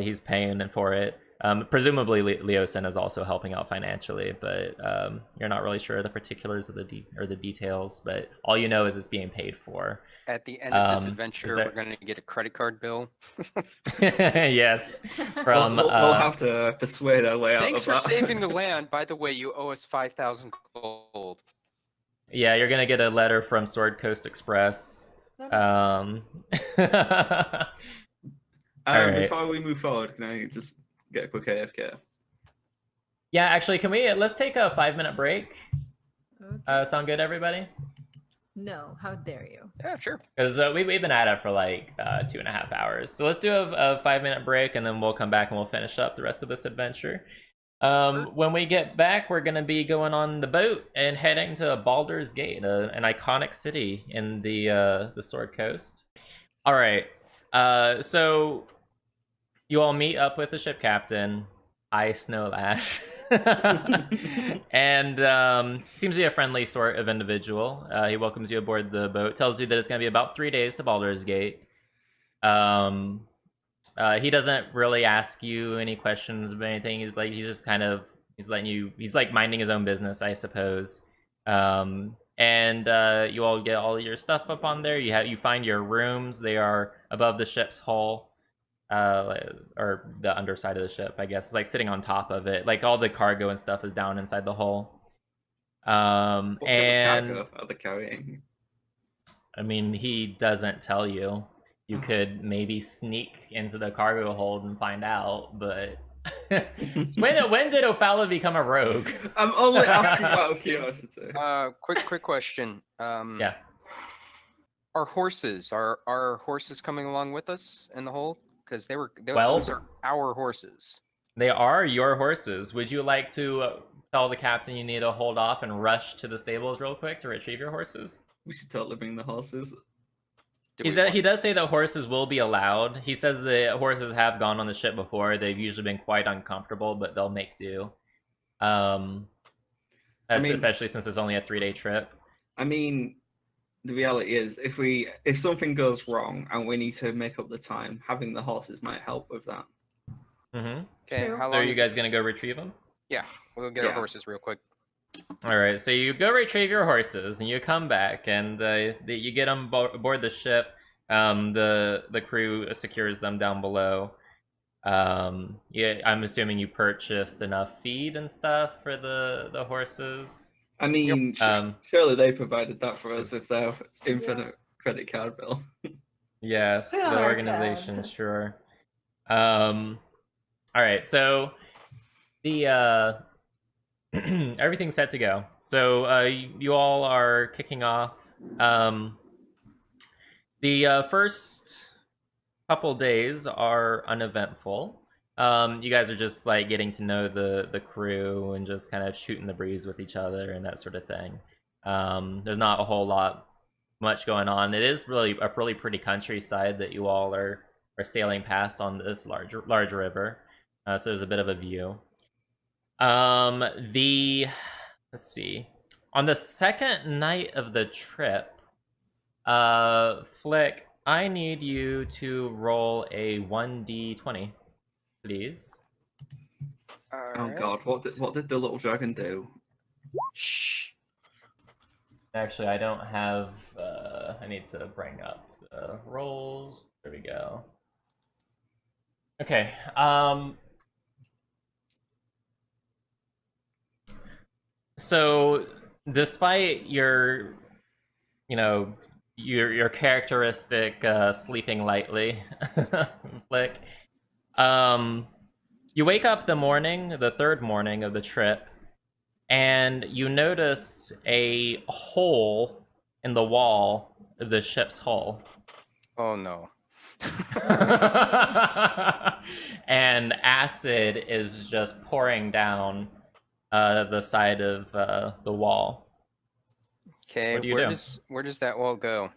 He's paying for it. Presumably Leosin is also helping out financially, but you're not really sure the particulars of the details. But all you know is it's being paid for. At the end of this Is adventure, there- we're gonna get a credit card bill. Yes, we'll, from we'll have to persuade our way out Thanks of for that. saving the land. By the way, you owe us 5,000 gold. yeah, you're gonna get a letter from Sword Coast Express. Alright. Before we move forward, can I just get a quick AFK? Yeah, actually, let's take a 5-minute break? Okay. Sound good, everybody? No, how dare you? Yeah, sure. Because we've been at it for like 2.5 hours. So let's do a 5-minute break, and then we'll come back and we'll finish up the rest of this adventure. When we get back, we're going to be going on the boat and heading to Baldur's Gate, an iconic city in the Sword Coast. All right. So you all meet up with the ship captain, Snowlash. And seems to be a friendly sort of individual. He welcomes you aboard the boat, tells you that it's going to be about 3 days to Baldur's Gate. He doesn't really ask you any questions about anything. He's like minding his own business, I suppose. And you all get all your stuff up on there. You find your rooms. They are above the ship's hull. Or the underside of the ship, I guess. It's like sitting on top of it. Like all the cargo and stuff is down inside the hull. What kind of And cargo are they carrying? I mean, he doesn't tell you. You could maybe sneak into the cargo hold and find out, but when did Ophala become a rogue? I'm only asking out of curiosity. Quick question. Yeah. Are horses coming along with us in the hole? Because Well- those are our horses. They are your horses. Would you like to tell the captain you need to hold off and rush to the stables real quick to retrieve your horses? We should totally bring the horses. He does say that horses will be allowed. He says the horses have gone on the ship before. They've usually been quite uncomfortable, but they'll make do. Especially since it's only a 3-day trip. I mean, the reality is, if something goes wrong and we need to make up the time, having the horses might help with that. Mm-hmm. Okay, True. how So long are you is guys gonna go retrieve them? Yeah, we'll get our horses real quick. All right, so you go retrieve your horses and you come back and you get them aboard the ship. The crew secures them down below. Yeah, I'm assuming you purchased enough feed and stuff for the horses. I mean, surely they provided that for us with their infinite credit card bill. Yes, Put it on the our organization, tab. sure. All right, so the everything's set to go. So you all are kicking off. The first couple days are uneventful. You guys are just like getting to know the crew and just kind of shooting the breeze with each other and that sort of thing. There's not a whole lot much going on. It is really a really pretty countryside that you all are sailing past on this large river. So there's a bit of a view. Let's see. On the second night of the trip, Flick, I need you to roll a 1d20, please. Oh god, what did the little dragon do? Shh. Actually, I don't have. I need to bring up the rolls. There we go. Okay. So, despite your, your characteristic sleeping lightly, Flick, you wake up the third morning of the trip, and you notice a hole in the wall of the ship's hull. Oh no. And acid is just pouring down the side of the wall. Okay, What do you where do? does that wall go?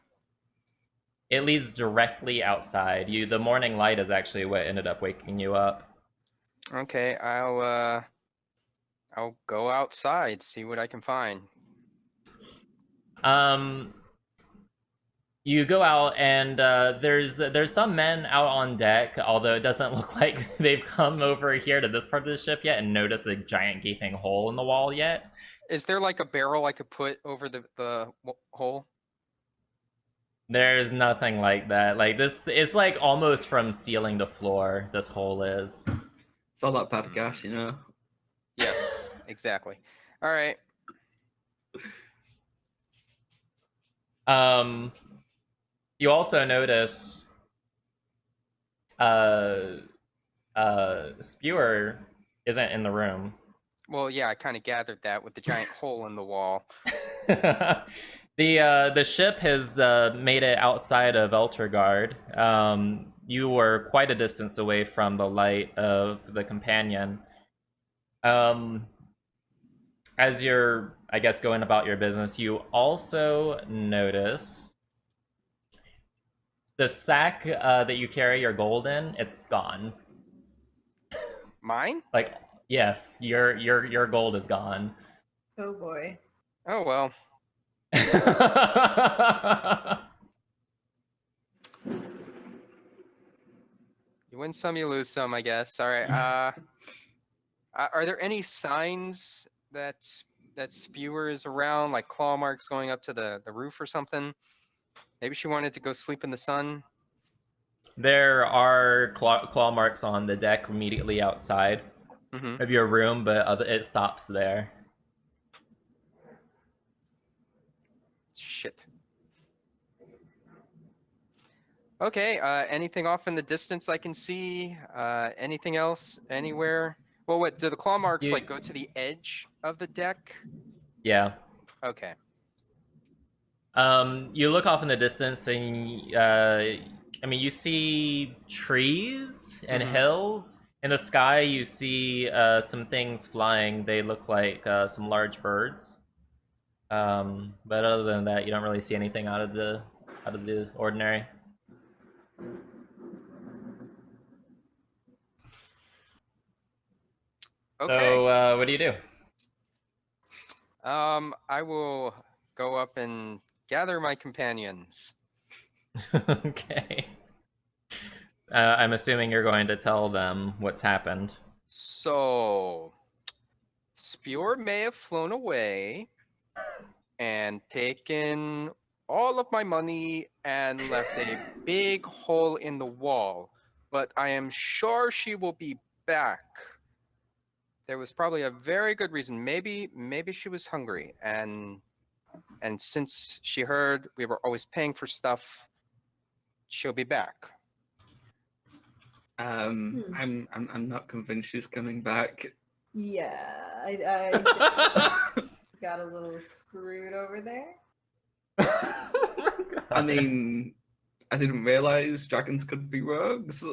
It leads directly outside. The morning light is actually what ended up waking you up. Okay, I'll go outside, see what I can find. You go out and there's some men out on deck, although it doesn't look like they've come over here to this part of the ship yet and noticed the giant gaping hole in the wall yet. Is there like a barrel I could put over the hole? There's nothing like that. Like this, it's like almost from ceiling to floor. This hole is. It's all that bad gas, you know. Yes, exactly. All right. You also notice Spewer isn't in the room. Well, yeah, I kind of gathered that with the giant hole in the wall. The ship has made it outside of Eltergard. You were quite a distance away from the light of the companion. As you're, I guess, going about your business, you also notice the sack that you carry your gold in, it's gone. Mine? Like, yes, your gold is gone. Oh boy. Oh well. You win some, you lose some, I guess. All right. Are there any signs that Spewer is around, like claw marks going up to the roof or something? Maybe she wanted to go sleep in the sun. There are claw marks on the deck immediately outside of your room, but it stops there. Shit. Okay, anything off in the distance I can see? Anything else anywhere? Well, what, do the claw marks like go to the edge of the deck? Yeah. Okay. You look off in the distance and I mean, you see trees and hills. In the sky, you see some things flying. They look like some large birds. But other than that, you don't really see anything out of the ordinary. Okay. So, what do you do? I will go up and gather my companions. Okay. I'm assuming you're going to tell them what's happened. So, Spewer may have flown away and taken all of my money and left a big hole in the wall, but I am sure she will be back. There was probably a very good reason. Maybe she was hungry, and since she heard we were always paying for stuff, she'll be back. I'm not convinced she's coming back. Yeah, I got a little screwed over there. I mean, I didn't realize dragons could be rogues.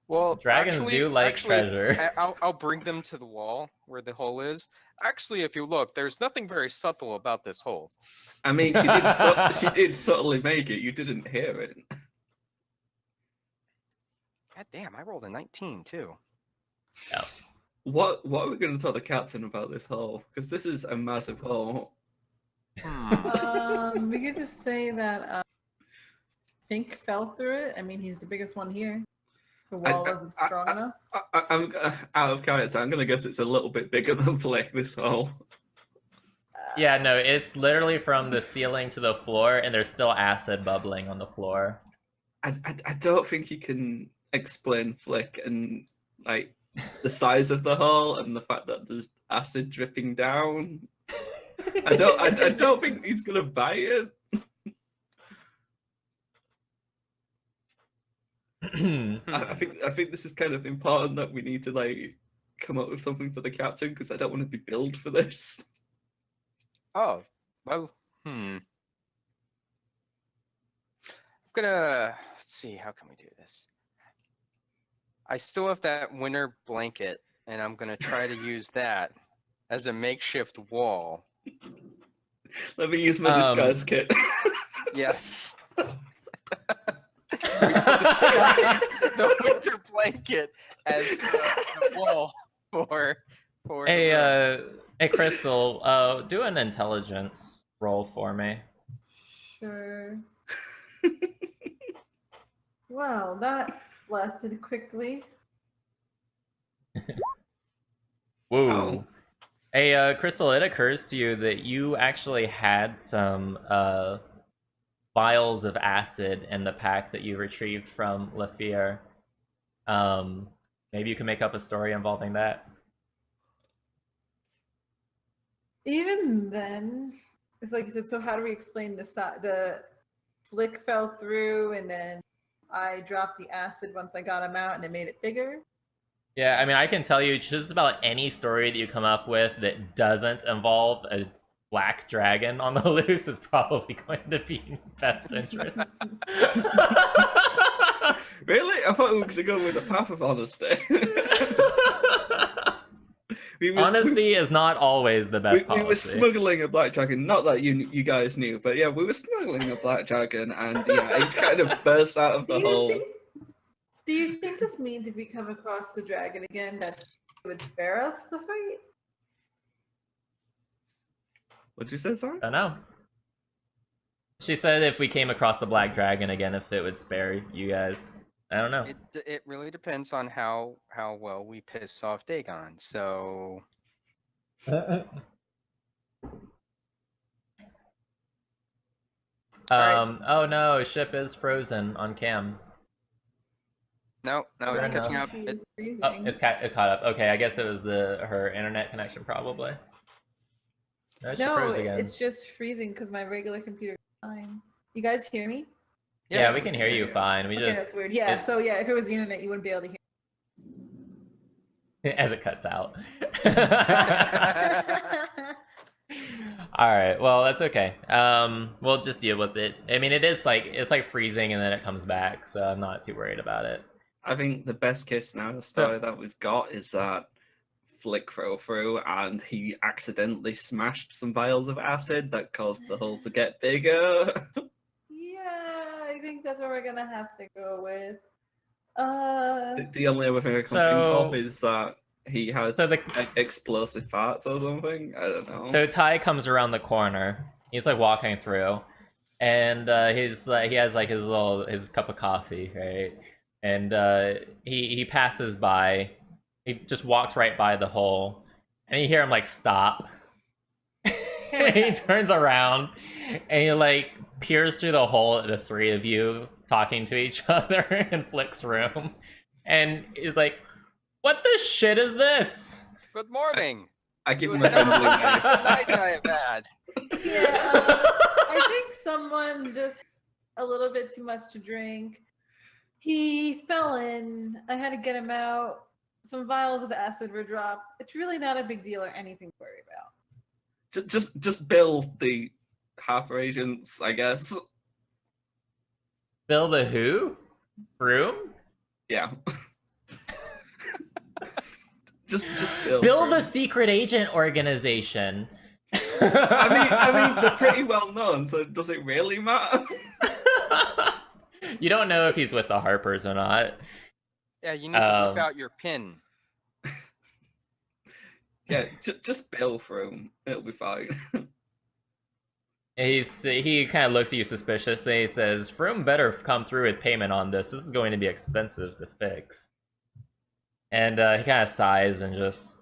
Well, Dragons do like actually, treasure. I'll bring them to the wall where the hole is. Actually, if you look, there's nothing very subtle about this hole. I mean, she did subtly make it. You didn't hear it. God damn, I rolled a 19 too. Yeah. What are we going to tell the captain about this hole? Because this is a massive hole. We could just say that Fink fell through it. I mean, he's the biggest one here. The wall wasn't strong enough. I'm out of character. I'm going to guess it's a little bit bigger than Flick, this hole. Yeah, no, it's literally from the ceiling to the floor, and there's still acid bubbling on the floor. I don't think you can explain Flick and like the size of the hole and the fact that there's acid dripping down. I don't think he's gonna buy it. I think this is kind of important that we need to like come up with something for the captain because I don't want to be billed for this. Oh, well, I'm gonna, let's see, how can we do this? I still have that winter blanket, and I'm gonna try to use that as a makeshift wall. Let me use my disguise kit. Yes. We disguise the winter blanket as the wall for Hey, hey, Crystal, do an intelligence roll for me. Sure. Well, that lasted quickly. Whoa. Oh. Hey, Crystal, it occurs to you that you actually had some vials of acid in the pack that you retrieved from Lafir. Maybe you can make up a story involving that. Even then, it's like you said, so how do we explain the Flick fell through and then I dropped the acid once I got him out and it made it bigger? Yeah, I mean, I can tell you just about any story that you come up with that doesn't involve a black dragon on the loose is probably going to be in best interest. Really? I thought we were going to go with the path of honesty. Honesty is not always the best policy. We were smuggling a black dragon. Not that you guys knew, but yeah, we were smuggling a black dragon, and yeah, it kind of burst out of the hole. Do you think this means if we come across the dragon again that it would spare us the fight? What'd you say, sorry? I don't know. She said if we came across the black dragon again, if it would spare you guys. I don't know. It really depends on how well we piss off Dagon. So Oh no, ship is frozen on cam. no, it's catching up. It's freezing. Oh, it caught up. Okay, I guess it was her internet connection probably. No, she froze again. It's just freezing because my regular computer is fine. You guys hear me? Yeah, we can hear you fine. We Okay, just that's weird. Yeah, so yeah, if it was the internet, you wouldn't be able to hear. as it cuts out. All right, well that's okay. We'll just deal with it. I mean, it's like freezing and then it comes back, so I'm not too worried about it. I think the best case scenario story that we've got is that Flick fell through and he accidentally smashed some vials of acid that caused the hole to get bigger. Yeah, I think that's what we're gonna have to go with. The only other thing I can think of is that he had explosive farts or something. I don't know. So Ty comes around the corner. He's like walking through, and he's like he has like his cup of coffee, right? And he passes by. He just walks right by the hole, and you hear him like stop. And he turns around, and he like peers through the hole at the three of you talking to each other in Flick's room, and is like, "What the shit is this?" Good morning. I give him a friendly wave. Night I have had. Yeah, I think someone just a little bit too much to drink. He fell in. I had to get him out. some vials of acid were dropped. It's really not a big deal or anything to worry about. Just bill the Harper agents, I guess. Bill the who? Broom? Yeah. just bill. Bill the Broom. secret agent organization. I mean, they're pretty well known, so does it really matter? You don't know if he's with the Harpers or not. Yeah, you need to whip out your pin. Yeah, just bill for him. It'll be fine. He kind of looks at you suspiciously. He says, "Froome better come through with payment on this. This is going to be expensive to fix." And he kind of sighs and just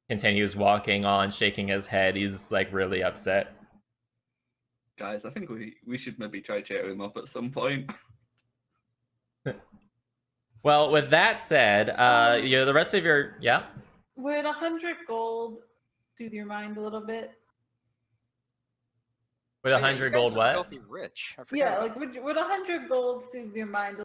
continues walking on, shaking his head. He's like really upset. Guys, I think we should maybe try cheer him up at some point. Well, with that said, the rest of your Would 100 gold soothe your mind a little bit? with Oh, yeah, 100 you guys gold, are what? Filthy rich. I forgot Yeah, about like would 100 gold soothe your mind?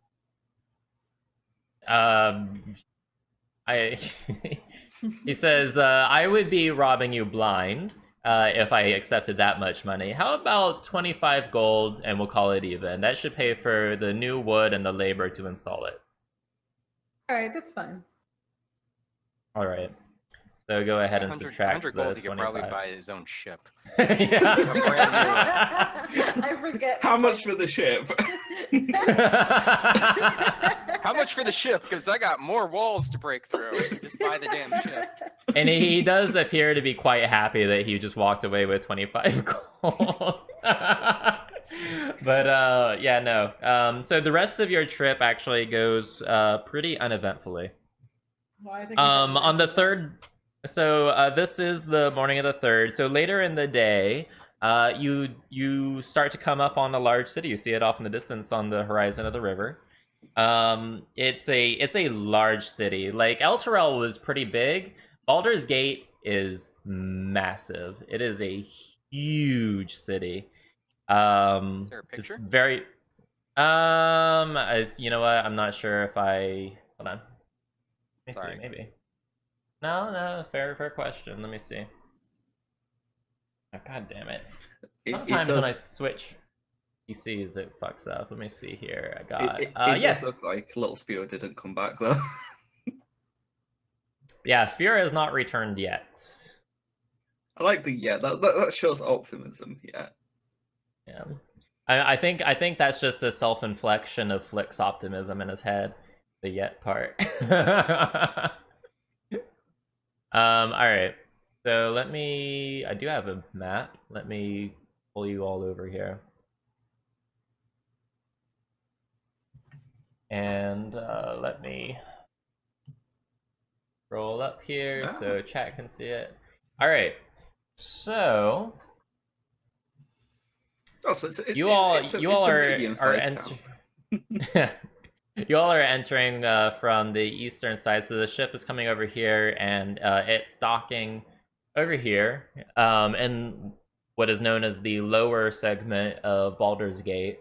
He says, I would be robbing you blind if I accepted that much money. How about 25 gold and we'll call it even? That should pay for the new wood and the labor to install it. All right, that's fine. All right. So go ahead and 100 subtract 100 the gold, he could probably 25. buy his own ship. Yeah. I forget. How much for the ship? How much for the ship? Because I got more walls to break through. Just buy the damn ship. And he does appear to be quite happy that he just walked away with 25 gold. But yeah, no. So the rest of your trip actually goes pretty uneventfully. Well, I think On the third, so this is the morning of the third. So later in the day, you start to come up on a large city. You see it off in the distance on the horizon of the river. It's a large city. Like Elturel was pretty big. Baldur's Gate is massive. It is a huge city. Is there a It's picture? very you know what? I'm not sure if I hold on. Let me Sorry. see, maybe. No, fair question. Let me see. Oh, God damn it. Sometimes when I switch PCs, it fucks up. Let me see here. I got It yes. does look like Little Spear didn't come back though. Yeah, Spear has not returned yet. I like the that shows optimism. Yeah. Yeah. I think that's just a self-inflection of Flick's optimism in his head. The yet part. Alright. So I do have a map. Let me pull you all over here. And let me roll up here so chat can see it. Alright. So you all are you all are entering from the eastern side, so the ship is coming over here, and it's docking over here in what is known as the lower segment of Baldur's Gate.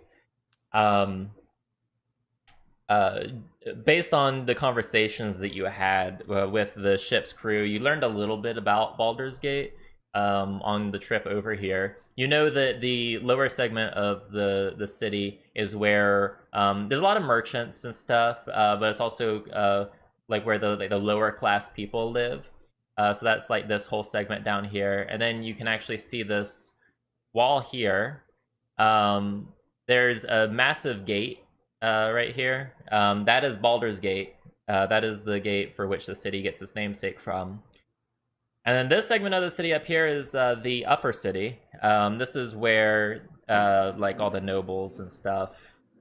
Based on the conversations that you had with the ship's crew, you learned a little bit about Baldur's Gate on the trip over here. You know that the lower segment of the city is where there's a lot of merchants and stuff, but it's also like where the lower class people live. So that's like this whole segment down here, and then you can actually see this wall here. There's a massive gate right here. That is Baldur's Gate. That is the gate for which the city gets its namesake from. And then this segment of the city up here is the upper city. This is where like all the nobles and stuff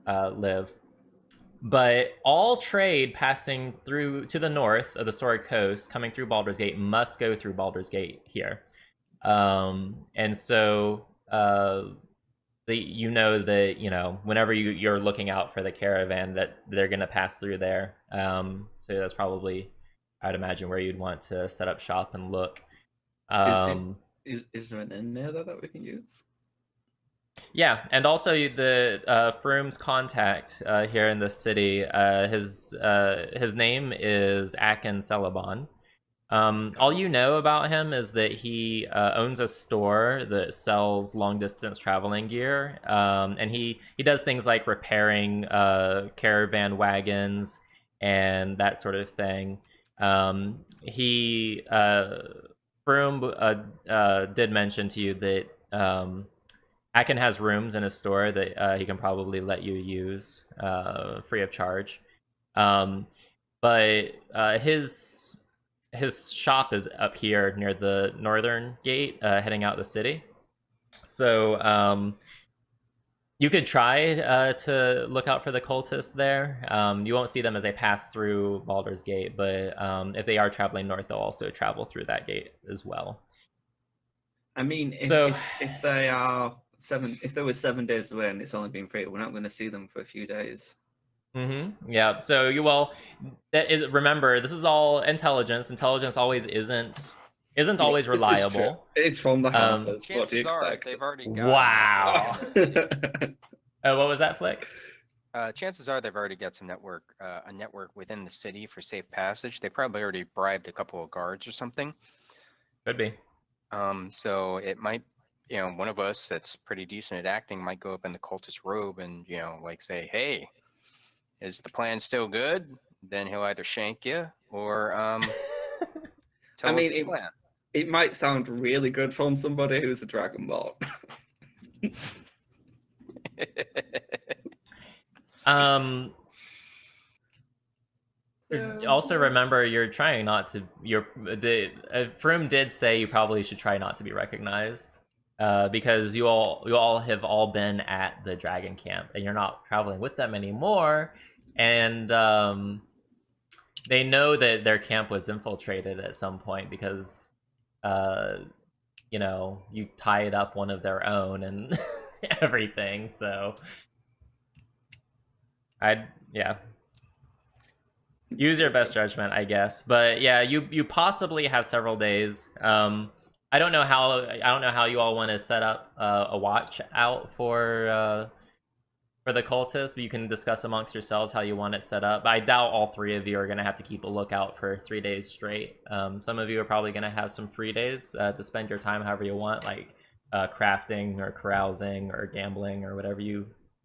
live. But all trade passing through to the north of the Sword Coast, coming through Baldur's Gate, must go through Baldur's Gate here. And so you know that whenever you're looking out for the caravan, that they're gonna pass through there. So that's probably, I'd imagine, where you'd want to set up shop and look. Is there an inn near there that we can use? Yeah, and also the Froom's contact here in the city. His name is Akin Celebon. All you know about him is that he owns a store that sells long distance traveling gear, and he does things like repairing caravan wagons and that sort of thing. He Froome did mention to you that Akin has rooms in his store that he can probably let you use free of charge. Um, but his shop is up here near the northern gate, heading out the city. So you could try to look out for the cultists there. You won't see them as they pass through Baldur's Gate, but if they are traveling north, they'll also travel through that gate as well. I mean, So- if they are if they were 7 days away and it's only been 3, we're not going to see them for a few days. Yeah. So remember, this is all intelligence. Intelligence always isn't always This is reliable. true. It's from the Harpers. What do Chances you are expect? they've already got. Wow. What was that, Flick? Chances are they've already got some a network within the city for safe passage. They probably already bribed a couple of guards or something. Could be. So it might, one of us that's pretty decent at acting might go up in the cultist robe and, like say, hey, is the plan still good? Then he'll either shank you or tell us the plan. It might sound really good from somebody who's a Dragon Ball. Also remember, you're trying not to. Froome did say you probably should try not to be recognized, because you all have all been at the dragon camp, and you're not traveling with them anymore, and they know that their camp was infiltrated at some point because, you tied up one of their own and everything. So, use your best judgment, I guess. But yeah, you possibly have several days. I don't know how you all want to set up a watch out for the cultists, but you can discuss amongst yourselves how you want it set up. I doubt all 3 of you are going to have to keep a lookout for 3 days straight. Some of you are probably going to have some free days to spend your time however you want, like crafting or carousing or gambling or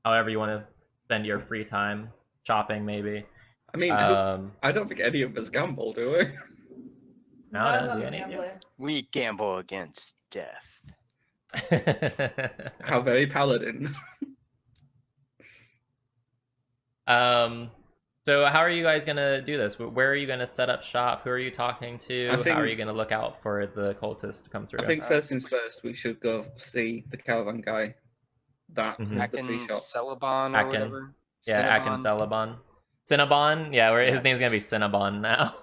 however you want to spend your free time. Shopping, maybe. I mean, I don't think any of us gamble, do we? I don't know, do any of you? We gamble against death. How very paladin. So how are you guys gonna do this? Where are you gonna set up shop? Who are you talking to? How are you gonna look out for the cultists to come through? I think first things first, we should go see the caravan guy. That is the free shop. Celebon or whatever. Yeah, Akin Celebon. Cinnabon? Yeah, his name's gonna be Cinnabon now.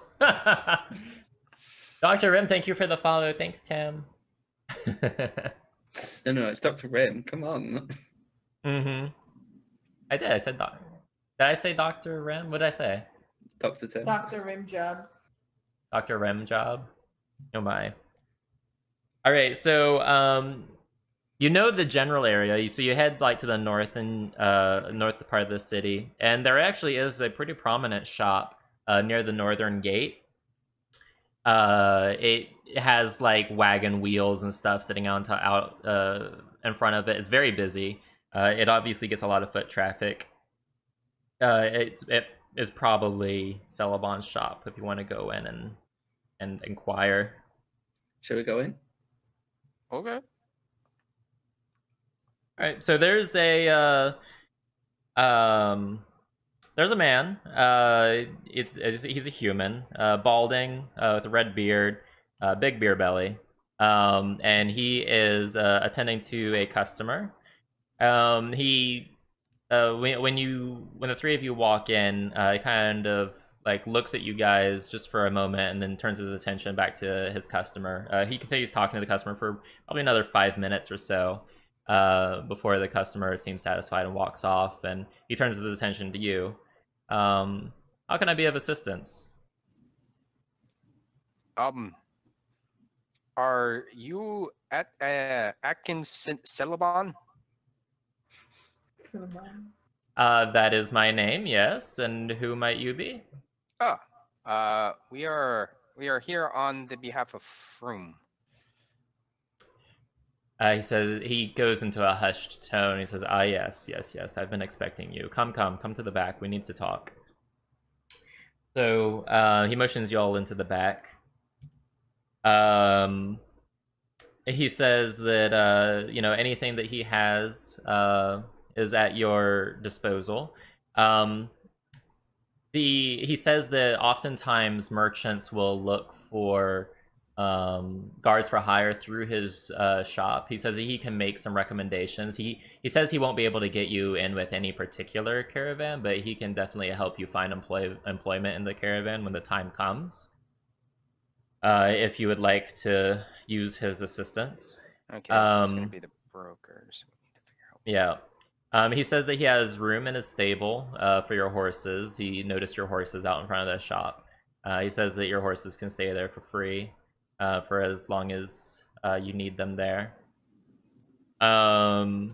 Dr. Rim, thank you for the follow. Thanks, Tim. No, it's Dr. Rim. Come on. I did. I said Dr. Did I say Dr. Rim? What did I say? Dr. Tim. Dr. Rim Job. Dr. Rim Job? Oh my. Alright, so you know the general area, so you head like to the north and north part of the city, and there actually is a pretty prominent shop near the northern gate. It has like wagon wheels and stuff sitting out in front of it. It's very busy. It obviously gets a lot of foot traffic. It is probably Celebon's shop if you want to go in and inquire. Should we go in? Okay. All right, so there's a man. He's a human, balding, with a red beard, big beer belly, and he is attending to a customer. When the 3 of you walk in, he kind of like looks at you guys just for a moment and then turns his attention back to his customer. He continues talking to the customer for probably another 5 minutes or so. Before the customer seems satisfied and walks off, and he turns his attention to you. How can I be of assistance? Are you at Atkins Celebon? That is my name, yes. And who might you be? We are here on the behalf of Froome. He says, he goes into a hushed tone. He says, "Ah, yes, I've been expecting you. Come to the back. We need to talk." So he motions you all into the back. He says that anything that he has is at your disposal. He says that oftentimes merchants will look for guards for hire through his shop. He says that he can make some recommendations. He says he won't be able to get you in with any particular caravan, but he can definitely help you find employment in the caravan when the time comes. If you would like to use his assistance. Okay, so he's gonna be the broker. So we need to figure out. Yeah. He says that he has room in his stable for your horses. He noticed your horses out in front of the shop. He says that your horses can stay there for free for as long as you need them there. That's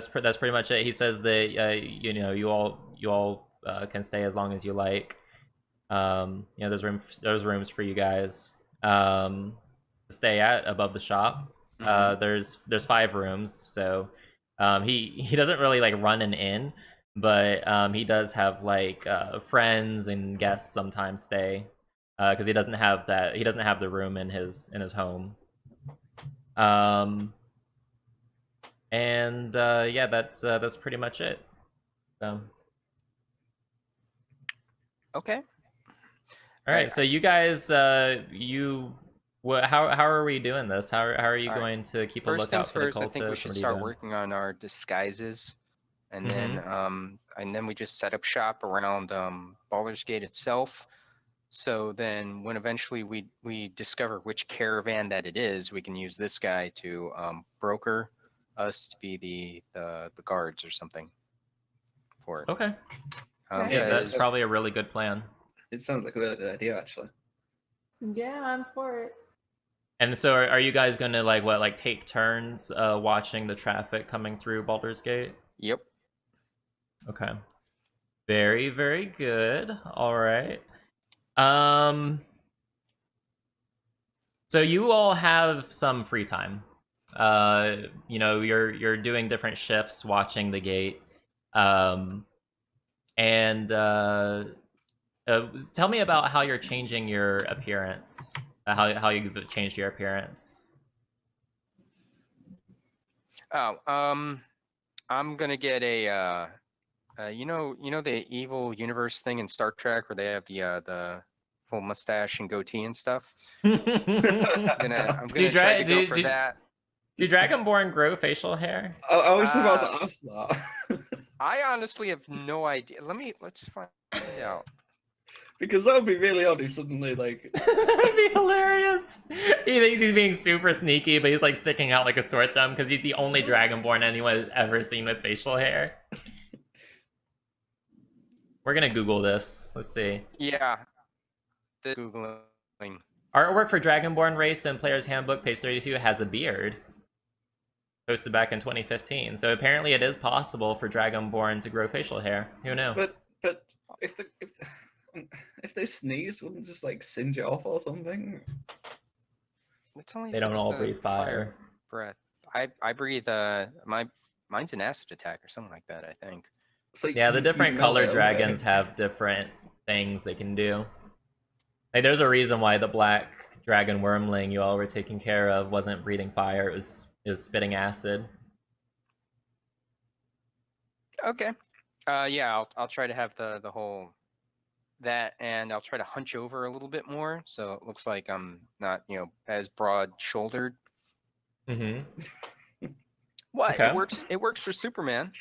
pretty much it. He says that you all can stay as long as you like. There's rooms for you guys to stay at above the shop. There's 5 rooms, so he doesn't really like run an inn, but he does have like friends and guests sometimes stay because he doesn't have the room in his home. That's pretty much it. So. Okay. All right. So you guys, how are we doing this? How are you going to keep a lookout for the cultists? First, I think we should start working on our disguises, and then we just set up shop around Baldur's Gate itself. So then, when eventually we discover which caravan that it is, we can use this guy to broker us to be the guards or something for it. Okay. That's probably a really good plan. It sounds like a really good idea, actually. Yeah, I'm for it. And so, are you guys going to take turns watching the traffic coming through Baldur's Gate? Yep. Okay. Very, very good. All right. So you all have some free time. You're doing different shifts, watching the gate. Tell me about how you're changing your appearance. How you've changed your appearance. I'm gonna get a the evil universe thing in Star Trek where they have the full mustache and goatee and stuff. I'm gonna try to go for that. Do Dragonborn grow facial hair? I was about to ask that. I honestly have no idea. Let's find out. Because that would be really odd if suddenly like that'd be hilarious. He thinks he's being super sneaky, but he's like sticking out like a sore thumb because he's the only Dragonborn anyone has ever seen with facial hair. We're gonna Google this. Let's see. Yeah. The Googling. Artwork for Dragonborn race in Player's Handbook, page 32, has a beard. Posted back in 2015. So apparently it is possible for Dragonborn to grow facial hair. Who knew? But if they sneeze, wouldn't it just like singe it off or something? It's only they don't all breathe fire. Breath. I breathe mine's an acid attack or something like that, I think. So yeah, the different color dragons have different things they can do. Like there's a reason why the black dragon wormling you all were taking care of wasn't breathing fire, it was spitting acid. Okay. Yeah, I'll try to have the whole that, and I'll try to hunch over a little bit more so it looks like I'm not, as broad shouldered. Mm-hmm. What? Okay. It works for Superman.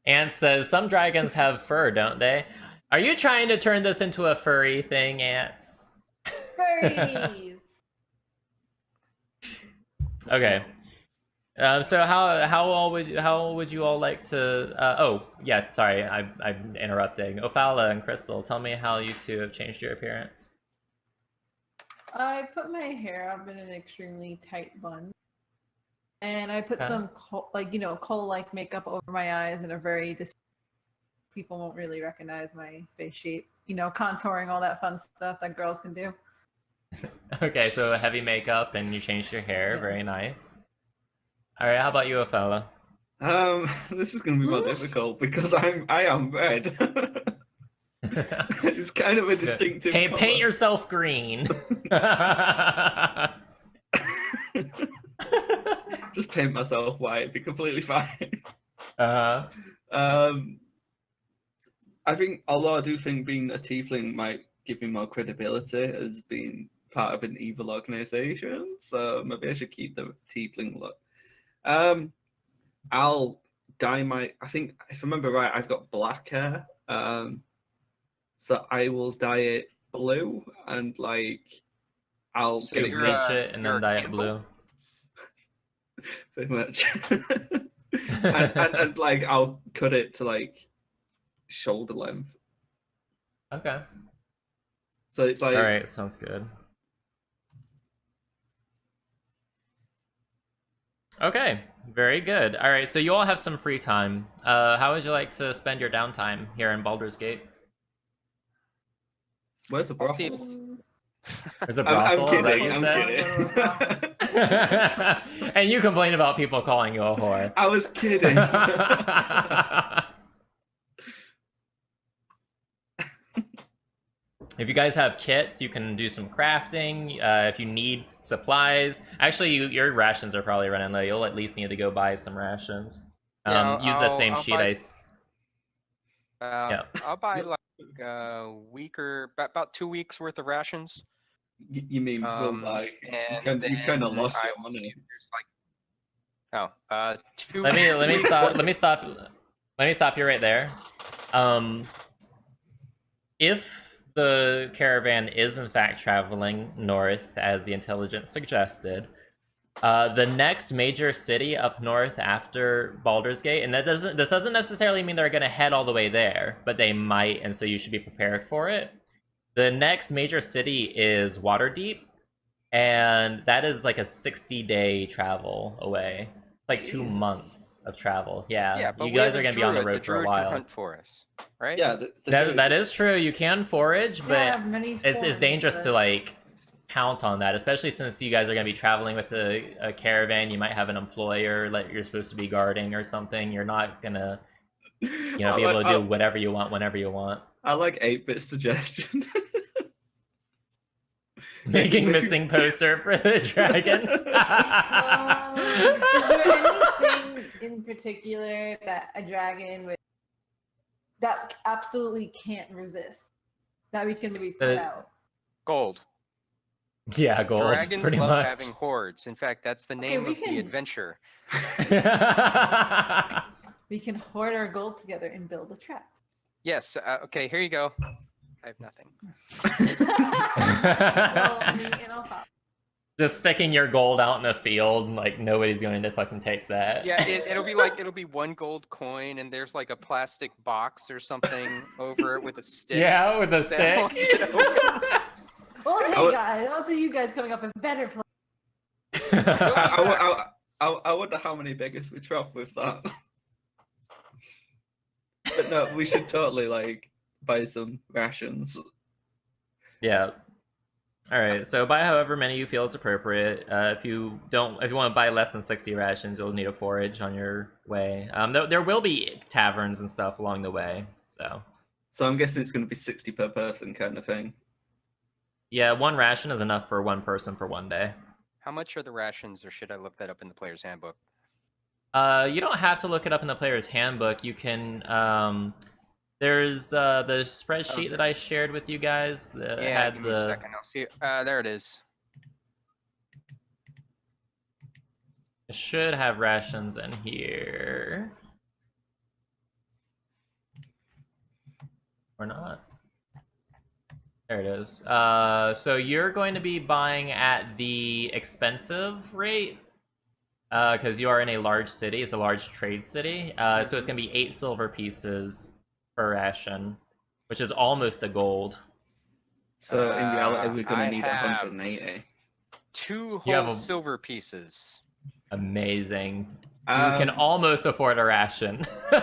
Ant says, some dragons have fur, don't they? Are you trying to turn this into a furry thing, Ants? Furries! Okay. So how would you all like to? Oh yeah, sorry, I'm interrupting. Ophala and Crystal, tell me how you two have changed your appearance. I put my hair up in an extremely tight bun, and I put Okay. some coal-like makeup over my eyes and a very people won't really recognize my face shape. Contouring, all that fun stuff that girls can do. Okay, so heavy makeup and you changed your hair. Yes. Very nice. All right, how about you, Ophala? This is going to be more difficult because I am red. It's kind of a distinctive Paint colour. yourself green. Just paint myself white, be completely fine. Uh-huh. I think, although I do think being a tiefling might give me more credibility as being part of an evil organization, so maybe I should keep the tiefling look. I'll dye I think, if I remember right, I've got black hair, so I will dye it blue and I'll So get it you're, Bleach it and you're then a dye it cannibal? blue. pretty much. and I'll cut it to shoulder length. Okay. So it's All right, sounds good. Okay, very good. All right, so you all have some free time. How would you like to spend your downtime here in Baldur's Gate? Where's the I'll see brothel? There's a I'm brothel, is that kidding. what you I'm said? kidding. And you complain about people calling you a whore. I was kidding. If you guys have kits, you can do some crafting. If you need supplies, actually, your rations are probably running low. You'll at least need to go buy some rations. Yeah, Use the same I'll sheet buy ice. Yeah. I'll buy like a week or about 2 weeks worth of rations. You mean, well, And you kind of then lost I your will see money. if there's 2 Let me weeks stop. worth Let me stop you right there. If the caravan is in fact traveling north, as the intelligence suggested, the next major city up north after Baldur's Gate, and this doesn't necessarily mean they're going to head all the way there, but they might, and so you should be prepared for it. The next major city is Waterdeep, and that is like a 60-day travel away. It's like 2 Jesus. months of travel. Yeah, Yeah, but you we have guys are going to be on the road for a druid can while. hunt for us, right? Yeah, That is true. You can forage, Yeah, I but have many it's forms, dangerous but- to count on that, especially since you guys are going to be traveling with a caravan. You might have an employer that you're supposed to be guarding or something. You're not gonna be able to do whatever you want whenever you want. I like 8-bit suggestion. Making missing poster for the dragon. Is there anything in particular that a dragon that absolutely can't resist that we can maybe put out? Gold. Yeah, gold. Dragons pretty love much. having hoards. In fact, that's the name we of can- the adventure. We can hoard our gold together and build a trap. Yes. Okay. Here you go. I have nothing. Well, me and I'll pop. Just sticking your gold out in a field, nobody's going to fucking take that. Yeah, it'll be 1 gold coin, and there's like a plastic box or something over it with a stick. Yeah, with a that stick. holds it open. Well, I hey would- guys, I'll see you guys coming up in better place. I wonder how many beggars we drop with that. But no, we should totally buy some rations. Yeah. All right. So buy however many you feel is appropriate. If you want to buy less than 60 rations, you'll need a forage on your way. There will be taverns and stuff along the way. So I'm guessing it's going to be 60 per person kind of thing. yeah, 1 ration is enough for 1 person for 1 day. How much are the rations, or should I look that up in the player's handbook? You don't have to look it up in the player's handbook. You can. There's the spreadsheet that I shared with you guys that Yeah, had give me a second. I'll see. There it is. It should have rations in here. Or not. There it is. So you're going to be buying at the expensive rate. because you are in a large city. It's a large trade city. So it's gonna be 8 silver pieces per ration, which is almost a gold. So in reality, we're I gonna need have 180. 2 You have whole a- silver pieces. Amazing. You can Um, almost afford a ration. You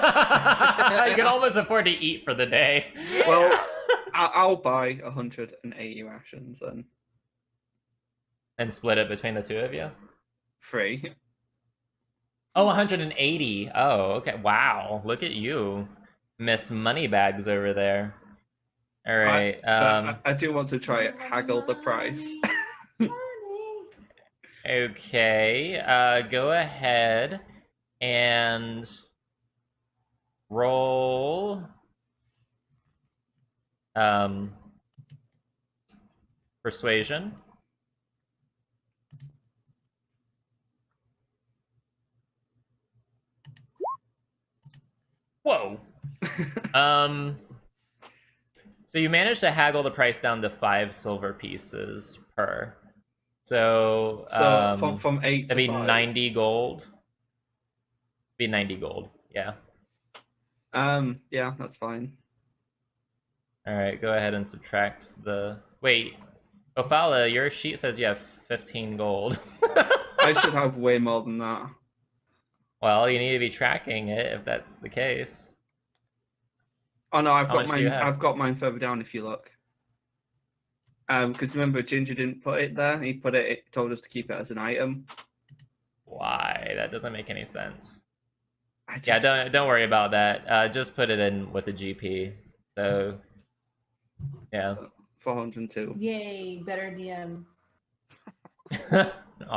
can almost afford to eat for the day. Yeah. Well, I'll buy 180 rations then. And split it between the two of you? Free. Oh, 180. Oh, okay. Wow. Look at you. Miss Moneybags over there. All right. I do want to try it. Haggle the price. Okay. Go ahead and roll persuasion. Whoa. So you managed to haggle the price down to 5 silver pieces per. So, from 8 to that'd be 5. 90 gold. Be 90 gold. Yeah. Yeah, that's fine. All right. Go ahead and subtract the. Wait, Ophala, your sheet says you have 15 gold. I should have way more than that. Well, you need to be tracking it if that's the case. Oh no, I've How got much do you mine. have? I've got mine further down. If you look, because remember Ginger didn't put it there. He put it. It told us to keep it as an item. Why? That doesn't make any sense. I just, Yeah, don't worry about that. Just put it in with the GP. So, yeah. 402. Yay, better DM. Aw.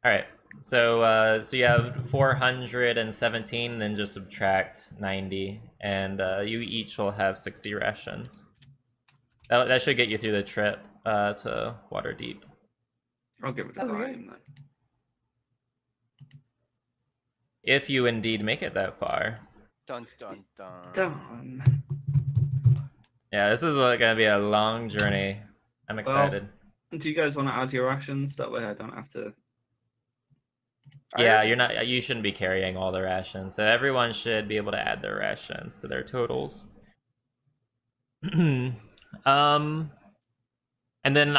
All right. So you have 417, then just subtract 90, and you each will have 60 rations. That should get you through the trip to Waterdeep. I'll give it a That's try. weird. then. If you indeed make it that far. Dun dun dun. Done. Yeah, this is gonna be a long journey. I'm excited. Do you guys want to add your rations? That way I don't have to. Yeah, you shouldn't be carrying all the rations, so everyone should be able to add their rations to their totals. And then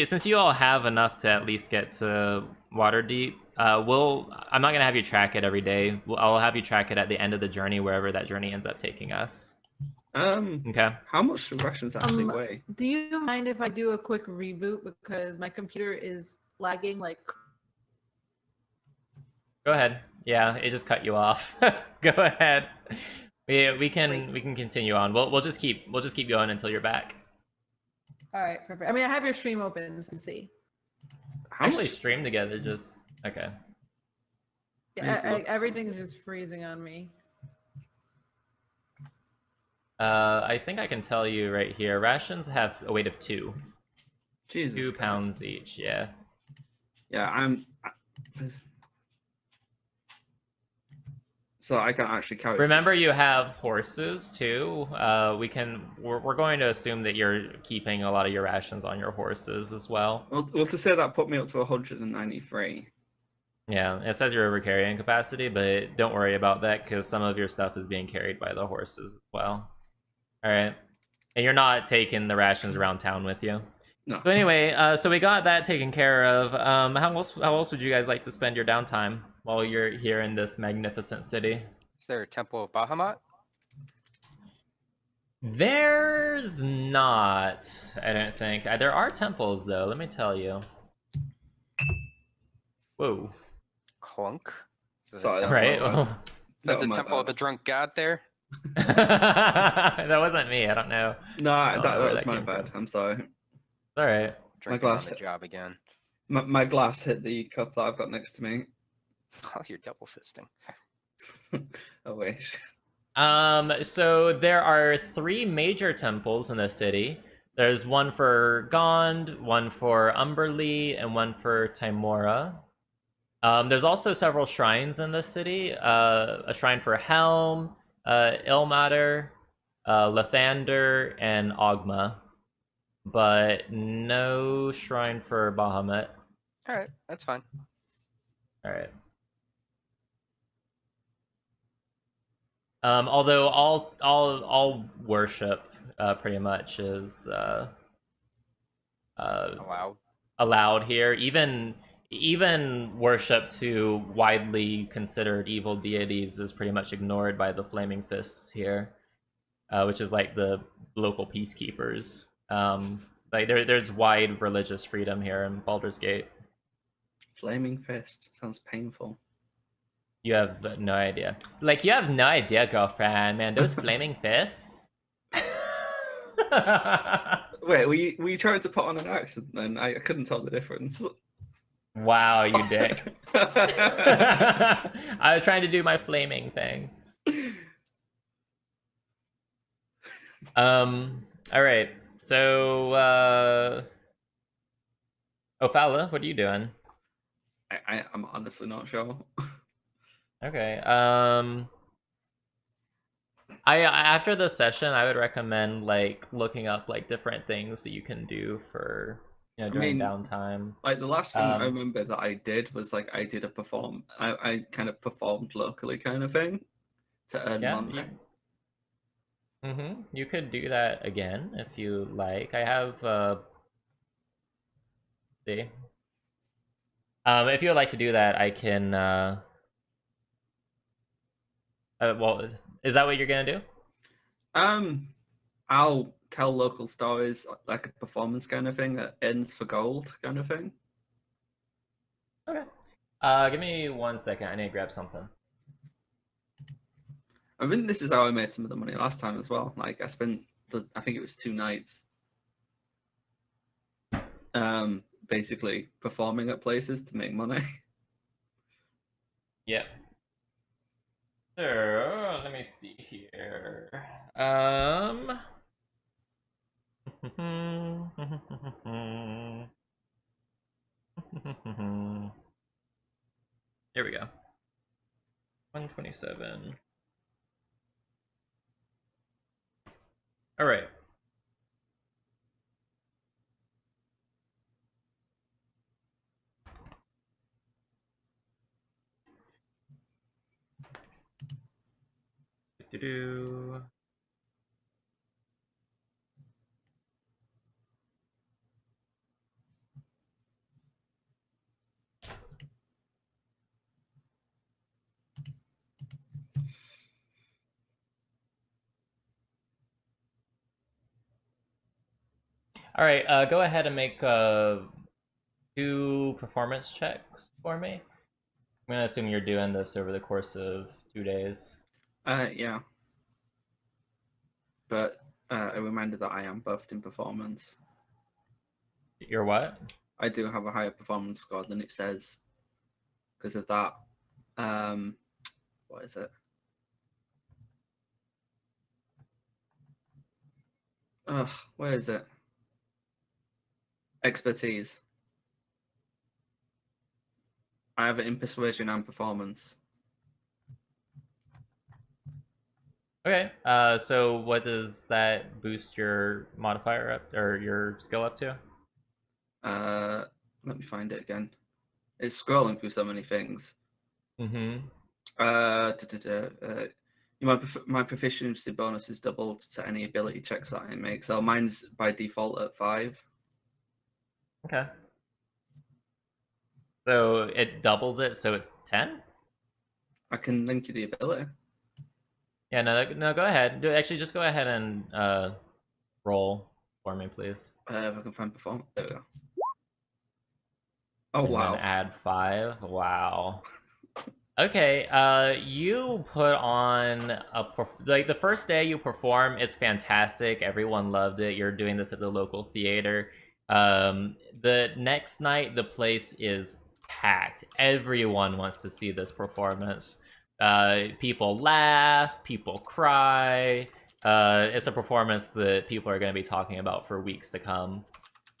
since you all have enough to at least get to Waterdeep, I'm not gonna have you track it every day. I'll have you track it at the end of the journey, wherever that journey ends up taking us. Okay. How much do rations actually Um, weigh? Do you mind if I do a quick reboot because my computer is lagging like Go ahead. Yeah, it just cut you off. Go ahead. We can continue on. We'll just keep going until you're back. all right, perfect. I mean I have your stream open so you can see. How Actually, much? stream together. Just okay. Yeah, Please look. everything's just freezing on me. I think I can tell you right here. Rations have a weight of 2 Jesus. 2 Christ. pounds each. Yeah. Yeah, so I can actually carry. Remember, you have horses too. We're going to assume that you're keeping a lot of your rations on your horses as well. Well, to say that put me up to 193. Yeah, it says your over carrying capacity, but don't worry about that because some of your stuff is being carried by the horses as well. All right, and you're not taking the rations around town with you. No. So anyway, so we got that taken care of. How else would you guys like to spend your downtime while you're here in this magnificent city? Is there a Temple of Bahamut? There's not, I don't think. There are temples though, let me tell you. Whoa. Clunk. Is that Sorry, the Right? temple- Well, is that Oh the my Temple of God. the Drunk God there? that wasn't me, I don't know. No, don't know that where was that my came bad. from. I'm sorry. It's alright. Drinking on glass- the job again. My glass hit the cup that I've got next to me. Oh, you're double fisting. I wish. So there are 3 major temples in the city. There's one for Gond, one for Umberlee, and one for Timora. There's also several shrines in the city. A shrine for Helm, Ilmater, Lathander, and Ogma. But no shrine for Bahamut. All right, that's fine. All right. Although all worship pretty much is Allowed. allowed here. Even worship to widely considered evil deities is pretty much ignored by the Flaming Fists here, which is like the local peacekeepers. Like there's wide religious freedom here in Baldur's Gate. Flaming fist sounds painful. You have no idea. Like, you have no idea, girlfriend, man. Those Flaming Fists. Wait, were you trying to put on an accent then? I couldn't tell the difference. Wow, you dick. I was trying to do my flaming thing. Alright. So, Ophala, what are you doing? I'm honestly not sure. Okay. I after the session, I would recommend like looking up like different things that you can do for during downtime. Like the last thing I remember that I did was like I did a I kind of performed locally kind of thing to earn money. You could do that again if you like. I have see. If you would like to do that, I can well, is that what you're gonna do? I'll tell local stories, like a performance kind of thing that ends for gold kind of thing. Okay. Give me 1 second. I need to grab something. I mean, this is how I made some of the money last time as well. Like I spent I think it was 2 nights, basically performing at places to make money. Yep. So let me see here. Here we go. 127. All right. Do-do. All right, go ahead and make 2 performance checks for me. I'm gonna assume you're doing this over the course of 2 days. Yeah. But a reminder that I am buffed in performance. You're what? I do have a higher performance score than it says because of that. What is it? Ugh, where is it? Expertise. I have it in persuasion and performance. Okay, so what does that boost your modifier up, or your skill up to? Let me find it again. It's scrolling through so many things. My proficiency bonus is doubled to any ability checks that I make, so mine's by default at 5. Okay. So it doubles it, so it's 10? I can link you the ability. Yeah, no, go ahead. Actually, just go ahead and roll for me, please. If I can find performance. There we go. Oh, and wow. Then add 5. Wow. Okay, you put on like the first day you perform, it's fantastic. Everyone loved it. You're doing this at the local theater. The next night, the place is packed. Everyone wants to see this performance. People laugh, people cry. It's a performance that people are going to be talking about for weeks to come.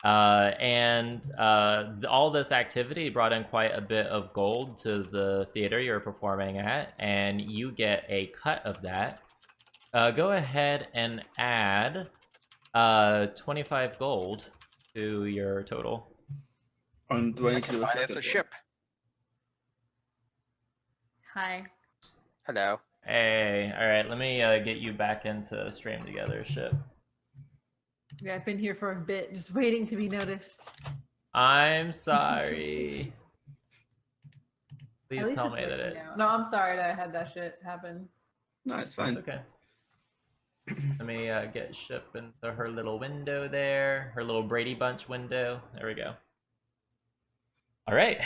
And all this activity brought in quite a bit of gold to the theater you're performing at, and you get a cut of that. Go ahead and add 25 gold to your total. And do I need to do a Buy us second a one? ship. Hi. Hello. Hey, all right. Let me get you back into stream together, ship. Yeah, I've been here for a bit, just waiting to be noticed. I'm sorry. At Please least tell it's me that working it. now. No, I'm sorry that I had that shit happen. No, it's It's fine. okay. Let me get ship into her little window there, her little Brady Bunch window. There we go. All right.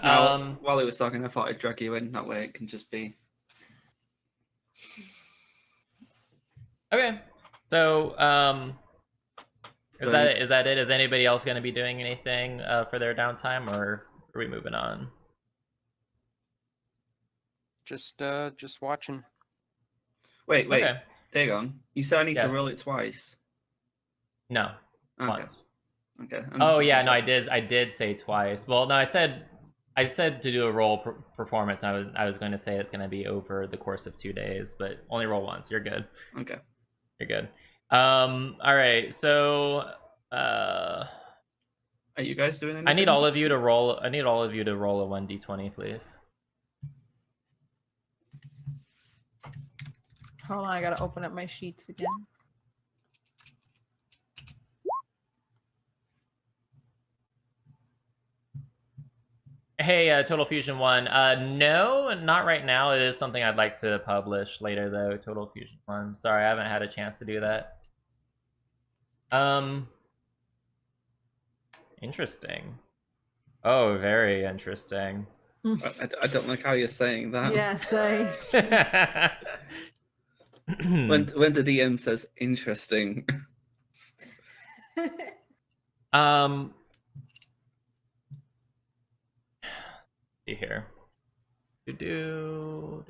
Now, while he was talking, I thought I'd drag you in. That way it can just be... Okay. So, is So I that need is that it? Is anybody else going to be doing anything for their downtime, or are we moving on? Just watching. Wait, Okay. Dagon. You said I need to Yes. roll it twice. No. Okay. Once. Okay. I'm just Oh making yeah, no, sure. I did say twice. Well, no, I said to do a roll performance. I was going to say it's going to be over the course of 2 days, but only roll once. You're good. Okay. You're good. All right. So, Are you guys doing anything? I need all of you to roll. I need all of you to roll a 1d20, please. Hold on, I gotta open up my sheets again. Hey, Total Fusion 1. No, not right now. It is something I'd like to publish later, though. Total Fusion 1. Sorry, I haven't had a chance to do that. Interesting. Oh, very interesting. I don't like how you're saying that. Yes, I. When the DM says interesting. See here. Do.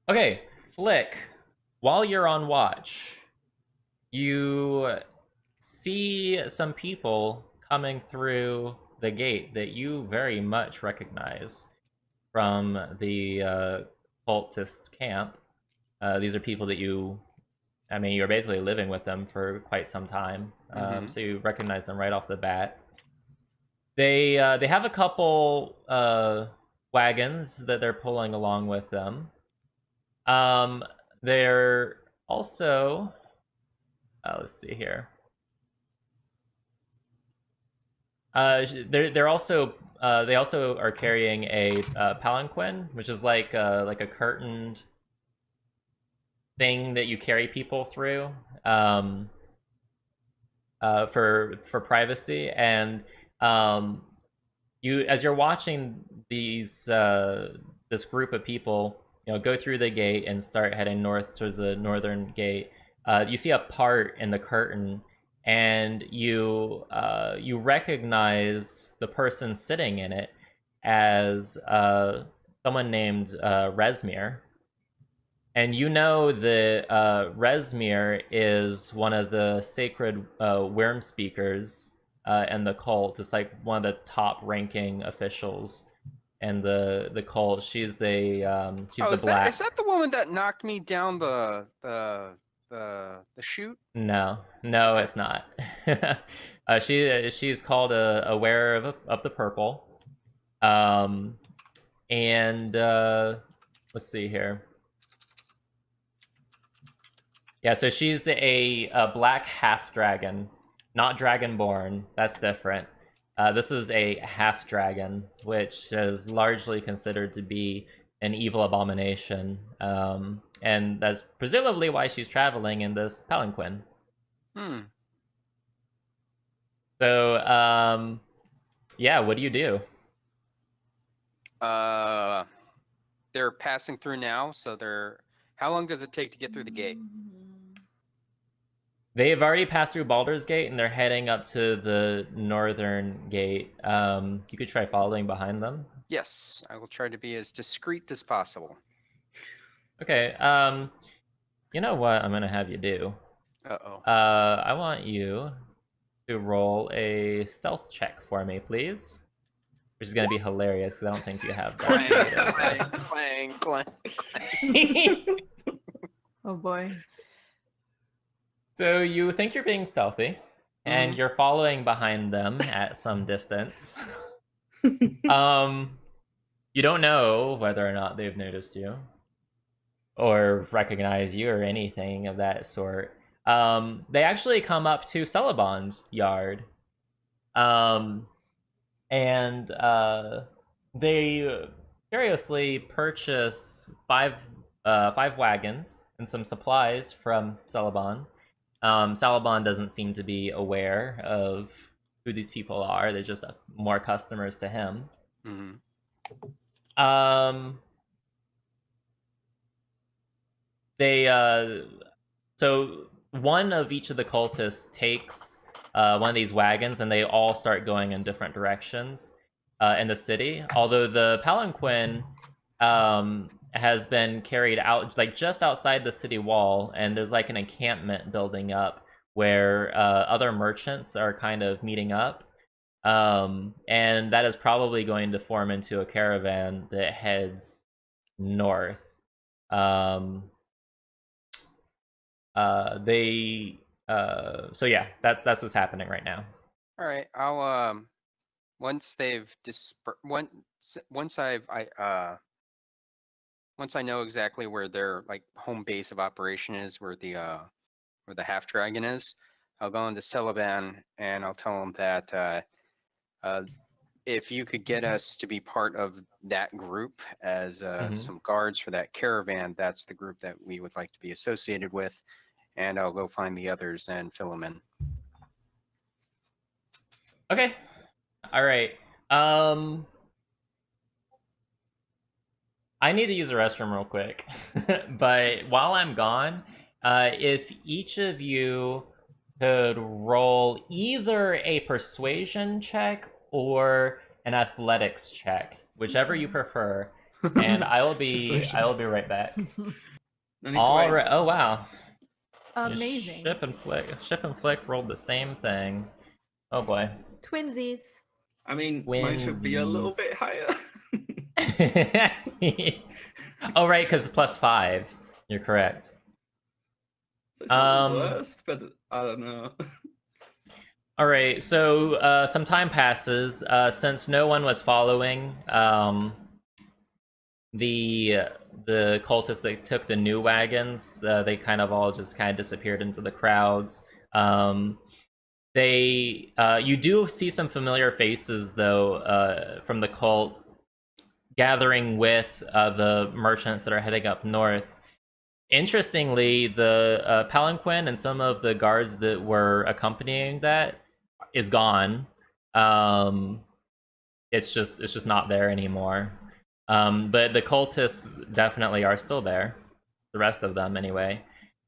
Okay, Flick. While you're on watch, you see some people coming through the gate that you very much recognize from the cultist camp. These are people that you're basically living with them for quite some time, so you recognize them right off the bat. They have a couple wagons that they're pulling along with them. They're also let's see here. They're also they also are carrying a palanquin, which is like a curtained thing that you carry people through for privacy. And you, as you're watching these this group of people, go through the gate and start heading north towards the northern gate, you see a part in the curtain, and you recognize the person sitting in it as someone named Resmir. And you know that Resmir is one of the sacred worm speakers in the cult. It's like one of the top ranking officials in the cult. She's the black. Is that the woman that knocked me down the chute? No, it's not. She's called a wearer of the purple. And let's see here. Yeah, so she's a black half dragon, not dragonborn. That's different. This is a half dragon, which is largely considered to be an evil abomination, and that's presumably why she's traveling in this palanquin. So, yeah, what do you do? They're passing through now, so they're. How long does it take to get through the gate? They've already passed through Baldur's Gate, and they're heading up to the northern gate. You could try following behind them. Yes, I will try to be as discreet as possible. Okay, you know what I'm gonna have you do? Uh-oh. I want you to roll a stealth check for me, please. Which is gonna be hilarious, because I don't think you have that. Clang, clang, clang, clang. Oh boy. So you think you're being stealthy, and you're following behind them at some distance. You don't know whether or not they've noticed you or recognize you or anything of that sort. They actually come up to Celebon's yard. And they curiously purchase five wagons and some supplies from Celebon. Celebon doesn't seem to be aware of who these people are. They're just more customers to him. They so one of each of the cultists takes one of these wagons, and they all start going in different directions in the city. Although the palanquin has been carried out like just outside the city wall, and there's like an encampment building up where other merchants are kind of meeting up. And that is probably going to form into a caravan that heads north. So yeah, that's what's happening right now. All right, I'll once they've once I know exactly where their like home base of operation is, where the half dragon is, I'll go into Celeban and I'll tell them that if you could get us to be part of that group as some guards for that caravan, that's the group that we would like to be associated with. And I'll go find the others and fill them in. Okay. All right. I need to use the restroom real quick. But while I'm gone, if each of you could roll either a persuasion check or an athletics check, whichever you prefer, and I will be right back. All right. Oh wow. Amazing. Ship and Flick rolled the same thing. Oh boy. Twinsies. I mean, mine should be a little bit higher. Oh right, because +5. You're correct. So it's not the worst, but I don't know. All right, so some time passes. Since no one was following the cultists that took the new wagons, they kind of all just kind of disappeared into the crowds. You do see some familiar faces though from the cult gathering with the merchants that are heading up north. Interestingly, the palanquin and some of the guards that were accompanying that is gone. It's just not there anymore. But the cultists definitely are still there. The rest of them, anyway.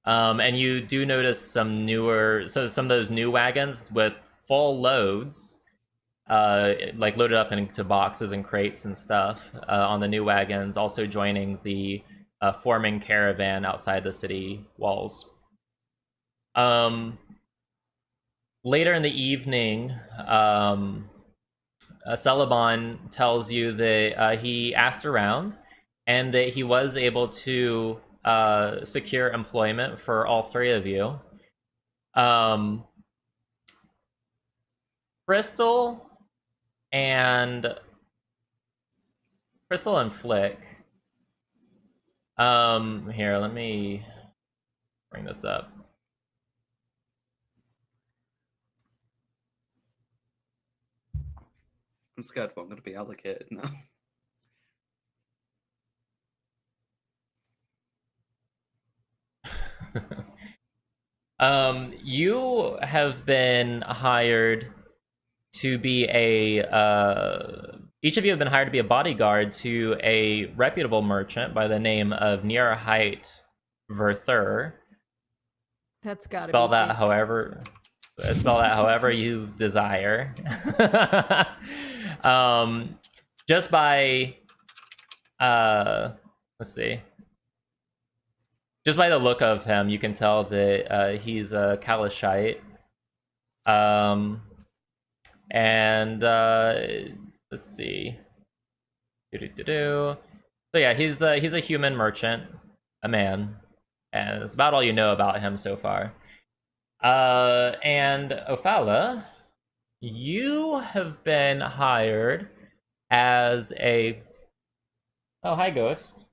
And you do notice some of those new wagons with full loads, like loaded up into boxes and crates and stuff on the new wagons, also joining the forming caravan outside the city walls. Later in the evening, Celebon tells you that he asked around and that he was able to secure employment for all three of you. Crystal and Flick. Here, let me bring this up. I'm scared what I'm going to be allocated now. You have been hired to be each of you have been hired to be a bodyguard to a reputable merchant by the name of Nearheit Verthur. That's gotta spell be that fake. however you desire. Just by let's see. Just by the look of him, you can tell that he's a Kalashite. And let's see. So yeah, he's a human merchant, a man, and it's about all you know about him so far. And Ophala, you have been hired as a... Oh, hi, Ghost.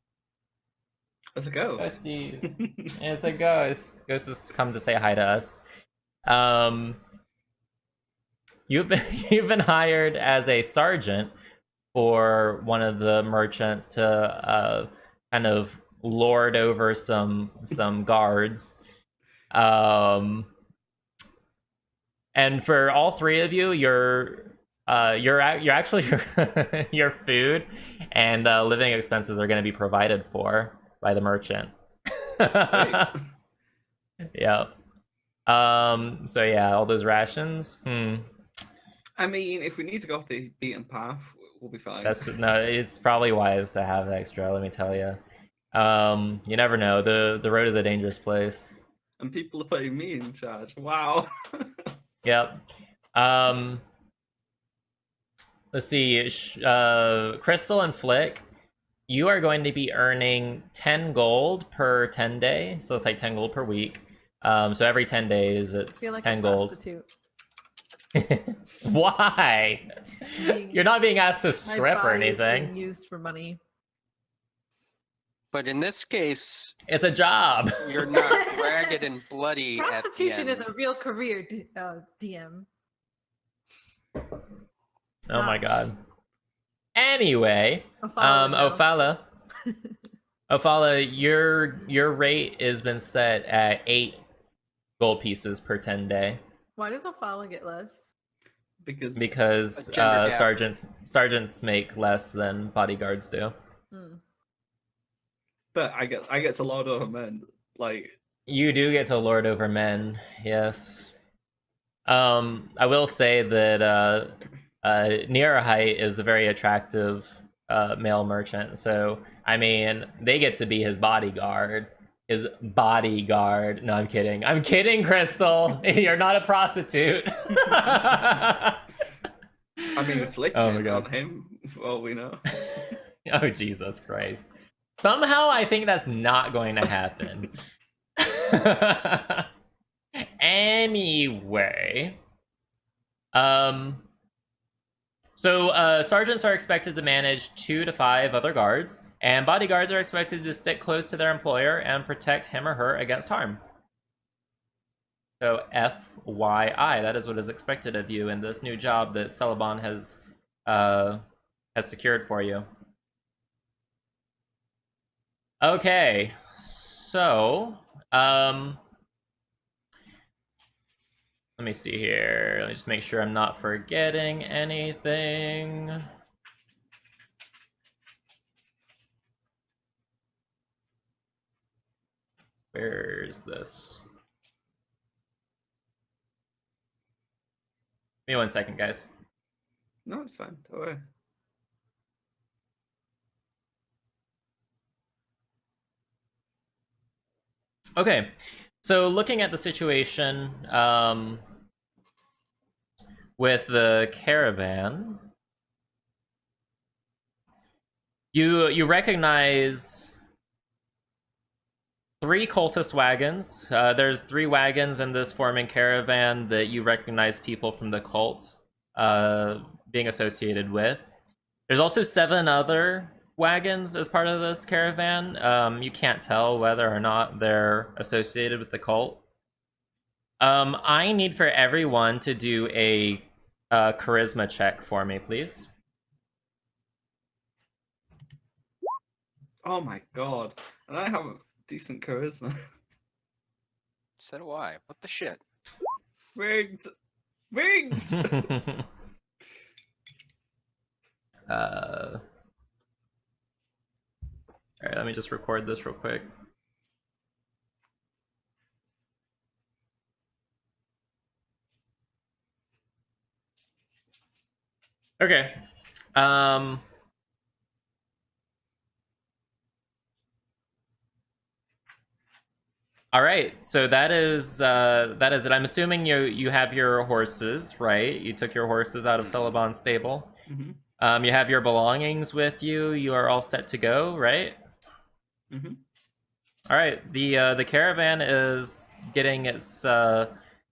As a ghost. Ghosties. It's a ghost. Ghost has come to say hi to us. You've been hired as a sergeant for one of the merchants to kind of lord over some guards. And for all three of you, you're actually your food and living expenses are going to be provided for by the merchant. Yeah. So yeah, all those rations. I mean, if we need to go off the beaten path, we'll be fine. It's probably wise to have extra, let me tell you. You never know. The road is a dangerous place. And people are putting me in charge. Wow. Yep. Let's see. Crystal and Flick, you are going to be earning 10 gold per 10 day. So it's like 10 gold per week. So every 10 days, it's I feel like 10 a gold. prostitute. Why? You're not being asked to strip My or body is anything. being used for money. But in this case, It's a job. you're not ragged and bloody at the Prostitution is end. a real career, DM. Oh my god. Anyway, Ophala, Ophala, your rate has been set at 8 gold pieces per 10 day why does Ophala get less? because A gender gap. sergeants make less than bodyguards do. Hmm. But I get to lord over men. Like, You do get to lord over men, yes. I will say that Nearahite is a very attractive male merchant, so I mean they get to be his bodyguard. His bodyguard. No, I'm kidding. I'm kidding, Crystal. You're not a prostitute. I mean, flick Oh my it God. on him, for all we know. Oh, Jesus Christ. Somehow I think that's not going to happen. Anyway. So sergeants are expected to manage 2 to 5 other guards, and bodyguards are expected to stick close to their employer and protect him or her against harm. So FYI, that is what is expected of you in this new job that Celeban has secured for you. Okay, so let me see here. Let me just make sure I'm not forgetting anything. Where's this? Give me 1 second, guys. No, it's fine. Don't worry. Okay, so looking at the situation with the caravan, you recognize 3 cultist wagons. There's 3 wagons in this forming caravan that you recognize people from the cult being associated with. There's also 7 other wagons as part of this caravan. You can't tell whether or not they're associated with the cult. I need for everyone to do a charisma check for me, please. Oh my god. And I have decent charisma. So do I. What the shit? Rigged! Rigged! Alright, let me just record this real quick. Okay. All right, so that is it. I'm assuming you have your horses, right? You took your horses out of Celeban's stable. Mm-hmm. You have your belongings with you. You are all set to go, right? Mm-hmm. All right. The caravan is getting its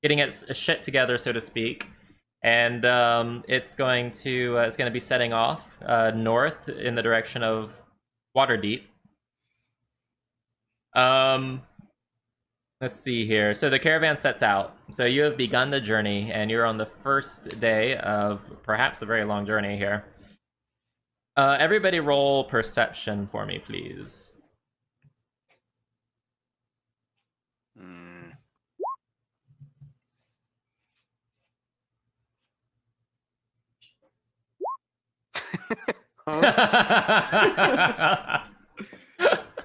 getting its shit together, so to speak, and it's going to be setting off north in the direction of Waterdeep. Let's see here. So the caravan sets out. So you have begun the journey, and you're on the first day of perhaps a very long journey here. Everybody roll perception for me, please.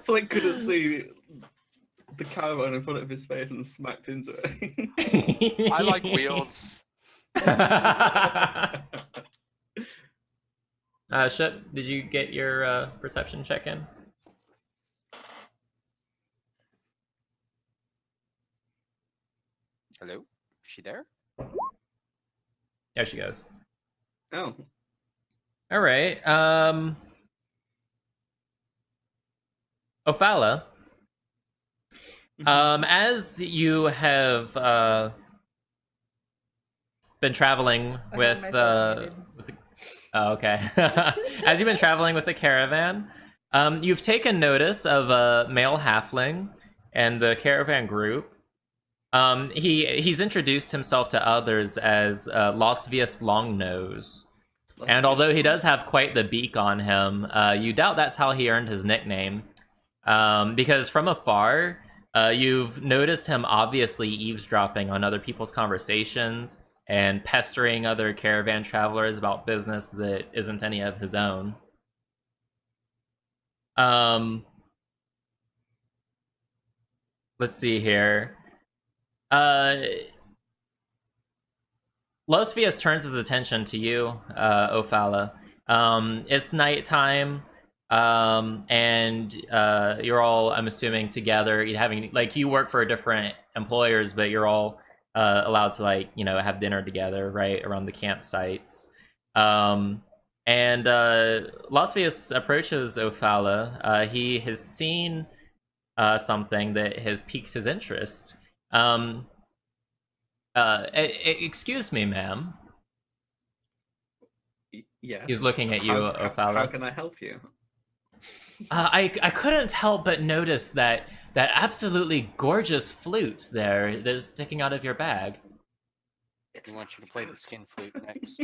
Flint couldn't see the caravan in front of his face and smacked into it. I like wheels. Shep, did you get your perception check in? Hello? Is she there? There she goes. Oh. All right. Ophala, as you have been traveling with the oh, okay. As you've been traveling with the caravan, you've taken notice of a male halfling and the caravan group. He's introduced himself to others as Lostvius Longnose. And although he does have quite the beak on him, you doubt that's how he earned his nickname. Because from afar, you've noticed him obviously eavesdropping on other people's conversations and pestering other caravan travelers about business that isn't any of his own. Let's see here. Lostvius turns his attention to you, Ophala. It's nighttime, and you're all, I'm assuming, together. You having you work for different employers, but you're all allowed to have dinner together, right, around the campsites. And Lostvius approaches Ophala. He has seen something that has piqued his interest. Excuse me, ma'am. Yes. He's looking at you, Ophala. How can I help you? I couldn't help but notice that absolutely gorgeous flute there that is sticking out of your bag. I want you to play the skin flute next.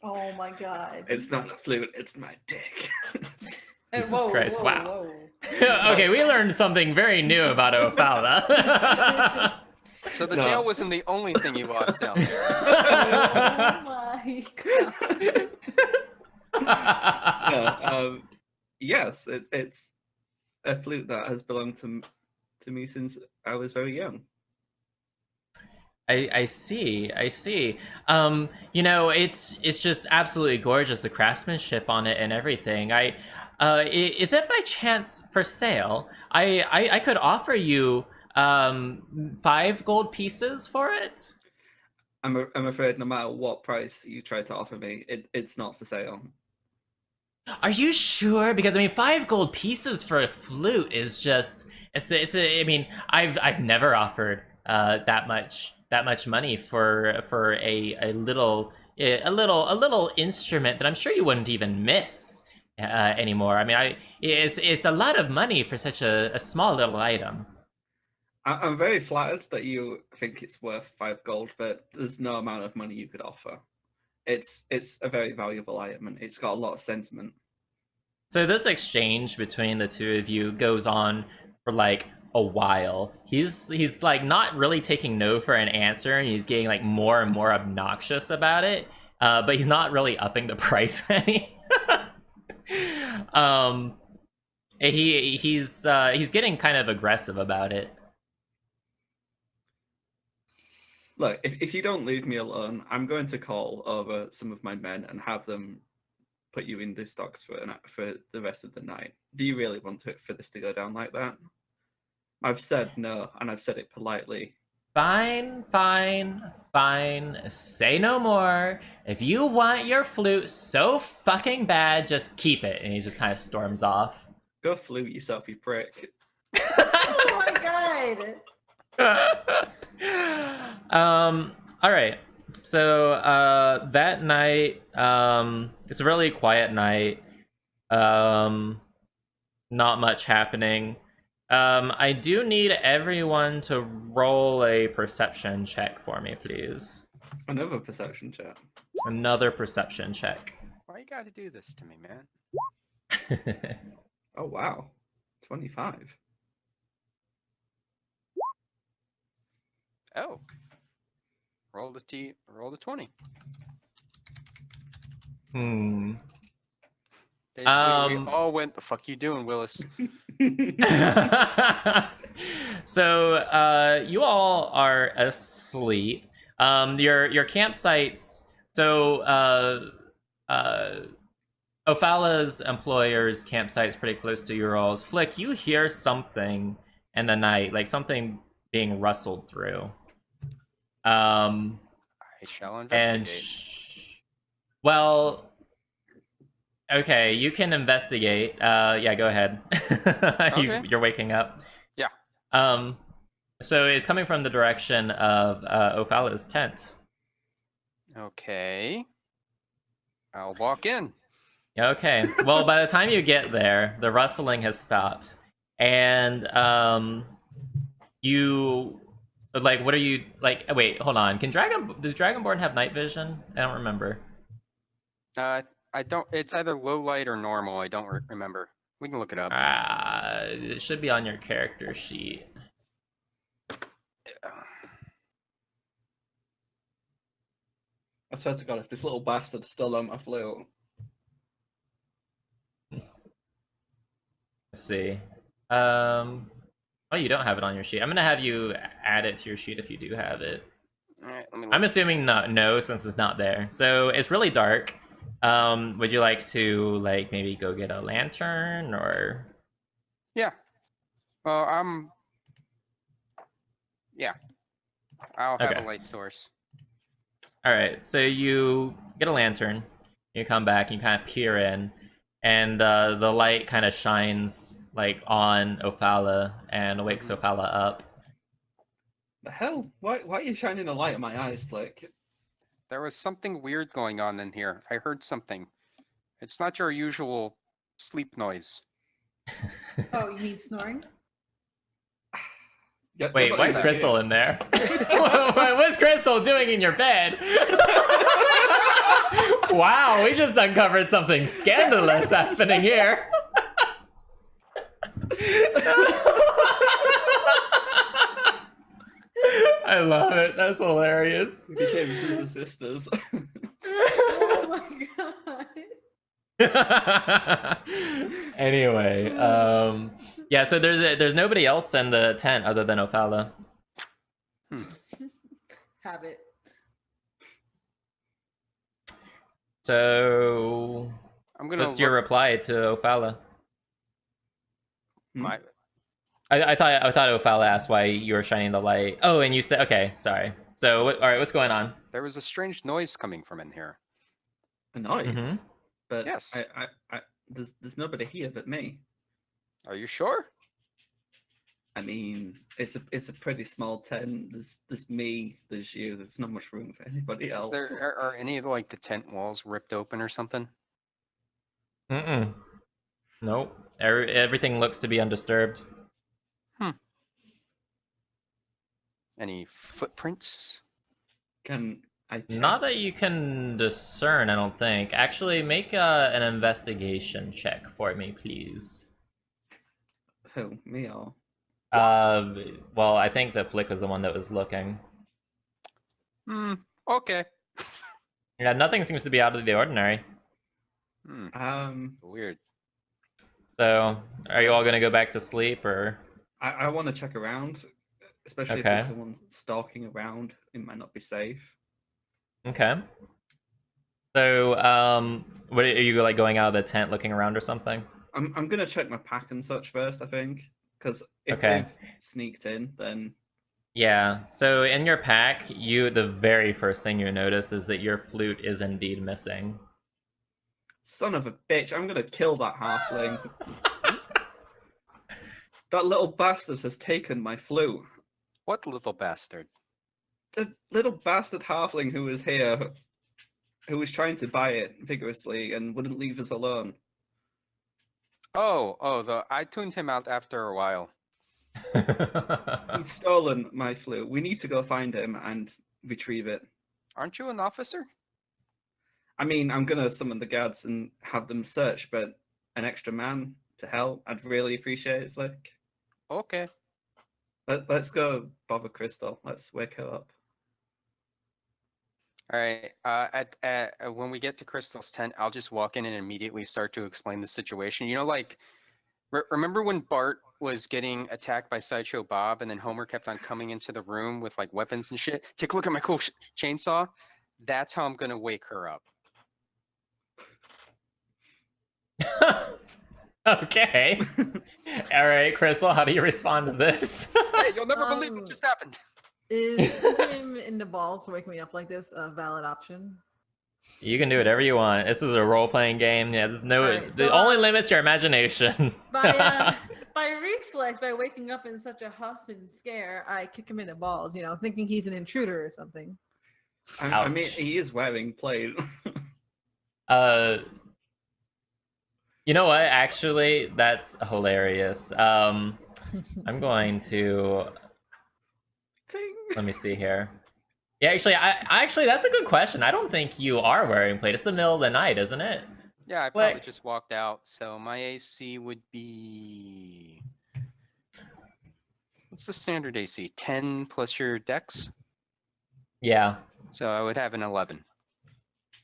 Oh my god. It's not a flute, it's my dick. Jesus Christ, wow. Okay, we learned something very new about Ophala. So the tail wasn't the only thing you lost down there. Oh my god. Yes, it's a flute that has belonged to me since I was very young. I see. It's just absolutely gorgeous, the craftsmanship on it and everything. Is it by chance for sale? I could offer you 5 gold pieces for it. I'm afraid no matter what price you try to offer me, it's not for sale. Are you sure? Because 5 gold pieces for a flute is just I've never offered that much money for a little instrument that I'm sure you wouldn't even miss anymore. It's a lot of money for such a small little item. I'm very flattered that you think it's worth 5 gold, but there's no amount of money you could offer. It's a very valuable item, and it's got a lot of sentiment. So this exchange between the two of you goes on for a while. He's not really taking no for an answer, and he's getting more and more obnoxious about it. But he's not really upping the price any. He's getting kind of aggressive about it. Look, if you don't leave me alone, I'm going to call over some of my men and have them put you in the stocks for the rest of the night. Do you really want for this to go down like that? I've said no, and I've said it politely. Fine. Say no more. If you want your flute so fucking bad, just keep it. And he just kind of storms off. Go flute yourself, you prick. Oh my god. All right. So that night, it's a really quiet night. Not much happening. I do need everyone to roll a perception check for me, please. Another perception check. Another perception check. Why you gotta do this to me, man? Oh wow, 25. Oh. Roll the 20. Hmm. Basically, we all went, the fuck you doing, Willis? So you all are asleep. Your campsites. So Ophala's employer's campsite is pretty close to your all's. Flick, you hear something in the night, like something being rustled through. I shall investigate. And well, okay, you can investigate. Yeah, go ahead. Okay. You're waking up. Yeah. So it's coming from the direction of Ophala's tent. Okay. I'll walk in. Okay. Well, by the time you get there, the rustling has stopped, and you like. What are you like? Wait, hold on. Does Dragonborn have night vision? I don't remember. I don't. It's either low light or normal. I don't remember. We can look it up. It should be on your character sheet. I swear to God, if this little bastard still on my flute. Let's see. Oh, you don't have it on your sheet. I'm gonna have you add it to your sheet if you do have it. All right, let me I'm look. assuming no, since it's not there. So it's really dark. Would you like to like maybe go get a lantern or? Yeah. Yeah. I'll have Okay. a light source. All right. So you get a lantern. You come back. You kind of peer in, and the light kind of shines like on Ophala and wakes Ophala up. The hell? Why are you shining a light in my eyes, Flick? There was something weird going on in here. I heard something. It's not your usual sleep noise. Oh, you mean snoring? Wait, why is Crystal in there? What's Crystal doing in your bed? Wow, we just uncovered something scandalous happening here. I love it. That's hilarious. We became sister sisters. Oh my god. Anyway, yeah, so there's nobody else in the tent other than Ophala. Habit. So I'm gonna what's your reply to Ophala? my I thought Ophala asked why you were shining the light. Oh, and you said okay, sorry. So all right, what's going on? There was a strange noise coming from in here. A noise? Mhm. But Yes. there's nobody here but me. Are you sure? I mean, it's a pretty small tent. There's me, there's you. There's not much room for anybody Is else. there are any of like the tent walls ripped open or something? Mm-mm. Nope. Everything looks to be undisturbed. Any footprints? Can I check? Not that you can discern, I don't think. Actually, make an investigation check for me, please. Who? Me or? Well, I think that Flick was the one that was looking. Okay. Yeah, nothing seems to be out of the ordinary. Weird. So, are you all gonna go back to sleep, or? I want to check around, especially if Okay. there's someone stalking around. It might not be safe. Okay. So, what are you like going out of the tent, looking around or something? I'm gonna check my pack and such first, I think, because if Okay. they've sneaked in, then Yeah. So in your pack, the very first thing you notice is that your flute is indeed missing. son of a bitch, I'm gonna kill that halfling. That little bastard has taken my flute. What little bastard? The little bastard halfling who was here, who was trying to buy it vigorously and wouldn't leave us alone. I tuned him out after a while. He's stolen my flute. We need to go find him and retrieve it. Aren't you an officer? I mean, I'm gonna summon the guards and have them search, but an extra man to help, I'd really appreciate it, Flick. Okay. Let's go bother Crystal. Let's wake her up. All right. When we get to Crystal's tent, I'll just walk in and immediately start to explain the situation. You know, like, remember when Bart was getting attacked by Sideshow Bob, and then Homer kept on coming into the room with like weapons and shit? Take a look at my cool chainsaw. That's how I'm gonna wake her up. Okay. All right, Crystal, how do you respond to this? Hey, you'll never believe what just happened. Is him in the balls for waking me up like this a valid option? You can do whatever you want. This is a role-playing game. Yeah, there's no. Alright, the so, only limit's your imagination. By reflex, by waking up in such a huff and scare, I kick him in the balls, thinking he's an intruder or something. I mean, he is wearing plate. You know what? Actually, that's hilarious. I'm going to. Let me see here. Yeah, actually, that's a good question. I don't think you are wearing plate. It's the middle of the night, isn't it? Yeah, I probably just walked out. So my AC would be. What's the standard AC? 10 plus your dex? Yeah. So I would have an 11.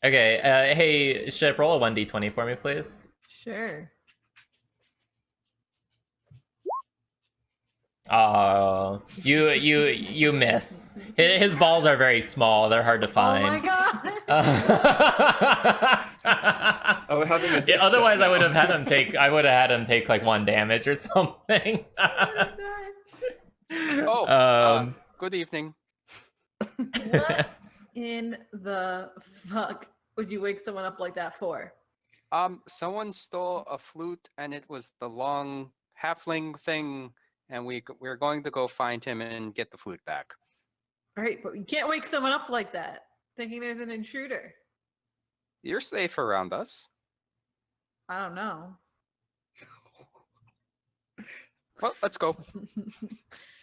Okay. Hey, Ship, roll a 1d20 for me, please. Sure. Oh, you miss. His balls are very small. They're hard to find. Oh my god! Oh, we're having a Otherwise, I would have had him take. I would have had him take like 1 damage or something. Good evening. What in the fuck would you wake someone up like that for? Someone stole a flute, and it was the long halfling thing, and we're going to go find him and get the flute back. Right, but you can't wake someone up like that, thinking there's an intruder. You're safe around us. I don't know. Well, let's go.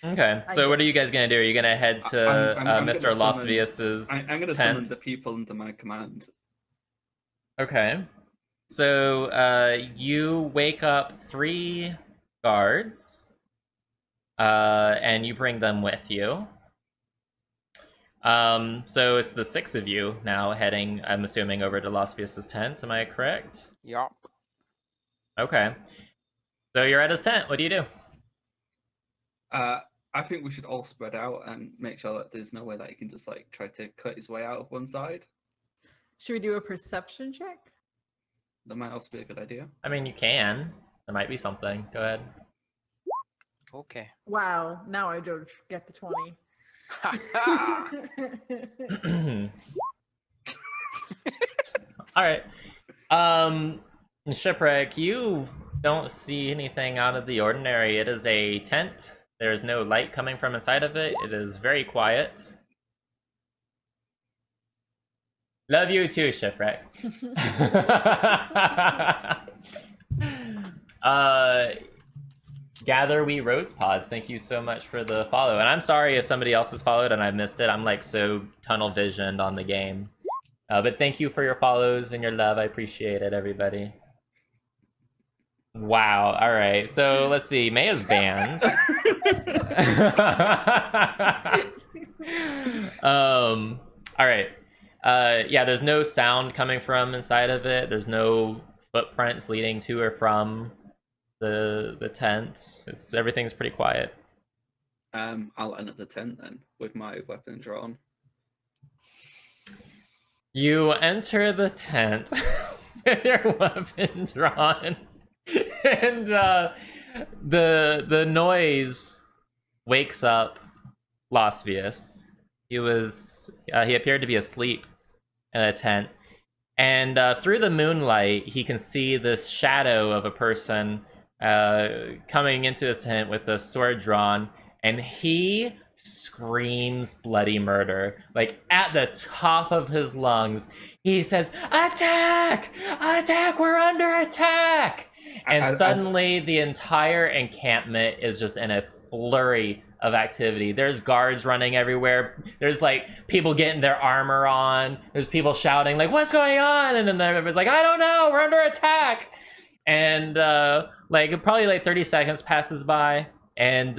Okay, so what are you guys gonna do? Are you gonna head to I'm Mr. gonna Los summon- Vias's I'm gonna summon tent? the people under my command. Okay. So you wake up 3 guards, and you bring them with you. So it's the 6 of you now heading, I'm assuming, over to Los Vias's tent. Am I correct? Yup. Okay. So you're at his tent. What do you do? I think we should all spread out and make sure that there's no way that he can just like try to cut his way out of one side. Should we do a perception check? That might also be a good idea. I mean, you can. There might be something. Go ahead. Okay. Wow, now I don't get the 20. All right. Shipwreck, you don't see anything out of the ordinary. It is a tent. There's no light coming from inside of it. It is very quiet. Love you too, Shipwreck. Gather We Rose Pods, thank you so much for the follow. And I'm sorry if somebody else has followed and I missed it. I'm like so tunnel visioned on the game. But thank you for your follows and your love. I appreciate it, everybody. Wow. All right. So let's see. Maya's banned. All right. Yeah, there's no sound coming from inside of it. There's no footprints leading to or from the tent. Everything's pretty quiet. I'll enter the tent then with my weapon drawn. You enter the tent with your weapon drawn, and the noise wakes up Los Vias. He appeared to be asleep in a tent, and through the moonlight, he can see this shadow of a person coming into his tent with a sword drawn, and he screams bloody murder, like at the top of his lungs. He says, "Attack! Attack! We're under attack!" And suddenly the entire encampment is just in a flurry of activity. There's guards running everywhere. There's like people getting their armor on. There's people shouting like, "What's going on?" And then everybody's like, "I don't know, we're under attack." And like probably like 30 seconds passes by, and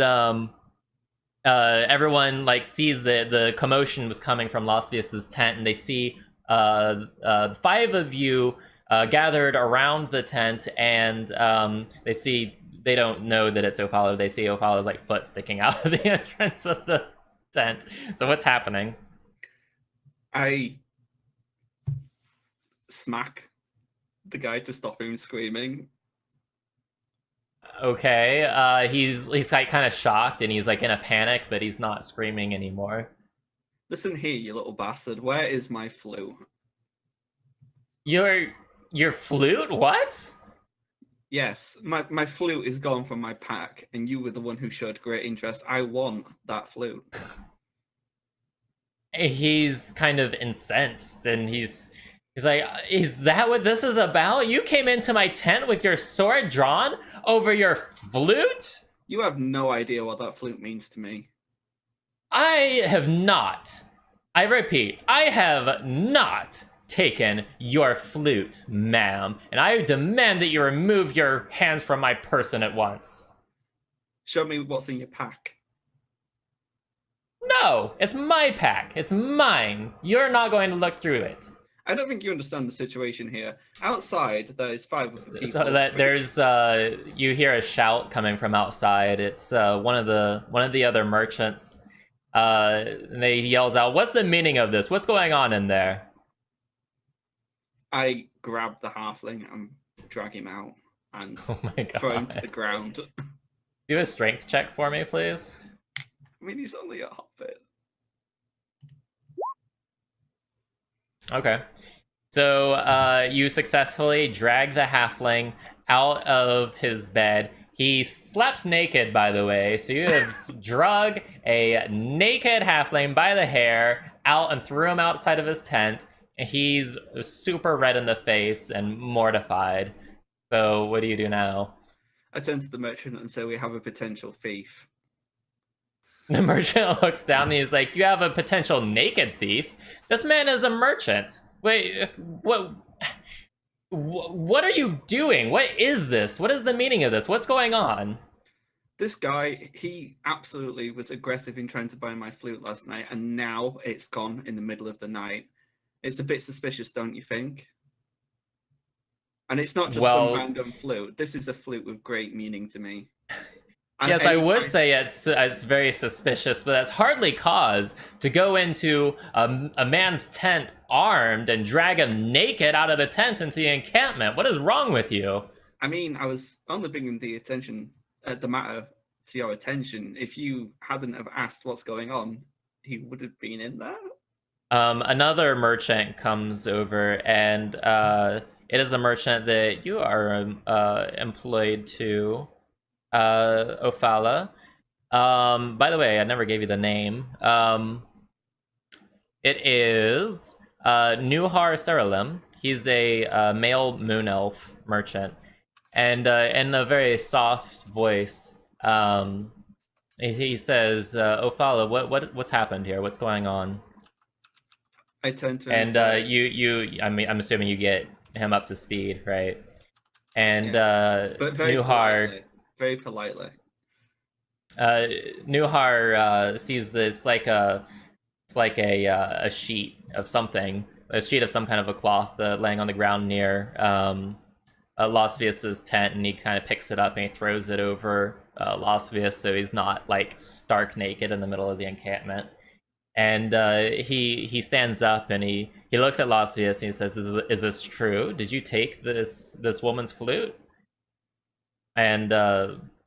everyone like sees that the commotion was coming from Lasvius's tent, and they see 5 of you gathered around the tent, and they don't know that it's Opala. They see Opala's like foot sticking out of the entrance of the tent. So what's happening? I smack the guy to stop him screaming. Okay, he's like kind of shocked, and he's like in a panic, but he's not screaming anymore. Listen here, you little bastard. Where is my flute? Your flute? What? Yes, my flute is gone from my pack, and you were the one who showed great interest. I want that flute. He's kind of incensed, and he's like, "Is that what this is about? You came into my tent with your sword drawn over your flute?" You have no idea what that flute means to me. I have not. I repeat, I have not taken your flute, ma'am, and I demand that you remove your hands from my person at once. Show me what's in your pack. No, it's my pack. It's mine. You're not going to look through it. I don't think you understand the situation here. Outside, there is 5 other people. So that there's you hear a shout coming from outside. It's one of the other merchants. And he yells out, "What's the meaning of this? What's going on in there?" I grab the halfling and drag him out and Oh my god. throw him to the ground. Do a strength check for me, please. I mean, he's only a hobbit. Okay. So you successfully drag the halfling out of his bed. He slept naked, by the way, so you have drug a naked halfling by the hair out and threw him outside of his tent. And he's super red in the face and mortified. So what do you do now? I turn to the merchant and say, "We have a potential thief." The merchant looks down and he's like, "You have a potential naked thief? This man is a merchant. Wait, what are you doing? What is this? What is the meaning of this? What's going on?" This guy, he absolutely was aggressive in trying to buy my flute last night, and now it's gone in the middle of the night. It's a bit suspicious, don't you think? And it's not just some random flute. This is a flute with great meaning to me. And yes, I would say it's very suspicious, but that's hardly cause to go into a man's tent armed and drag him naked out of the tent into the encampment. What is wrong with you? I mean, I was only bringing the matter to your attention. If you hadn't have asked what's going on, he would have been in there. Another merchant comes over, and it is a merchant that you are employed to, Ophala. By the way, I never gave you the name. It is Nuhar Seralim. He's a male moon elf merchant, and in a very soft voice, he says, "Ophala, what's happened here? What's going on?" I turn to him And I'm assuming you get him up to speed, right? And but Nuhar, very politely. Nuhar sees it's like a sheet of something, a sheet of some kind of a cloth laying on the ground near Lasvius's tent, and he kind of picks it up and he throws it over Lasvius, so he's not like stark naked in the middle of the encampment. And he stands up and he looks at Lasvius and he says, "Is this true? Did you take this woman's flute?" And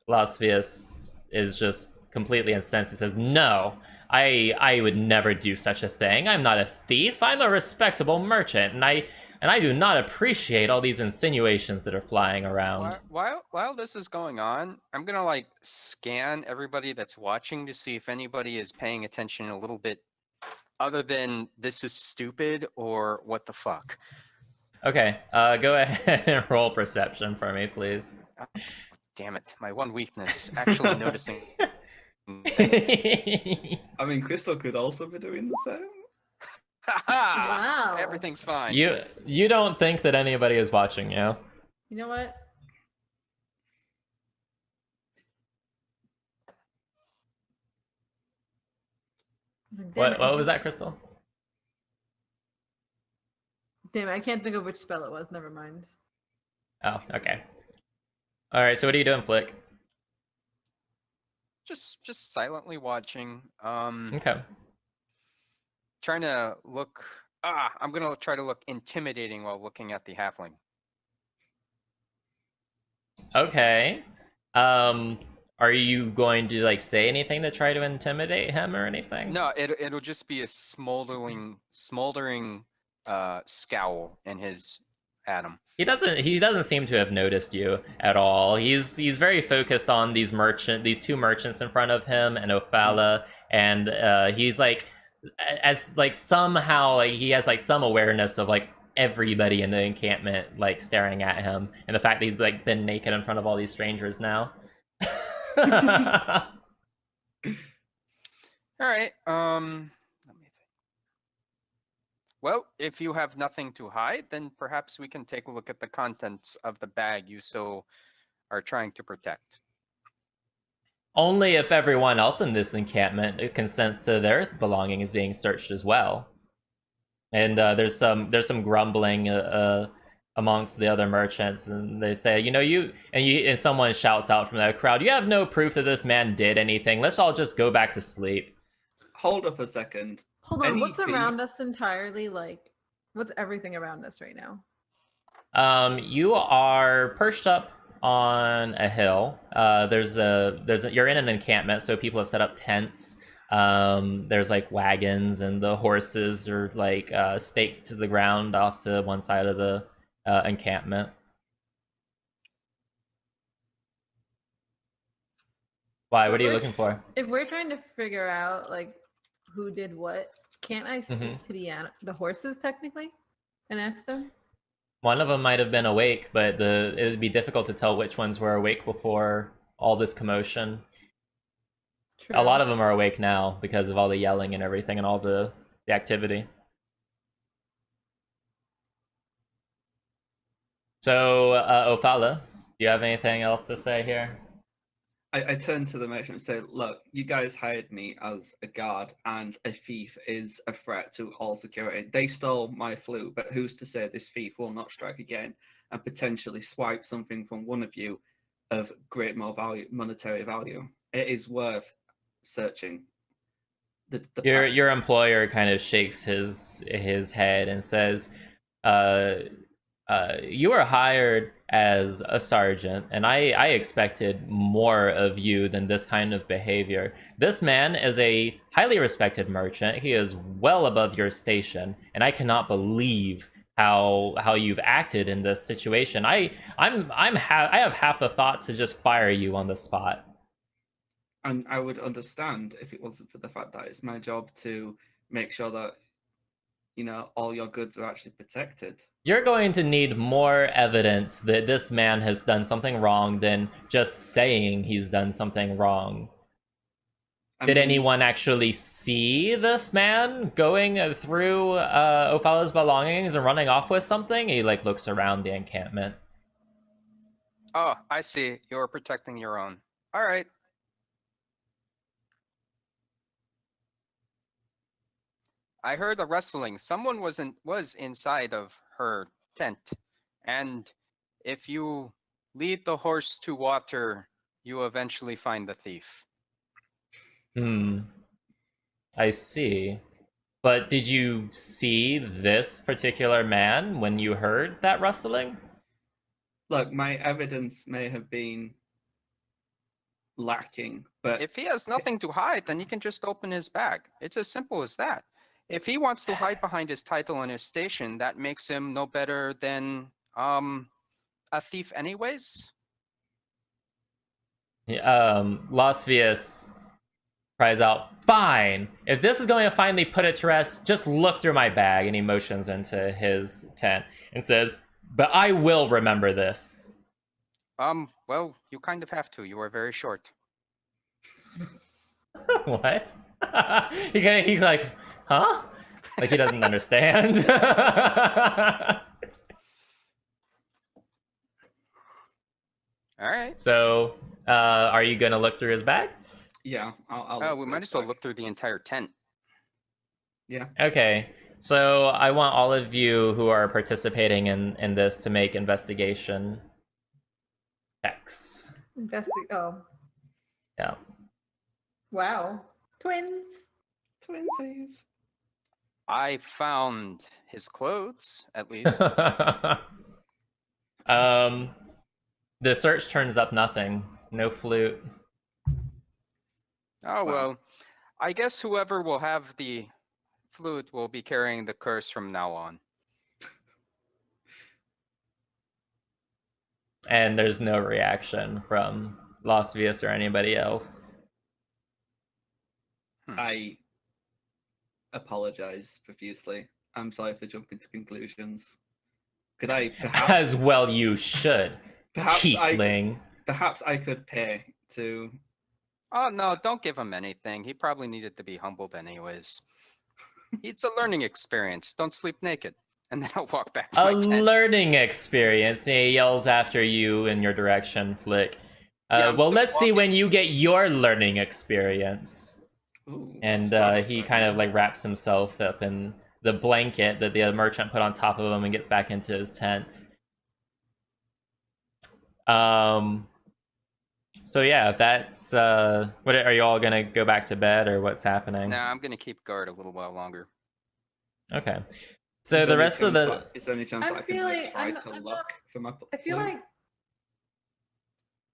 Lasvius is just completely incensed. He says, "No, I would never do such a thing. I'm not a thief. I'm a respectable merchant, and and I do not appreciate all these insinuations that are flying around. While this is going on, I'm gonna like scan everybody that's watching to see if anybody is paying attention a little bit other than this is stupid or what the fuck. Okay, go ahead and roll perception for me, please. Damn it, my one weakness, actually noticing. I mean, Crystal could also be doing the same. Haha! Wow. Everything's fine. You don't think that anybody is watching you? You know what? Like, damn it, What I was just- that, Crystal? Damn it, I can't think of which spell it was. Never mind. Oh, okay. All right, so what are you doing, Flick? Just silently watching. Okay. Trying to look. I'm gonna try to look intimidating while looking at the halfling. Okay. Are you going to like say anything to try to intimidate him or anything? No, it'll just be a smoldering scowl in his Adam. He doesn't seem to have noticed you at all. He's very focused on these two merchants in front of him and Ophala, and he's like as like somehow like he has like some awareness of like everybody in the encampment like staring at him, and the fact that he's like been naked in front of all these strangers now. All right. Let me think. Well, if you have nothing to hide, then perhaps we can take a look at the contents of the bag you so are trying to protect. Only if everyone else in this encampment consents to their belongings being searched as well. And there's some grumbling amongst the other merchants, and they say, and someone shouts out from that crowd, "You have no proof that this man did anything. Let's all just go back to sleep." Hold up a second. Hold on, what's Anything- around us entirely? Like, what's everything around us right now? You are perched up on a hill. You're in an encampment, so people have set up tents. There's like wagons, and the horses are like staked to the ground off to one side of the encampment. Why? What are you looking for? If we're trying to figure out like who did what, can't I speak to the horses technically and ask them? One of them might have been awake, but it would be difficult to tell which ones were awake before all this commotion. True. A lot of them are awake now because of all the yelling and everything and all the activity. So, Ophala, do you have anything else to say here? I turn to the merchant and say, "Look, you guys hired me as a guard, and a thief is a threat to all security. They stole my flute, but who's to say this thief will not strike again and potentially swipe something from one of you of great monetary value? It is worth searching." Your employer kind of shakes his head and says, "You were hired as a sergeant, and I expected more of you than this kind of behavior. This man is a highly respected merchant. He is well above your station, and I cannot believe how you've acted in this situation. I have half the thought to just fire you on the spot." And I would understand if it wasn't for the fact that it's my job to make sure that, all your goods are actually protected. You're going to need more evidence that this man has done something wrong than just saying he's done something wrong. Did anyone actually see this man going through Ophala's belongings and running off with something? He like looks around the encampment. Oh, I see. You're protecting your own. All right. I heard a rustling. Someone was inside of her tent, and if you lead the horse to water, you eventually find the thief. I see. But did you see this particular man when you heard that rustling? Look, my evidence may have been lacking, but If he has nothing to hide, then you can just open his bag. It's as simple as that. If he wants to hide behind his title and his station, that makes him no better than a thief anyways. Losvius cries out, "Fine! If this is going to finally put it to rest, just look through my bag," and he motions into his tent and says, "But I will remember this." Well, you kind of have to. You are very short. What? He's like, huh? Like he doesn't understand. All right. So, are you gonna look through his bag? Yeah, I'll Oh, look we for might his as well bag. look through the entire tent. Yeah. Okay. So I want all of you who are participating in this to make investigation checks. Oh, Yeah. wow. Twins. Twinsies. I found his clothes, at least. The search turns up nothing. No flute. Oh, Wow. well, I guess whoever will have the flute will be carrying the curse from now on. And there's no reaction from Losvius or anybody else. I apologize profusely. I'm sorry for jumping to conclusions. Could I perhaps As well you should, tiefling. perhaps I could pay to Oh, no, don't give him anything. He probably needed to be humbled anyways. It's a learning experience. Don't sleep naked. And then I'll walk back to A my tent. learning experience. And he yells after you in your direction, Flick. Yeah, I'm Well, still let's see walking. when you get your learning experience. Ooh, And that's fun. he kind of like wraps himself up in the blanket that the merchant put on top of him and gets back into his tent. So yeah, that's what are you all gonna go back to bed or what's happening? Nah, I'm gonna keep guard a little while longer. Okay. So Is the there any rest of chance the that- is there any chance I'm that I can feeling- like, try I'm- to I'm look not- for my I feel flute? like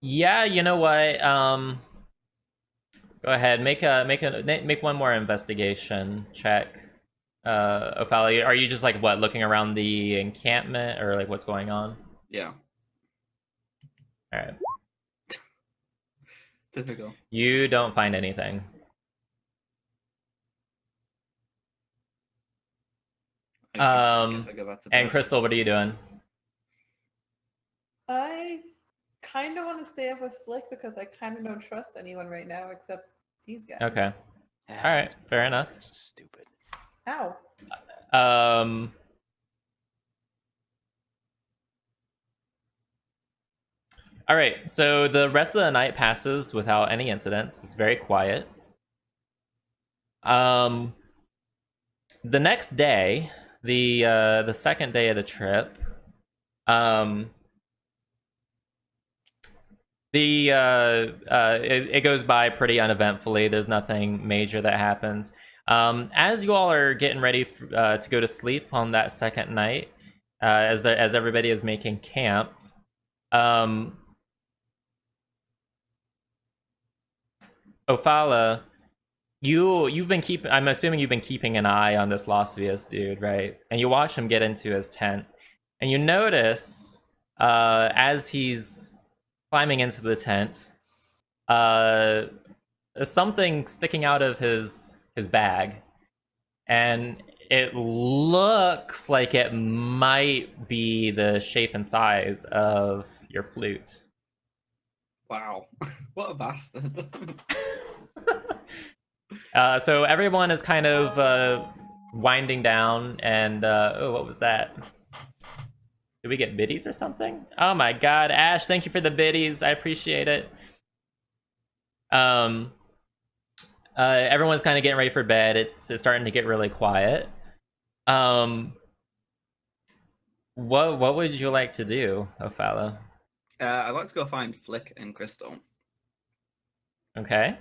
yeah, you know what? Go ahead, make one more investigation check. Ophalia, are you just like what looking around the encampment or like what's going on? Yeah, All right. difficult. You don't find anything. I guess I go back to And bed. Crystal, what are you doing? I kind of want to stay up with Flick because I kind of don't trust anyone right now except these guys. Okay. Yeah, All right, these fair people enough. are Stupid. Ow. All right, so the rest of the night passes without any incidents. It's very quiet. The next day, the second day of the trip, it goes by pretty uneventfully. There's nothing major that happens. As you all are getting ready to go to sleep on that second night, as everybody is making camp, Ophala, you've been keeping. I'm assuming you've been keeping an eye on this Losvius dude, right? And you watch him get into his tent, and you notice as he's climbing into the tent, something sticking out of his bag, and it looks like it might be the shape and size of your flute. Wow, what a bastard! So everyone is kind of winding down, and oh, what was that? Did we get biddies or something? Oh my god, Ash, thank you for the biddies. I appreciate it. Everyone's kind of getting ready for bed. It's starting to get really quiet. What would you like to do, Ophala? I'd like to go find Flick and Crystal. Okay.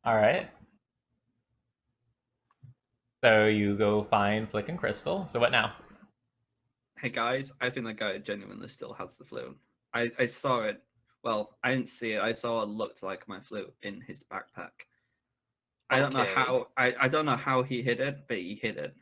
All right. So you go find Flick and Crystal. So what now? Hey guys, I think that guy genuinely still has the flute. I saw it. Well, I didn't see it. I saw it looked like my flute in his backpack. I don't know Okay. how. I don't know how he hid it, but he hid it.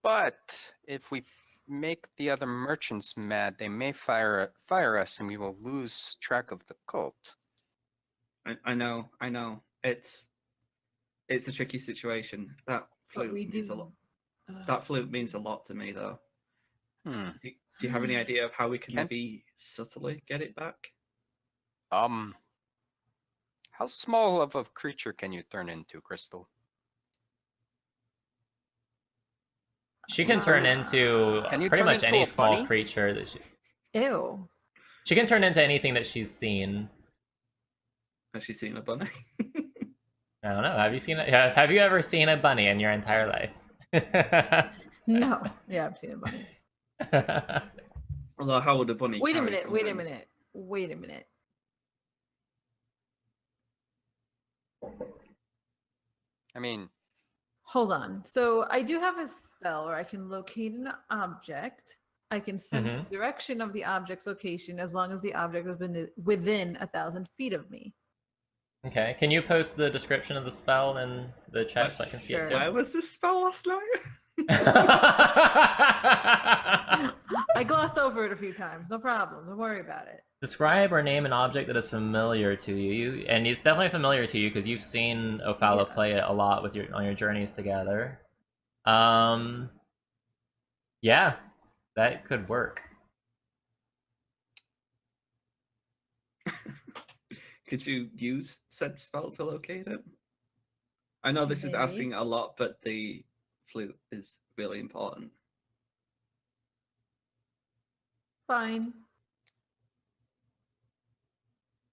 But if we make the other merchants mad, they may fire us, and we will lose track of the cult. I know. It's a tricky situation. That But flute we means a do. lot. That flute means a lot to me, though. Hmm. Do you have any idea of how we can Can- maybe subtly get it back? How small of a creature can you turn into, Crystal? She can turn into Can you pretty turn much into any a small bunny? creature that Ew. she can turn into anything that she's seen. Has she seen a bunny? I don't know. Have you seen it? Have you ever seen a bunny in your entire life? No. Yeah, I've seen a bunny. Although, how would a bunny? Wait a carry minute. Wait a something? minute. Wait a minute. I mean, Hold on. So I do have a spell where I can locate an object. I can sense Mhm. the direction of the object's location as long as the object has been within 1,000 feet of me. Okay, can you post the description of the spell in the chat What? so I can see Sure. it too? Where was this spell last night? I glossed over it a few times. No problem. Don't worry about it. Describe or name an object that is familiar to you, and it's definitely familiar to you because you've seen Ophala Yeah. play it a lot with on your journeys together. Yeah, that could work. Could you use said spell to locate it? I know this is Maybe. asking a lot, but the flute is really important. Fine.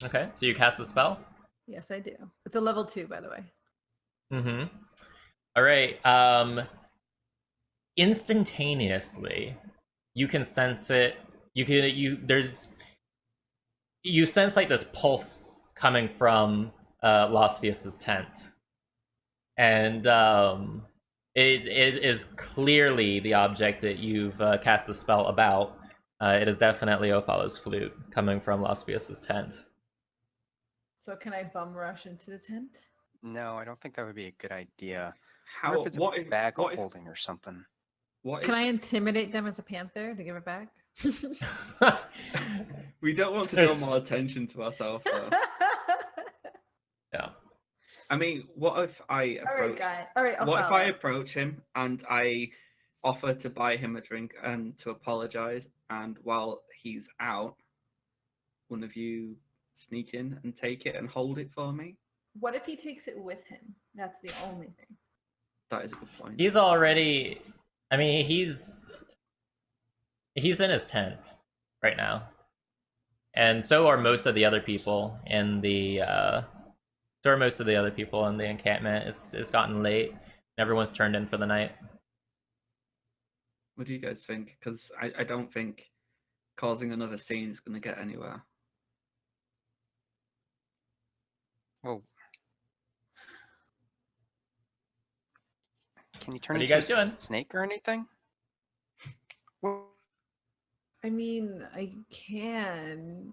Okay, so you cast the spell. Yes, I do. It's a level 2, by the way. Mm-hmm. All right. Instantaneously, you can sense it. You sense like this pulse coming from Losvius's tent, and it is clearly the object that you've cast the spell about. It is definitely Ophala's flute coming from Losvius's tent. So can I bum rush into the tent? no, I don't think that would be a good idea. How? What if it's What a if? bag What of if? holding or something? What Can if? I intimidate them as a panther to give it back? We don't want to There's- draw more attention to ourselves, though. Yeah. I mean, what if I All right, approach? guy. All right, I'll What if follow. I approach him and I offer to buy him a drink and to apologize, and while he's out, one of you sneak in and take it and hold it for me? What if he takes it with him? That's the only thing. That is a good point. He's already. I mean, he's in his tent right now, and so are most of the other people in the. So are most of the other people in the encampment. It's gotten late. Everyone's turned in for the night. What do you guys think? Because I don't think causing another scene is going to get anywhere. Well, can you turn What are you into guys doing? a snake or anything? Well, I mean, I can.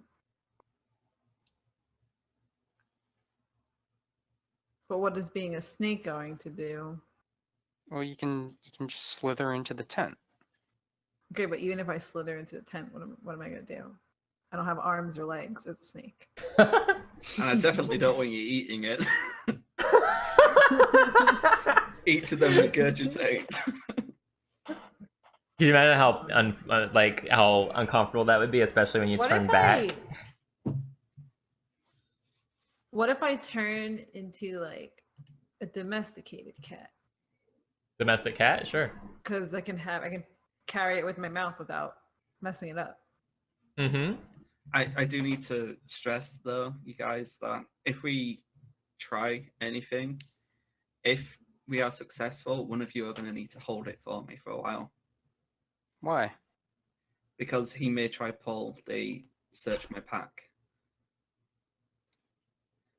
But what is being a snake going to do? well, you can just slither into the tent. Okay, but even if I slither into the tent, what am I going to do? I don't have arms or legs as a snake. And I definitely don't want you eating it. Eat to them regurgitate. Can you imagine how how uncomfortable that would be, especially when you What turn if back? What if I turn into like a domesticated cat? Domestic cat, sure. Because I can carry it with my mouth without messing it up. Mm-hmm. I do need to stress, though, you guys, that if we try anything, if we are successful, one of you are going to need to hold it for me for a while. Why? Because he may try pull the search my pack.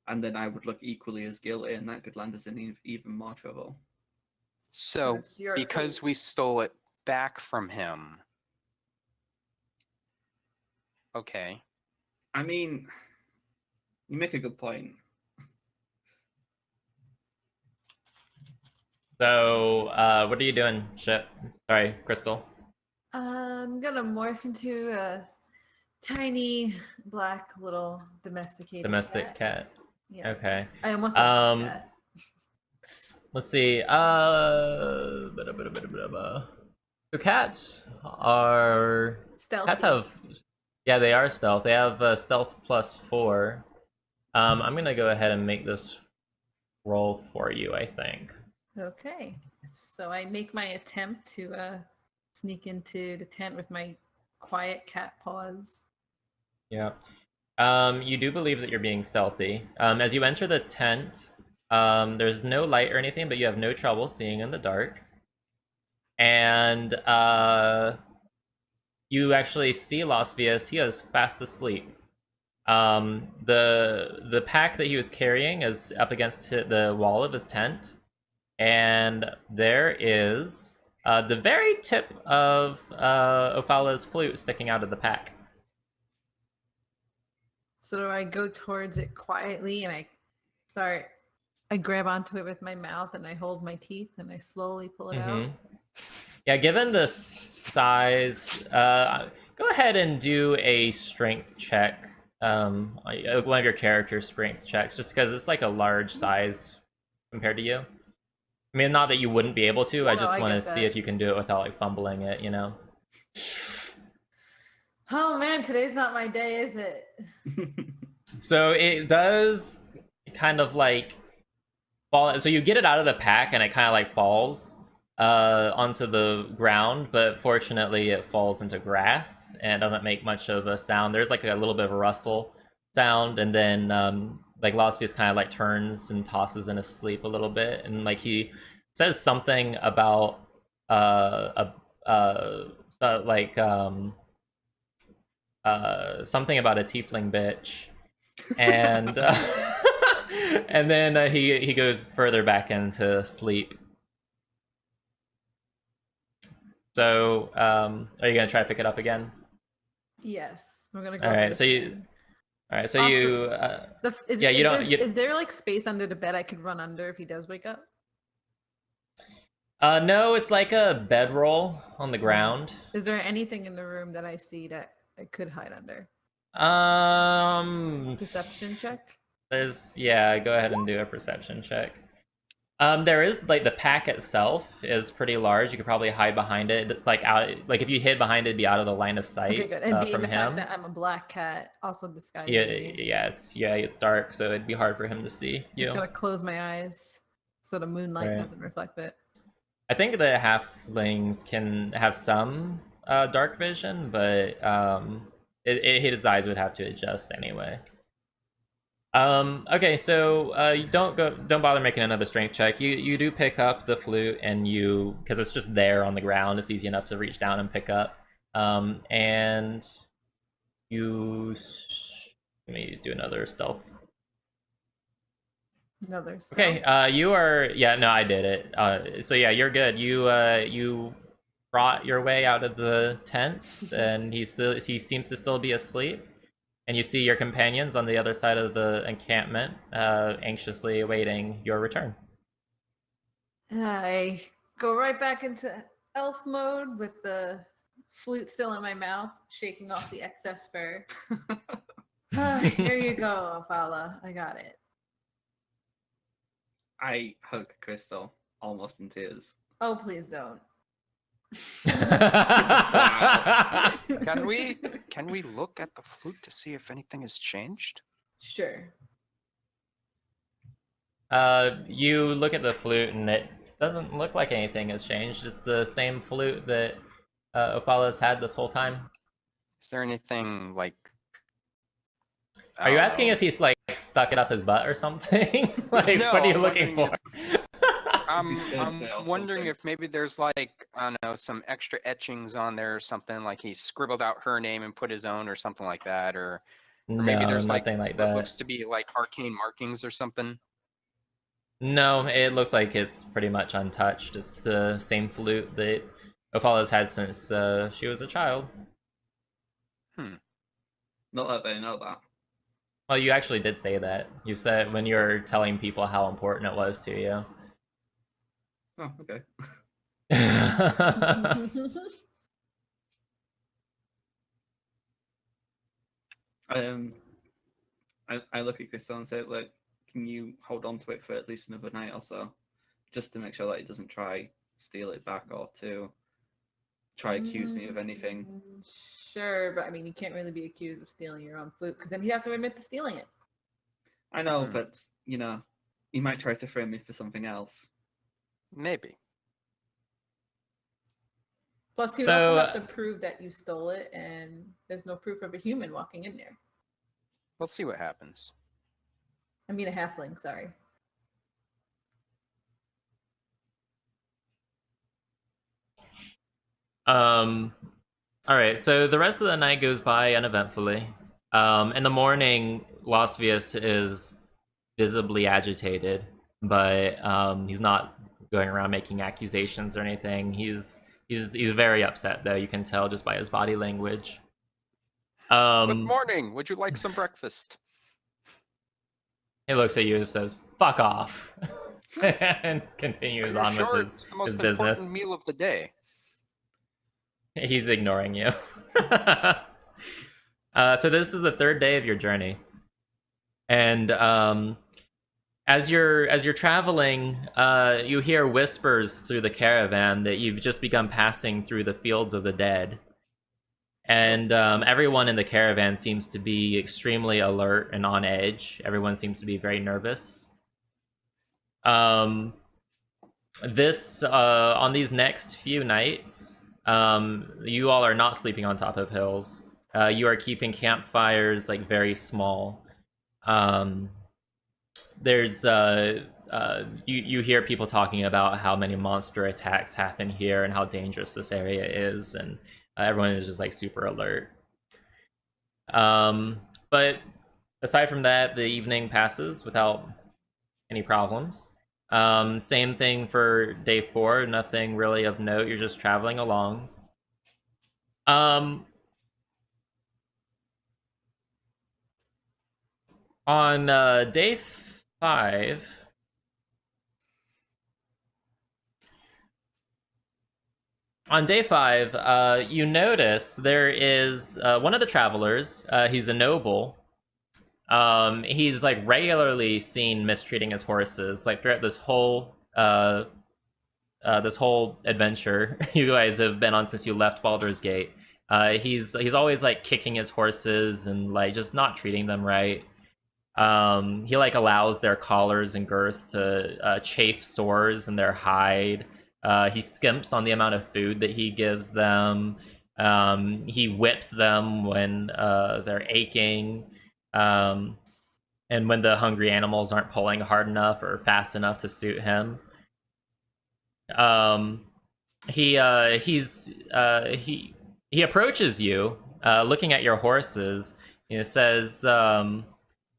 And then I would look equally as guilty, and that could land us in even more trouble. So, That's your because fate. we stole it back from him. Okay. I mean, you make a good point. So, what are you doing, Ship? Sorry, Crystal. I'm gonna morph into a tiny black little domesticated Domestic cat. Yeah. Okay. I almost said cat. Let's see. So cats are. Stealthy. Cats have. Yeah, they are stealth. They have stealth +4. I'm gonna go ahead and make this roll for you, I think. Okay. So I make my attempt to sneak into the tent with my quiet cat paws. Yeah. You do believe that you're being stealthy. As you enter the tent, there's no light or anything, but you have no trouble seeing in the dark. And you actually see Losvius. He is fast asleep. The pack that he was carrying is up against the wall of his tent, and there is the very tip of Ophala's flute sticking out of the pack. So I go towards it quietly and I grab onto it with my mouth and I hold my teeth and I slowly pull it out. Yeah, given the size, go ahead and do a strength check. One of your character's strength checks, just because it's like a large size compared to you. I mean, not that you wouldn't be able to. I just want to see if you can do it without like fumbling it, you know. Oh man, today's not my day, is it? So it does kind of like fall. So you get it out of the pack and it kind of like falls onto the ground, but fortunately it falls into grass and it doesn't make much of a sound. There's like a little bit of a rustle sound, and then like Losvius kind of like turns and tosses in his sleep a little bit, and like he says something about something about a tiefling bitch, and and then he goes further back into sleep. So, are you gonna try to pick it up again? Yes, we're gonna go. All right, so you. All right, so also, is there like space under the bed I could run under if he does wake up? No, it's like a bedroll on the ground. Is there anything in the room that I see that I could hide under? Perception check? Yeah, go ahead and do a perception check. There is like the pack itself is pretty large. You could probably hide behind it. It's like out, like if you hid behind it, it'd be out of the line of sight. Okay, good. And being from the him. fact that I'm a black cat also disguises me. Yes, it's dark, so it'd be hard for him to see you. Just gotta close my eyes so the moonlight doesn't reflect it. I think the halflings can have some dark vision, but his eyes would have to adjust anyway. Okay, so you don't bother making another strength check. You do pick up the flute, and because it's just there on the ground, it's easy enough to reach down and pick up. And you let me do another stealth. Another stealth. Okay, you are no, I did it. So yeah, you're good. You brought your way out of the tent, and he seems to still be asleep. And you see your companions on the other side of the encampment, anxiously awaiting your return. I go right back into elf mode with the flute still in my mouth, shaking off the excess fur. Here you go, Ophala. I got it. I hug Crystal, almost in tears. Oh, please don't. Can we look at the flute to see if anything has changed? Sure. You look at the flute and it doesn't look like anything has changed. It's the same flute that Ophala's had this whole time. Is there anything like? Are you asking if he's like stuck it up his butt or something? Like, no, what are you looking for? I'm wondering if maybe there's like, I don't know, some extra etchings on there or something, like he scribbled out her name and put his own or something like that, or maybe there's nothing like that. What looks to be like arcane markings or something. No, it looks like it's pretty much untouched. It's the same flute that Ophala's had since she was a child. Not that they know that. Well, you actually did say that. You said when you were telling people how important it was to you. Oh, okay. I look at Crystal and say, like, can you hold on to it for at least another night or so, just to make sure that it doesn't try steal it back or to try accuse me of anything. Sure, but I mean, you can't really be accused of stealing your own flute because then you have to admit to stealing it. I know, but you know, he might try to frame me for something else. Maybe. Plus, you So, also have to prove that you stole it, and there's no proof of a human walking in there. We'll see what happens. I mean, a halfling. Sorry. All right, so the rest of the night goes by uneventfully. In the morning, Losvius is visibly agitated, but he's not going around making accusations or anything. He's very upset, though. You can tell just by his body language. Good morning. Would you like some breakfast? He looks at you and says, "Fuck off," and continues on with It's the most his business. important meal of the day. He's ignoring you. So this is the third day of your journey, and as you're traveling, you hear whispers through the caravan that you've just begun passing through the fields of the dead, and everyone in the caravan seems to be extremely alert and on edge. Everyone seems to be very nervous. This on these next few nights. You all are not sleeping on top of hills. You are keeping campfires like very small. There's you hear people talking about how many monster attacks happen here and how dangerous this area is, and everyone is just like super alert. But aside from that, the evening passes without any problems. Same thing for day 4, nothing really of note, you're just traveling along. On day 5, you notice there is one of the travelers, he's a noble. He's like regularly seen mistreating his horses, like throughout this whole adventure you guys have been on since you left Baldur's Gate. He's always like kicking his horses and like just not treating them right. He like allows their collars and girths to chafe sores in their hide. He skimps on the amount of food that he gives them. He whips them when they're aching. And when the hungry animals aren't pulling hard enough or fast enough to suit him. He approaches you, looking at your horses, and says,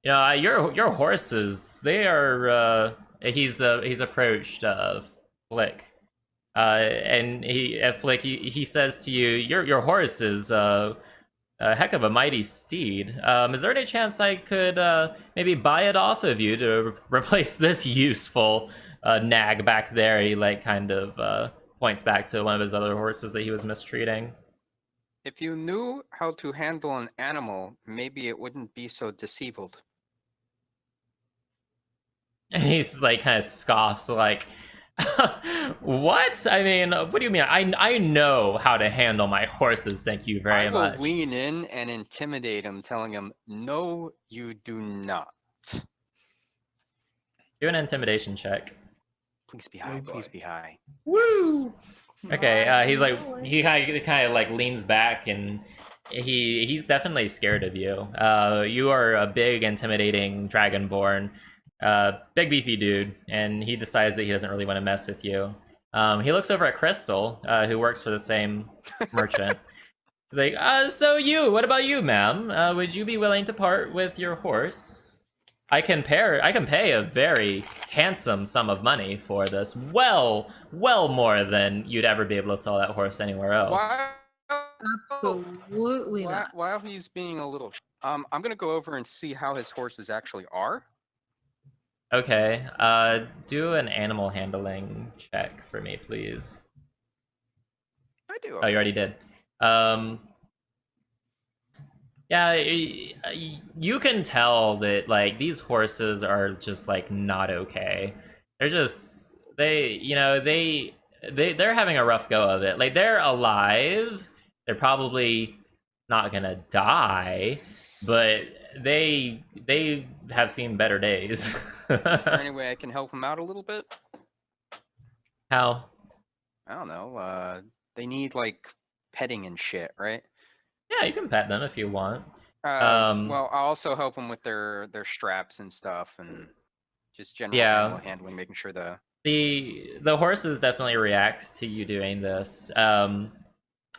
your horses, they are, he's approached Flick. And Flick, he says to you, your horse is a heck of a mighty steed. Is there any chance I could maybe buy it off of you to replace this useful nag back there? He like kind of points back to one of his other horses that he was mistreating. If you knew how to handle an animal, maybe it wouldn't be so deceived. And he's like kind of scoffs, like, what? I mean, what do you mean? I know how to handle my horses, thank you very much. I will lean in and intimidate him, telling him, no, you do not. Do an intimidation check. Please be high, please be high. Woo! Okay, he's like, he kind of like leans back, and he's definitely scared of you. You are a big, intimidating dragonborn. Big beefy dude, and he decides that he doesn't really want to mess with you. He looks over at Crystal, who works for the same merchant. He's like, so what about you, ma'am? Would you be willing to part with your horse? I can pay a very handsome sum of money for this. Well more than you'd ever be able to sell that horse anywhere else. Absolutely not. While he's being a little I'm gonna go over and see how his horses actually are. Okay. Do an animal handling check for me, please. I do. Oh, you already did. Yeah, you can tell that like these horses are just like not okay. They're just they're having a rough go of it. Like they're alive. They're probably not gonna die, but they have seen better days. Is there any way I can help him out a little bit? How? I don't know. They need like petting and shit, right? Yeah, you can pet them if you want. Um, Well, I'll also help them with their straps and stuff, and just general Yeah. animal handling, making sure the. The horses definitely react to you doing this.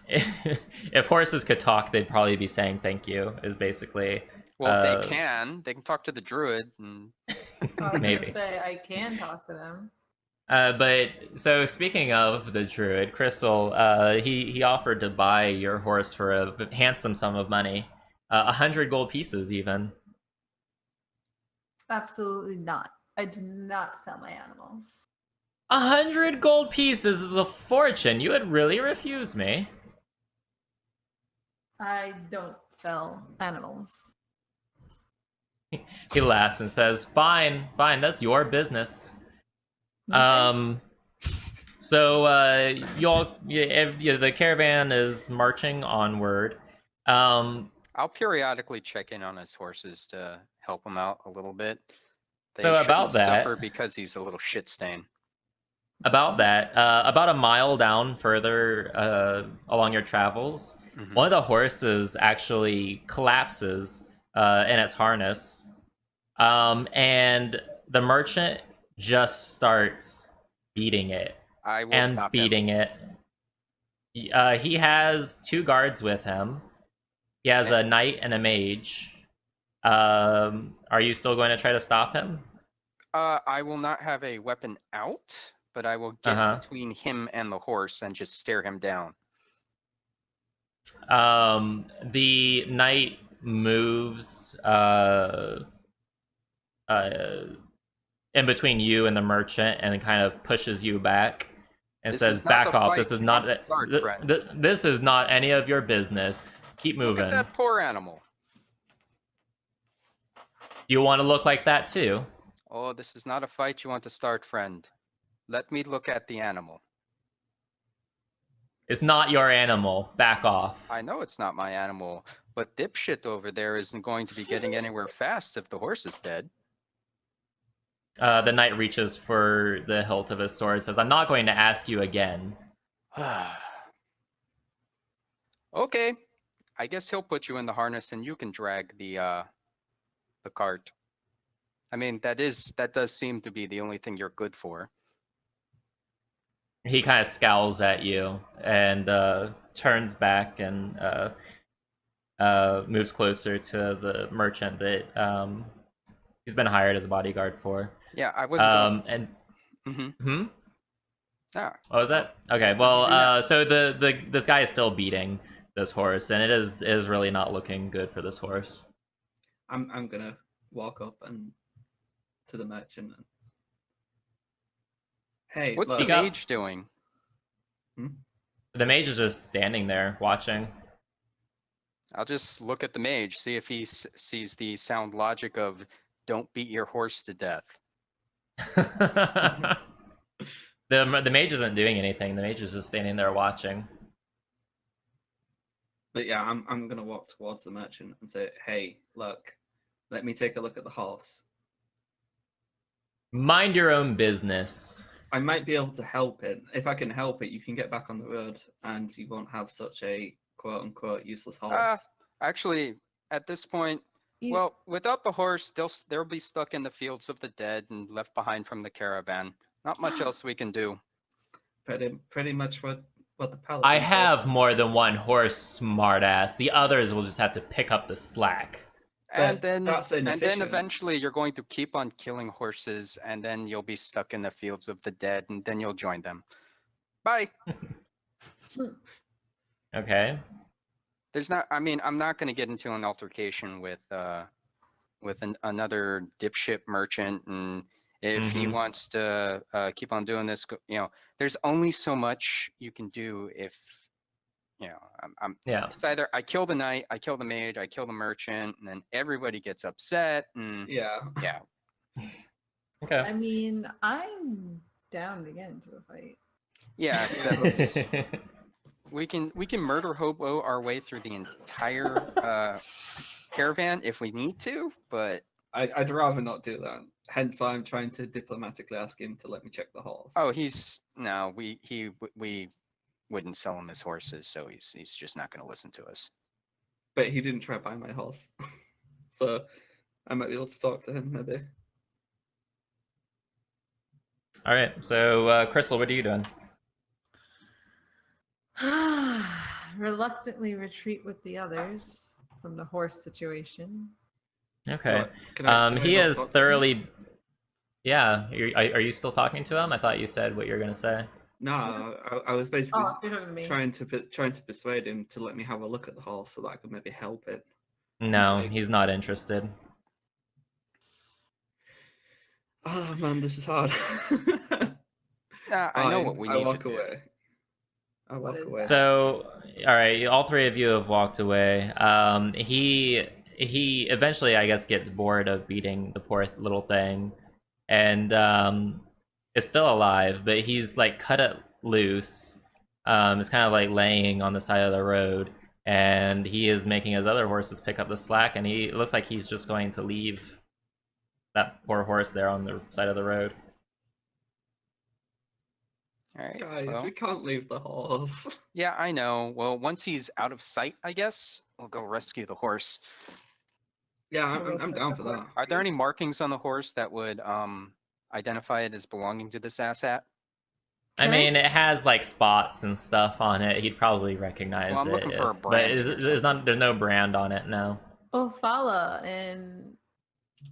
If horses could talk, they'd probably be saying thank you. Is basically Well, they can. They can talk to the druid, and I was gonna maybe. say I can talk to them. But so speaking of the druid, Crystal, he offered to buy your horse for a handsome sum of money, 100 gold pieces even. Absolutely not. I do not sell my animals. 100 gold pieces is a fortune. You would really refuse me. I don't sell animals. He laughs and says, "Fine, fine. That's your business." So the caravan is marching onward. I'll periodically check in on his horses to help him out a little bit. They So about shouldn't that- suffer because he's a little shit stain. About a mile down further along your travels, Mhm. one of the horses actually collapses in its harness, and the merchant just starts beating it I will and stop beating it. He has 2 guards with him. He has a knight and a mage. Are you still going to try to stop him? him. I will not have a weapon out, but I will get between him and the horse and just stare him down. The knight moves in between you and the merchant and kind of pushes you back and This says, is not "Back the off. fight This is you not want to start, friend." this is not any of your business. Keep Look moving. at that poor animal. You want to look like that too? Oh, this is not a fight you want to start, friend. Let me look at the animal. It's not your animal. Back off." I know it's not my animal, but dipshit over there isn't going to be getting anywhere fast if the horse is dead. The knight reaches for the hilt of his sword and says, "I'm not going to ask you again." Okay, I guess he'll put you in the harness and you can drag the cart. I mean, that does seem to be the only thing you're good for. He kind of scowls at you and turns back and moves closer to the merchant that he's been hired as a bodyguard for. Yeah, I wasn't. What was that? Okay, well, so this guy is still beating this horse, and it is really not looking good for this horse. I'm gonna walk up and to the merchant. And... Hey, What's look, the mage doing? The mage is just standing there watching. I'll just look at the mage, see if he sees the sound logic of "Don't beat your horse to death." The mage isn't doing anything. The mage is just standing there watching. But yeah, I'm gonna walk towards the merchant and say, "Hey, look, let me take a look at the horse. Mind your own business." I might be able to help it. If I can help it, you can get back on the road, and you won't have such a quote unquote useless horse." Actually, at this point, well, without the horse, they'll be stuck in the fields of the dead and left behind from the caravan. Not much else we can do. Pretty much what the paladin I said. have more than one horse, smartass. The others will just have to pick up the slack. And then inefficient. eventually you're going to keep on killing horses, and then you'll be stuck in the fields of the dead, and then you'll join them. Bye. Okay. There's not. I mean, I'm not going to get into an altercation with another dipshit merchant, and if he Mhm. wants to keep on doing this, you know, there's only so much you can do if, you know, Yeah. it's either I kill the knight, I kill the mage, I kill the merchant, and then everybody gets upset, and Yeah. yeah. Okay. I mean, I'm down to get into a fight. Yeah, except we can murder hobo our way through the entire caravan if we need to, but I'd rather not do that. Hence why I'm trying to diplomatically ask him to let me check the horse. oh, we wouldn't sell him his horses, so he's just not going to listen to us. But he didn't try to buy my horse. So I might be able to talk to him maybe. All right. So, Crystal, what are you doing? Reluctantly retreat with the others from the horse situation. Okay. Can I He not is talk to him? thoroughly. Yeah. Are you still talking to him? I thought you said what you were gonna say. No, I was basically Oh, you're talking to me. trying to persuade him to let me have a look at the horse so that I could maybe help it. No, Like- he's not interested. Oh man, this is hard. I know Fine, what we I need to walk do. away. I What walk is away. that? So, all right, all three of you have walked away. He eventually, I guess, gets bored of beating the poor little thing, and is still alive, but he's like cut it loose. It's kind of like laying on the side of the road, and he is making his other horses pick up the slack, and it looks like he's just going to leave that poor horse there on the side of the road. All right. Guys, well, we can't leave the horse. yeah, I know. Well, once he's out of sight, I guess we'll go rescue the horse. Yeah, I'm down for that. Are there any markings on the horse that would identify it as belonging to this asshat? I Can I mean, it s- has like spots and stuff on it. He'd probably recognize Well, I'm it. looking for a but branding or there's no brand on it. No. Ophala and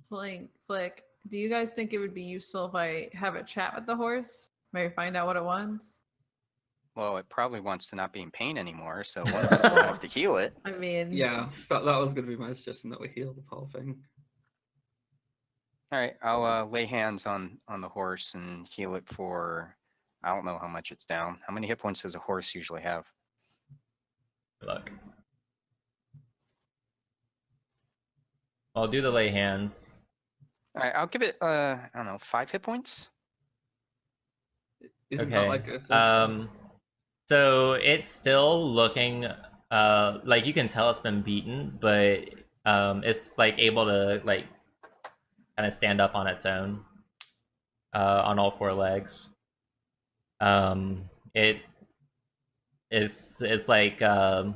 Flick, do you guys think it would be useful if I have a chat with the horse? Maybe find out what it wants? Well, it probably wants to not be in pain anymore, so one of us will have to heal it. I mean, Yeah, that was gonna be my suggestion, that we heal the poor thing. All right, I'll lay hands on the horse and heal it for, I don't know how much it's down. How many hit points does a horse usually have? Look. I'll do the lay hands. All right, I'll give it I don't know, 5 hit points. Isn't that Okay. like a So it's still looking like you can tell it's been beaten, but it's like able to like kind of stand up on its own on all four legs. It is like kind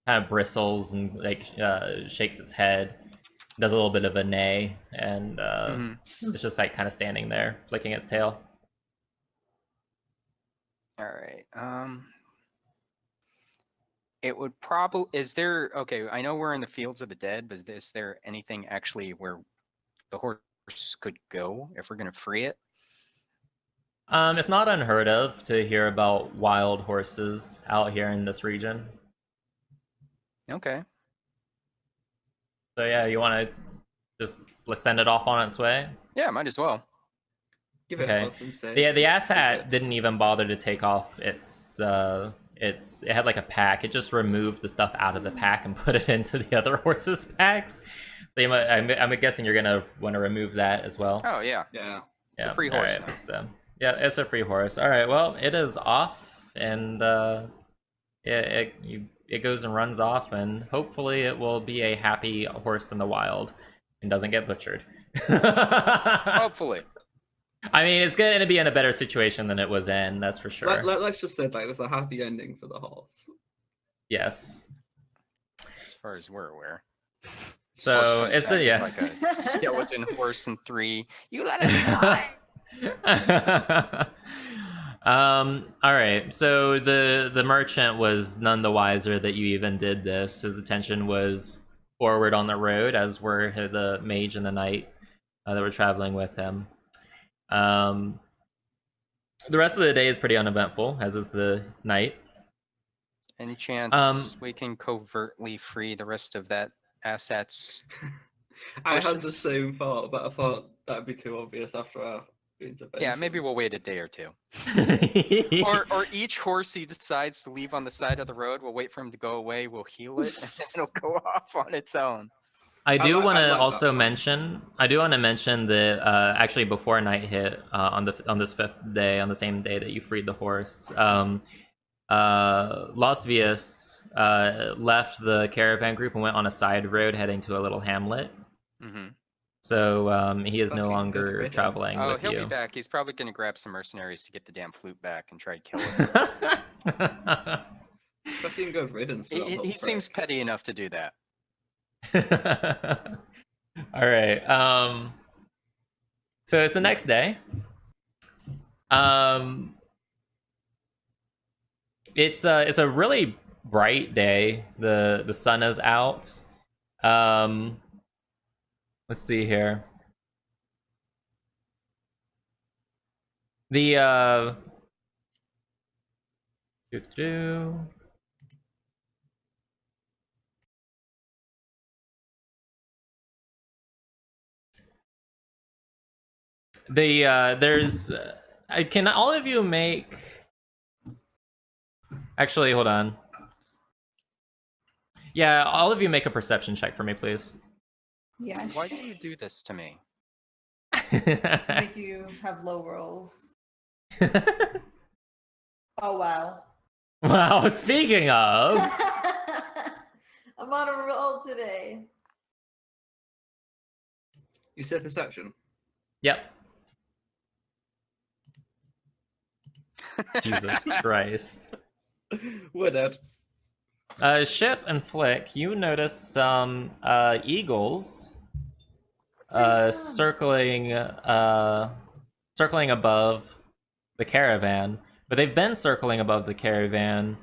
of bristles and like shakes its head, does a little bit of a neigh, and Mhm. it's just like kind of standing there, flicking its tail. All right. It would probably, is there, okay, I know we're in the fields of the dead, but is there anything actually where the horse could go if we're going to free it? It's not unheard of to hear about wild horses out here in this region. Okay. So yeah, you want to just send it off on its way? Yeah, might as well. give it Okay. a fuss and say. Yeah, the asshat didn't even bother to take off its it had like a pack. It just removed the stuff out of the pack and put it into the other horses' packs. So you might, I'm guessing you're gonna want to remove that as well. Oh, yeah. Yeah. It's a free horse. Alright, so yeah, it's a free horse. All right, well, it is off, and it goes and runs off, and hopefully it will be a happy horse in the wild and doesn't get butchered. Hopefully. I mean, it's going to be in a better situation than it was in, that's for sure. Let's just say that it was a happy ending for the horse. Yes. As far as we're aware. So Horse it's a, comes back yeah. as like a skeleton horse in 3. You let us die. All right. So the merchant was none the wiser that you even did this. His attention was forward on the road, as were the mage and the knight that were traveling with him. The rest of the day is pretty uneventful, as is the night. Any chance we can covertly free the rest of that assets? I had the Horses? same thought, but I thought that'd be too obvious after our intervention. Yeah, maybe we'll wait a day or two. Or each horse he decides to leave on the side of the road, we'll wait for him to go away, we'll heal it, and then it'll go off on its own. I do want I to like that also plan. mention. I do want to mention that actually before night hit on this 5th day, on the same day that you freed the horse, Losvius left the caravan group and went on a side road heading to a little hamlet. Mm-hmm. So he is no Fucking good longer riddance. traveling Oh, with he'll you. be back. He's probably gonna grab some mercenaries to get the damn flute back and try to kill us. Fucking good riddance. to that He little seems prick. petty enough to do that. All right. So it's the next day. It's a really bright day. The sun is out. Let's see here. The there's can all of you make, actually hold on, yeah, all of you make a perception check for me, please. Yeah. Why do you do this to me? Make you have low rolls. Oh wow. Wow, speaking of, I'm on a roll today. You said perception. yep. Jesus Christ. We're dead. Ship and Flick, you notice some eagles circling above the caravan, but they've been circling above the caravan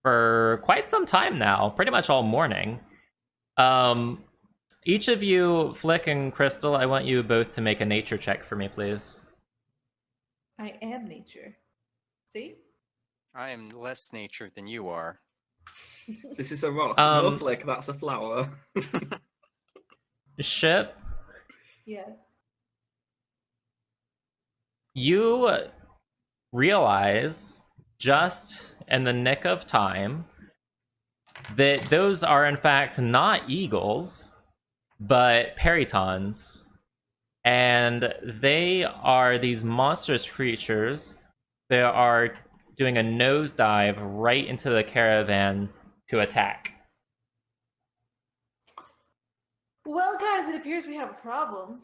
for quite some time now, pretty much all morning. Each of you, Flick and Crystal, I want you both to make a nature check for me, please. I am nature. See? I am less nature than you are. This is a rock. Um, No flick, that's a flower. Ship, Yes. you realize just in the nick of time that those are in fact not eagles, but peritons. And they are these monstrous creatures that are doing a nosedive right into the caravan to attack. Well, guys, it appears we have a problem.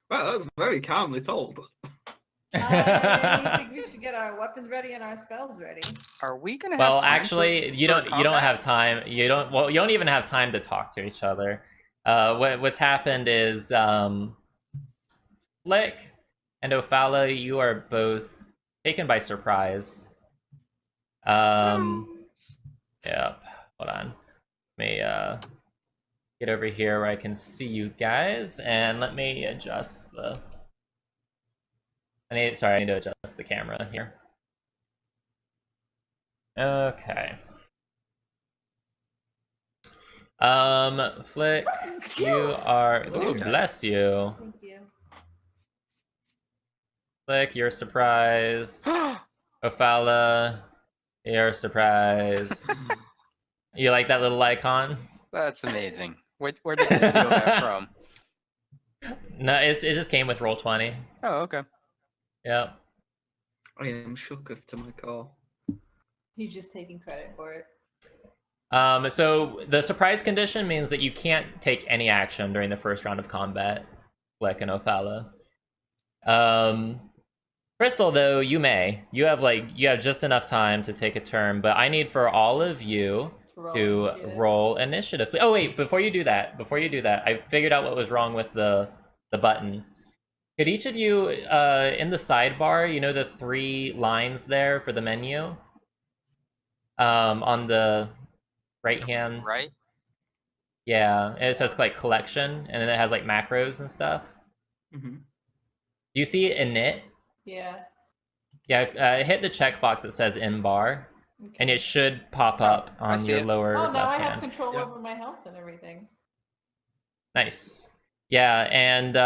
Well, that was very calmly told. I think we should get our weapons ready and our spells ready. Are we gonna have Well, time actually, for you don't combat? have time. You don't even have time to talk to each other. What's happened is Flick and Ophala, you are both taken by surprise. Yep. Hold on. Let me get over here where I can see you guys, and let me adjust the. I need to adjust the camera here. Okay. Flick, you are. Ooh, bless you. Thank you. Flick, you're surprised. Ophala, you're surprised. You like that little icon? That's amazing. Where did you steal that from? No, it just came with Roll20. Oh, okay. Yep. I am shooketh to my core. He's just taking credit for it. So the surprise condition means that you can't take any action during the first round of combat, Flick and Ophala. Crystal, though, you may. You have just enough time to take a turn, but I need for all of you to roll initiative. Oh wait, before you do that, I figured out what was wrong with the button. Could each of you, in the sidebar, you know the 3 lines there for the menu? On the right hand. Right? Yeah, and it says like collection, and then it has like macros and stuff. Mm-hmm. Do you see init? Yeah. Yeah, hit the checkbox that says in bar. and Okay. it should pop Oh, up I on see your it. lower Oh, now I left have hand. control Yep. over my health and everything. Nice. Yeah, and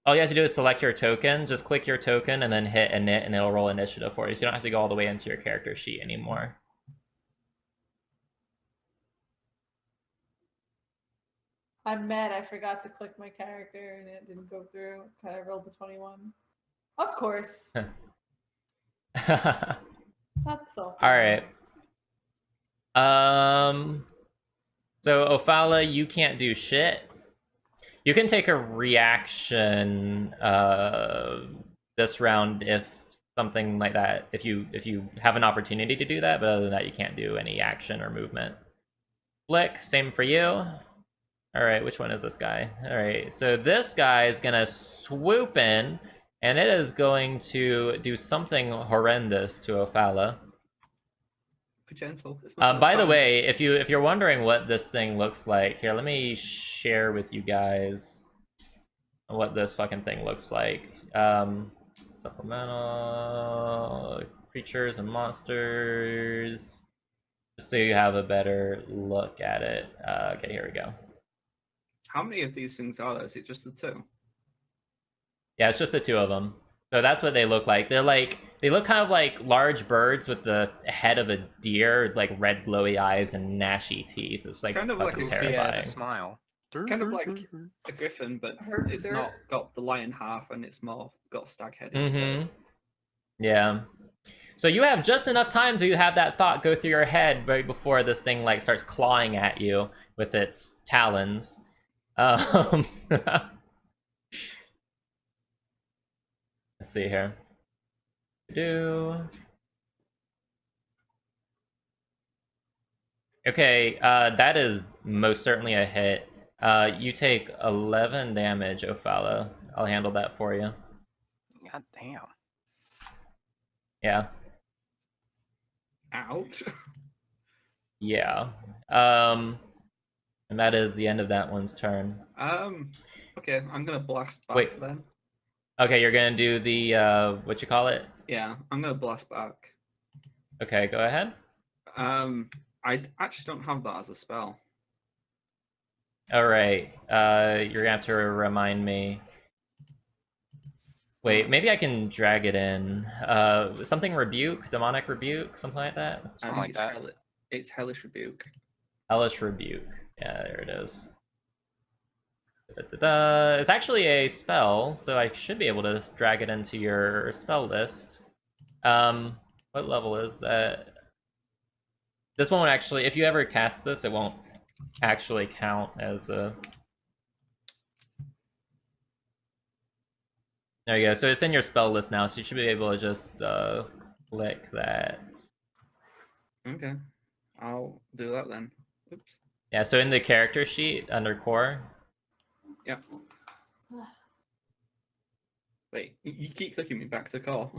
all you have to do is select your token. Just click your token and then hit init, and it'll roll initiative for you. So you don't have to go all the way into your character sheet anymore. I'm mad I forgot to click my character and it didn't go through. I rolled a 21. Of course. That's so. All right. So Ophala, you can't do shit. You can take a reaction this round if something like that. If you have an opportunity to do that, but other than that, you can't do any action or movement. Flick, same for you. All right, which one is this guy? All right, so this guy is gonna swoop in, and it is going to do something horrendous to Ophala. Be gentle. It's my By first the time. way, if you're wondering what this thing looks like, here, let me share with you guys what this fucking thing looks like. Supplemental creatures and monsters, just so you have a better look at it. Okay, here we go. How many of these things are there? Is it just the 2? Yeah, it's just the 2 of them. So that's what they look like. They look kind of like large birds with the head of a deer, like red glowy eyes and gnashy teeth. It's like Kind of like fucking a terrifying. smile. Kind of like a griffin, but it's They're- not got the lion half, and it's more got stag head Mm-hmm. instead. Yeah. So you have just enough time to have that thought go through your head right before this thing like starts clawing at you with its talons. Let's see here. Okay, that is most certainly a hit. You take 11 damage, Ophala. I'll handle that for you. God damn. Yeah. Ouch. Yeah. And that is the end of that one's turn. Okay, I'm gonna blast back Wait. then. Okay, you're gonna do the what you call it? Yeah, I'm gonna blast back. Okay, go ahead. I actually don't have that as a spell. All right. You're gonna have to remind me. Wait, maybe I can drag it in. Something rebuke, demonic rebuke, something like that. Something like that. It's hellish rebuke. Hellish rebuke. Yeah, there it is. Da-da-da. It's actually a spell, so I should be able to drag it into your spell list. What level is that? This one would actually, if you ever cast this, it won't actually count as a... There you go. So it's in your spell list now, so you should be able to just click that. Okay, I'll do that then. Oops. Yeah, so in the character sheet under core. Yep. Wait, you keep clicking me back to call.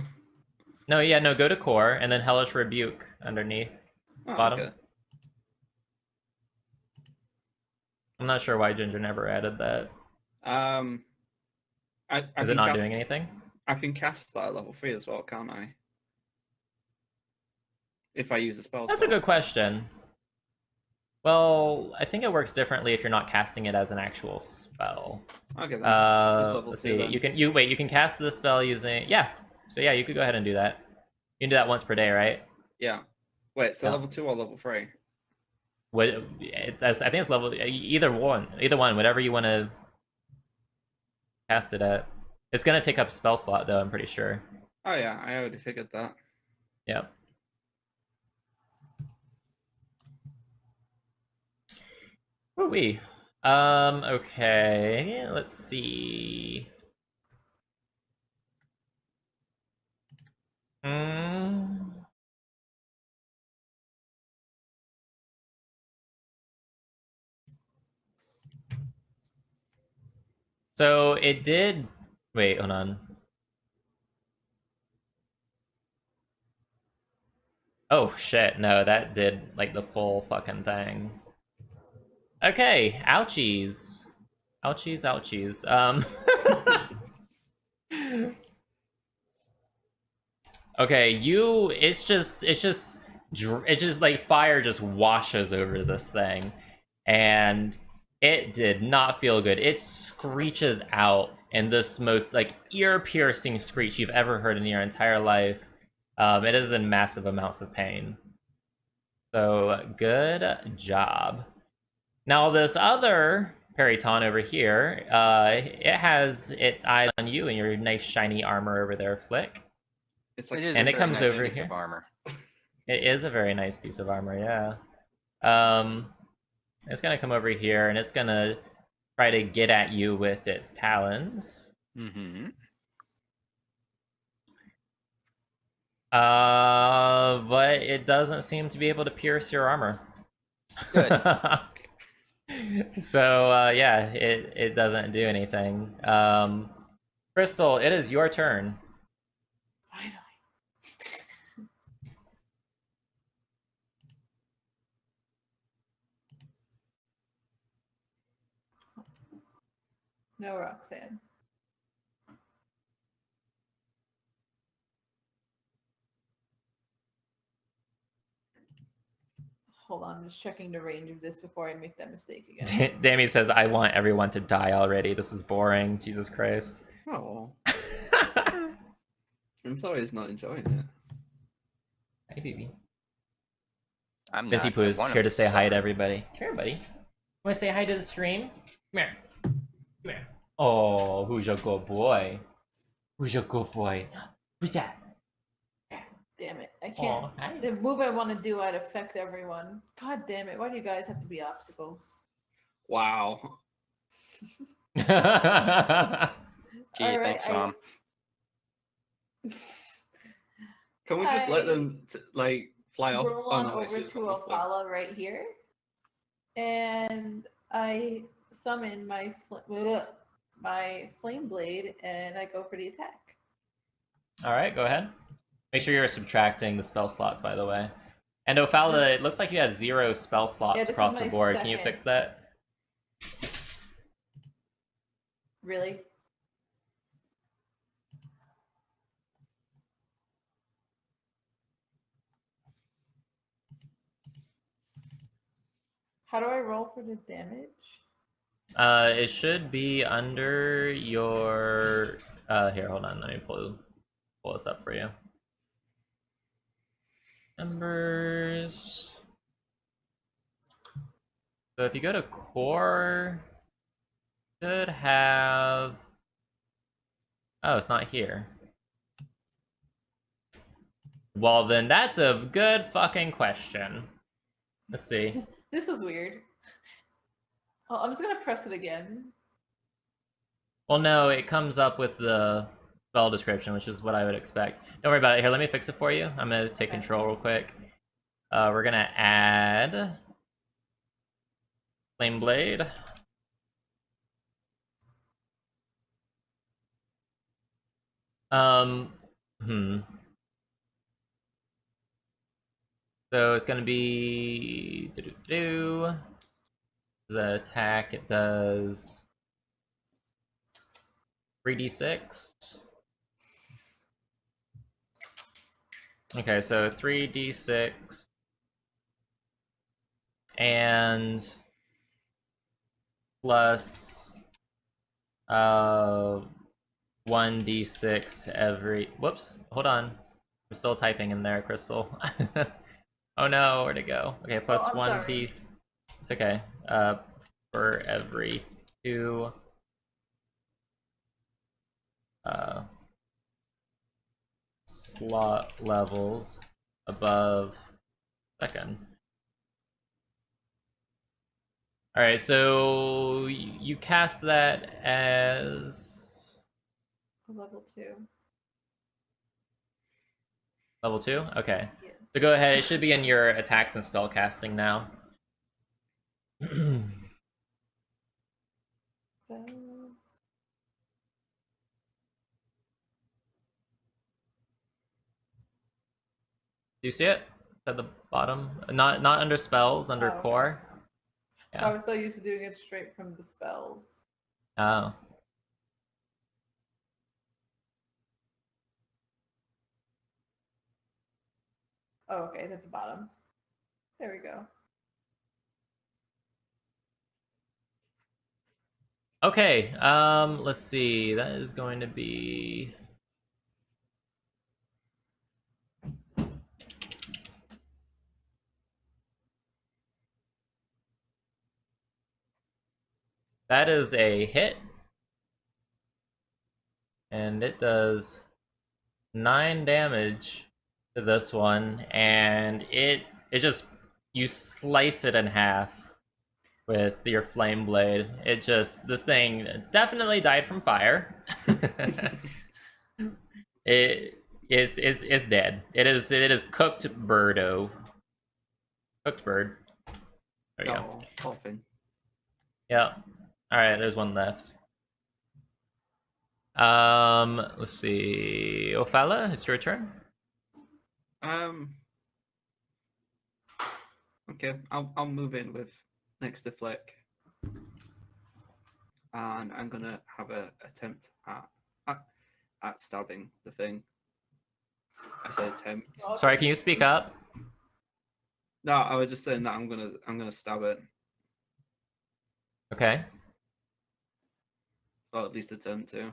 No, yeah, no, go to core and then Hellish Rebuke underneath. Oh, Bottom. okay. I'm not sure why Ginger never added that. I Is it not doing anything? I can cast that at level 3 as well, can't I? If I use a spell. That's a good question. Well, I think it works differently if you're not casting it as an actual spell. Okay then. Just level Let's 2 see. then. You can cast the spell using So yeah, you could go ahead and do that. You can do that once per day, right? Yeah. Wait, so Yeah. level 2 or level 3? I think it's level either one, whatever you want to cast it at. It's gonna take up spell slot though, I'm pretty sure. Oh yeah, I already figured that. Yep. Woo-wee. Okay, let's see. So it did. Wait, hold on. Oh shit! No, that did like the full fucking thing. Okay, ouchies, ouchies, ouchies. Okay, it's just it just like fire just washes over this thing, and it did not feel good. It screeches out in this most like ear-piercing screech you've ever heard in your entire life. It is in massive amounts of pain. So good job. Now this other Periton over here, it has its eyes on you and your nice shiny armor over there, Flick. It's like, It is and a it very comes nice over piece here. of armor. It is a very nice piece of armor, yeah. It's gonna come over here and it's gonna try to get at you with its talons. Mm-hmm. But it doesn't seem to be able to pierce your armor. Good. So, yeah, it doesn't do anything. Crystal, it is your turn. Finally. No, Roxanne. Hold on, I'm just checking the range of this before I make that mistake again. Dammy says, I want everyone to die already. This is boring. Jesus Christ. oh, I'm sorry he's not enjoying it. Hey, baby. I'm Busy not. I Poo's want here him to say hi to suffer. everybody. Come here, buddy. Want to say hi to the stream? Come here. Come here. Oh, who's your good boy? Who's your good boy? Who's that? Damn it, I can't. Oh, hi. The move I want to do, I'd affect everyone. God damn it, why do you guys have to be obstacles? Wow. Gee, All right, thanks, Mom. Can we just let I them like fly off? roll Oh, on no, over it's to just Ophala right here, and I summon my flame blade, and I go for the attack. Alright, go ahead. Make sure you're subtracting the spell slots, by the way. And Ophala, it looks like you have 0 spell slots this is across the my board. Can you second. fix that? Really? How do I roll for the damage? It should be under your... here, hold on. Let me pull this up for you. Numbers... So if you go to core, should have... Oh, it's not here. Well, then that's a good fucking question. Let's see. This was weird. Oh, I'm just gonna press it again. Well, no, it comes up with the spell description, which is what I would expect. Don't worry about it. Here, let me fix it for you. I'm gonna take Okay. control real quick. We're gonna add Flame Blade. So it's gonna be the attack. It does 3d6. Okay, so 3d6 and plus 1d6 every. Whoops, hold on. I'm still typing in there, Crystal. Oh no, where'd it go? Okay, plus I'm 1d. sorry. It's okay. For every 2 slot levels above second. Alright, so you cast that as Level 2. level 2? Okay. Yes. So go ahead, it should be in your attacks and spell casting now. Do you see it? At the bottom? Not under spells, under Oh, okay. core. Yeah. I was so used to doing it straight from the spells. Oh. Oh, okay, it's at the bottom. There we go. Okay, let's see. That is going to be... That is a hit. And it does 9 damage to this one, and it just, you slice it in half with your flame blade. It just, this thing definitely died from fire. It is dead. It is cooked birdo. Cooked bird. There you go. Oh, coffin. Yeah. Alright, there's one left. Let's see. Ophala, it's your turn. Okay, I'll move in with next to Flick, and I'm gonna have a attempt at stabbing the thing. I said attempt. Sorry, can you speak up? No, I was just saying that I'm gonna stab it, Okay. or at least attempt to.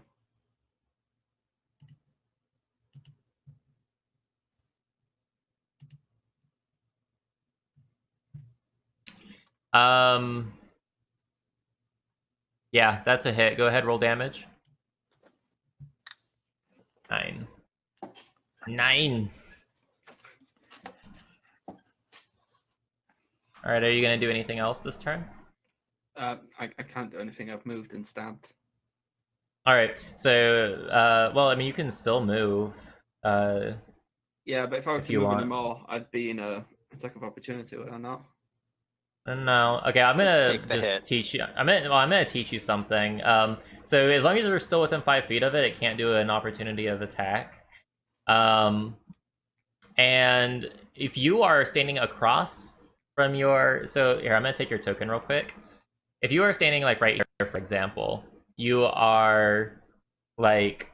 Yeah, that's a hit. Go ahead, roll damage. 9. 9. Alright, are you gonna do anything else this turn? I can't do anything. I've moved and stabbed. Alright, so, well, I mean, you can still move. Yeah, but if I were If to you move want. anymore, I'd be in a attack of opportunity, would I not? No, okay, I'm Just gonna take the just hit. teach you. I'm gonna teach you something. So as long as you're still within 5 feet of it, it can't do an opportunity of attack. And if you are standing across from your, so here, I'm gonna take your token real quick. If you are standing like right here, for example, you are like,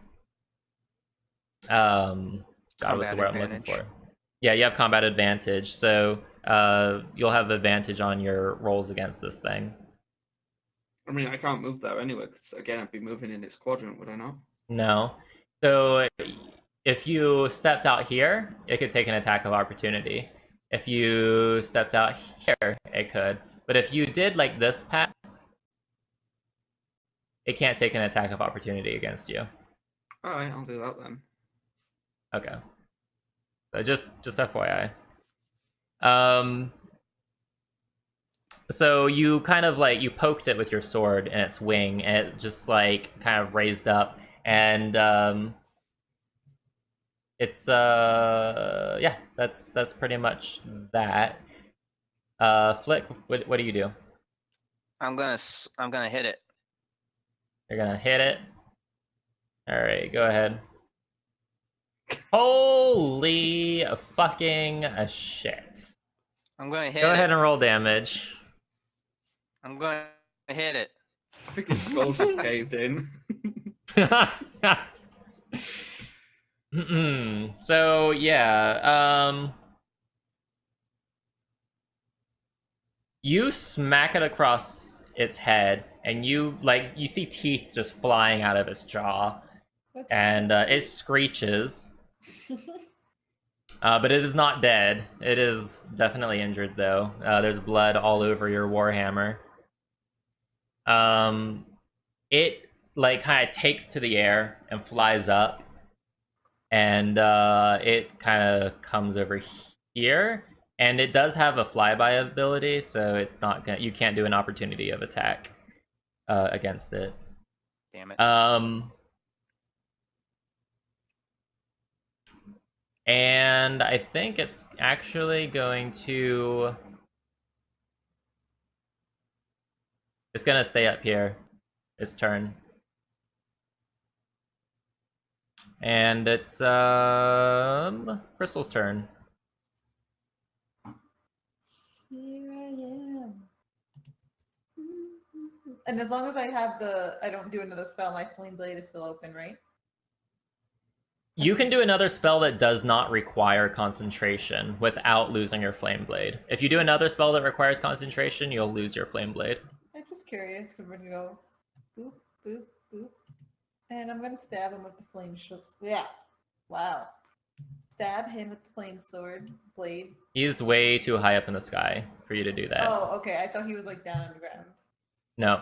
God, what's the word I'm looking for? Yeah, you have combat advantage, so you'll have advantage on your rolls against this thing. I mean, I can't move there anyway, because again, I'd be moving in its quadrant, would I not? No. So if you stepped out here, it could take an attack of opportunity. If you stepped out here, it could. But if you did like this path, it can't take an attack of opportunity against you. Alright, I'll do that then. Okay. So just FYI. So you kind of like, you poked it with your sword in its wing, and it just like kind of raised up, and it's yeah, that's pretty much that. Flick, what do you do? I'm gonna hit it. You're gonna hit it. All right, go ahead. Holy fucking shit! I'm gonna hit Go it. ahead and roll damage. I'm gonna hit it. I think his skull just caved in. So yeah, you smack it across its head, and you see teeth just flying out of its jaw, and it screeches. But it is not dead. It is definitely injured though. There's blood all over your warhammer. It like kind of takes to the air and flies up, and it kind of comes over here, and it does have a flyby ability, so it's not gonna, you can't do an opportunity of attack against it. Damn it. And I think it's actually going to, it's gonna stay up here its turn. And it's Crystal's turn. Here I am. And as long as I have I don't do another spell, my flame blade is still open, right? You can do another spell that does not require concentration without losing your flame blade. If you do another spell that requires concentration, you'll lose your flame blade. I'm just curious because we're gonna go boop, boop, boop. And I'm gonna stab him with the flame yeah. Wow. Stab him with the flame sword blade. He's way too high up in the sky for you to do that. Oh, okay. I thought he was like down on the ground. No.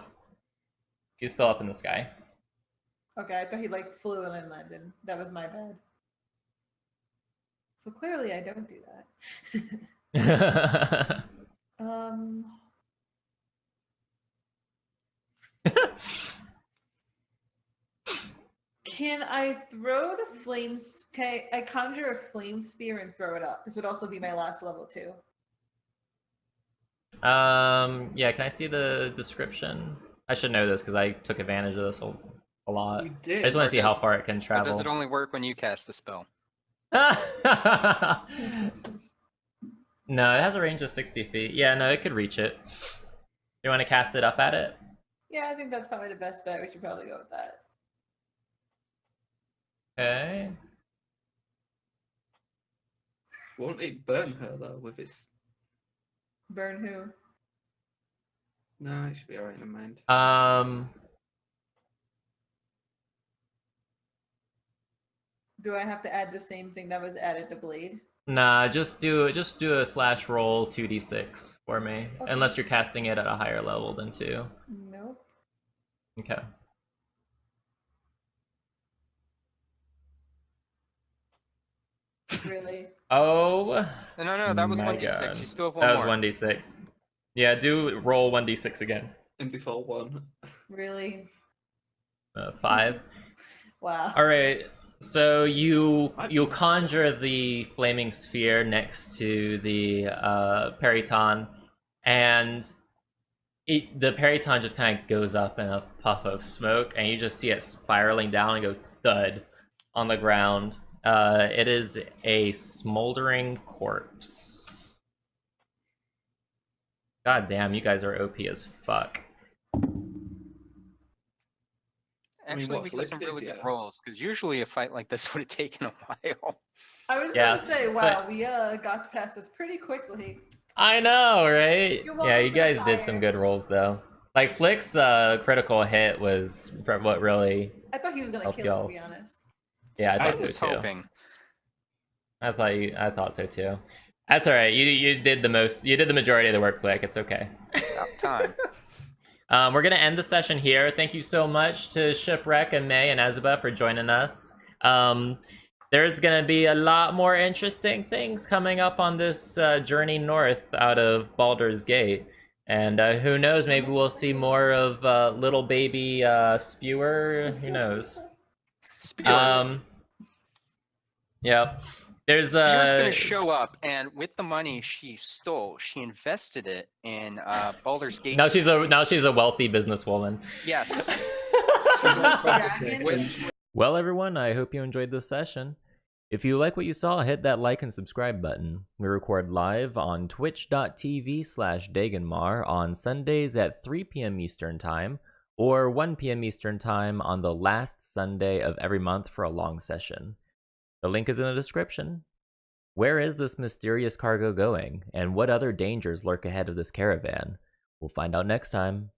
He's still up in the sky. Okay, I thought he like flew and then landed. That was my bad. So clearly I don't do that. Can I throw the flames? Can I conjure a flame spear and throw it up? This would also be my last level too. Yeah, can I see the description? I should know this because I took advantage of this a lot. You I did. just want to see how does- far it can Or travel. does it only work when you cast the spell? No, it has a range of 60 feet. Yeah, no, it could reach it. You want to cast it up at it? Yeah, I think that's probably the best bet. We should probably go with that. Okay. Won't it burn her though with its? Burn who? No, it should be alright. Never mind. Do I have to add the same thing that was added to blade? Nah, just do a slash roll 2d6 for me, Okay. unless you're casting it at a higher level than 2. Nope. Okay. Really? Oh, No, that was my 1d6. God. You still have one that was more. 1d6. Yeah, do roll 1d6 again. And before one. Really? 5. Wow. All right. So you conjure the flaming sphere next to the periton, and the periton just kind of goes up in a puff of smoke, and you just see it spiraling down and go thud on the ground. It is a smoldering corpse. God damn, you guys are OP as fuck. I mean, Actually, what we got Flick some did, really good yeah. rolls, because usually a fight like this would have taken a while. I was Yeah, gonna say, wow, we got past this pretty quickly. I know, right? You're Yeah, welcome you for the guys did some fire. good rolls though. Like Flick's critical hit was what really. I thought he was gonna Help kill it, y'all. to be honest. Yeah, I I thought was so too. hoping. I thought so too. That's all right. You did the most. You did the majority of the work, Flick. It's okay. About time. We're gonna end the session here. Thank you so much to Shipwreck and May and Azaba for joining us. There's gonna be a lot more interesting things coming up on this journey north out of Baldur's Gate, and who knows? Maybe we'll see more of little baby Spewer. Who knows? Spear. Yeah. There's Spear's gonna show up, and with the money she stole, she invested it in Baldur's Gate. now she's a wealthy businesswoman. Yes. Dragon? Well, everyone, I hope you enjoyed this session. If you like what you saw, hit that like and subscribe button. We record live on twitch.tv/Daganmar on Sundays at 3 p.m. Eastern Time, or 1 p.m. Eastern Time on the last Sunday of every month for a long session. The link is in the description. Where is this mysterious cargo going, and what other dangers lurk ahead of this caravan? We'll find out next time.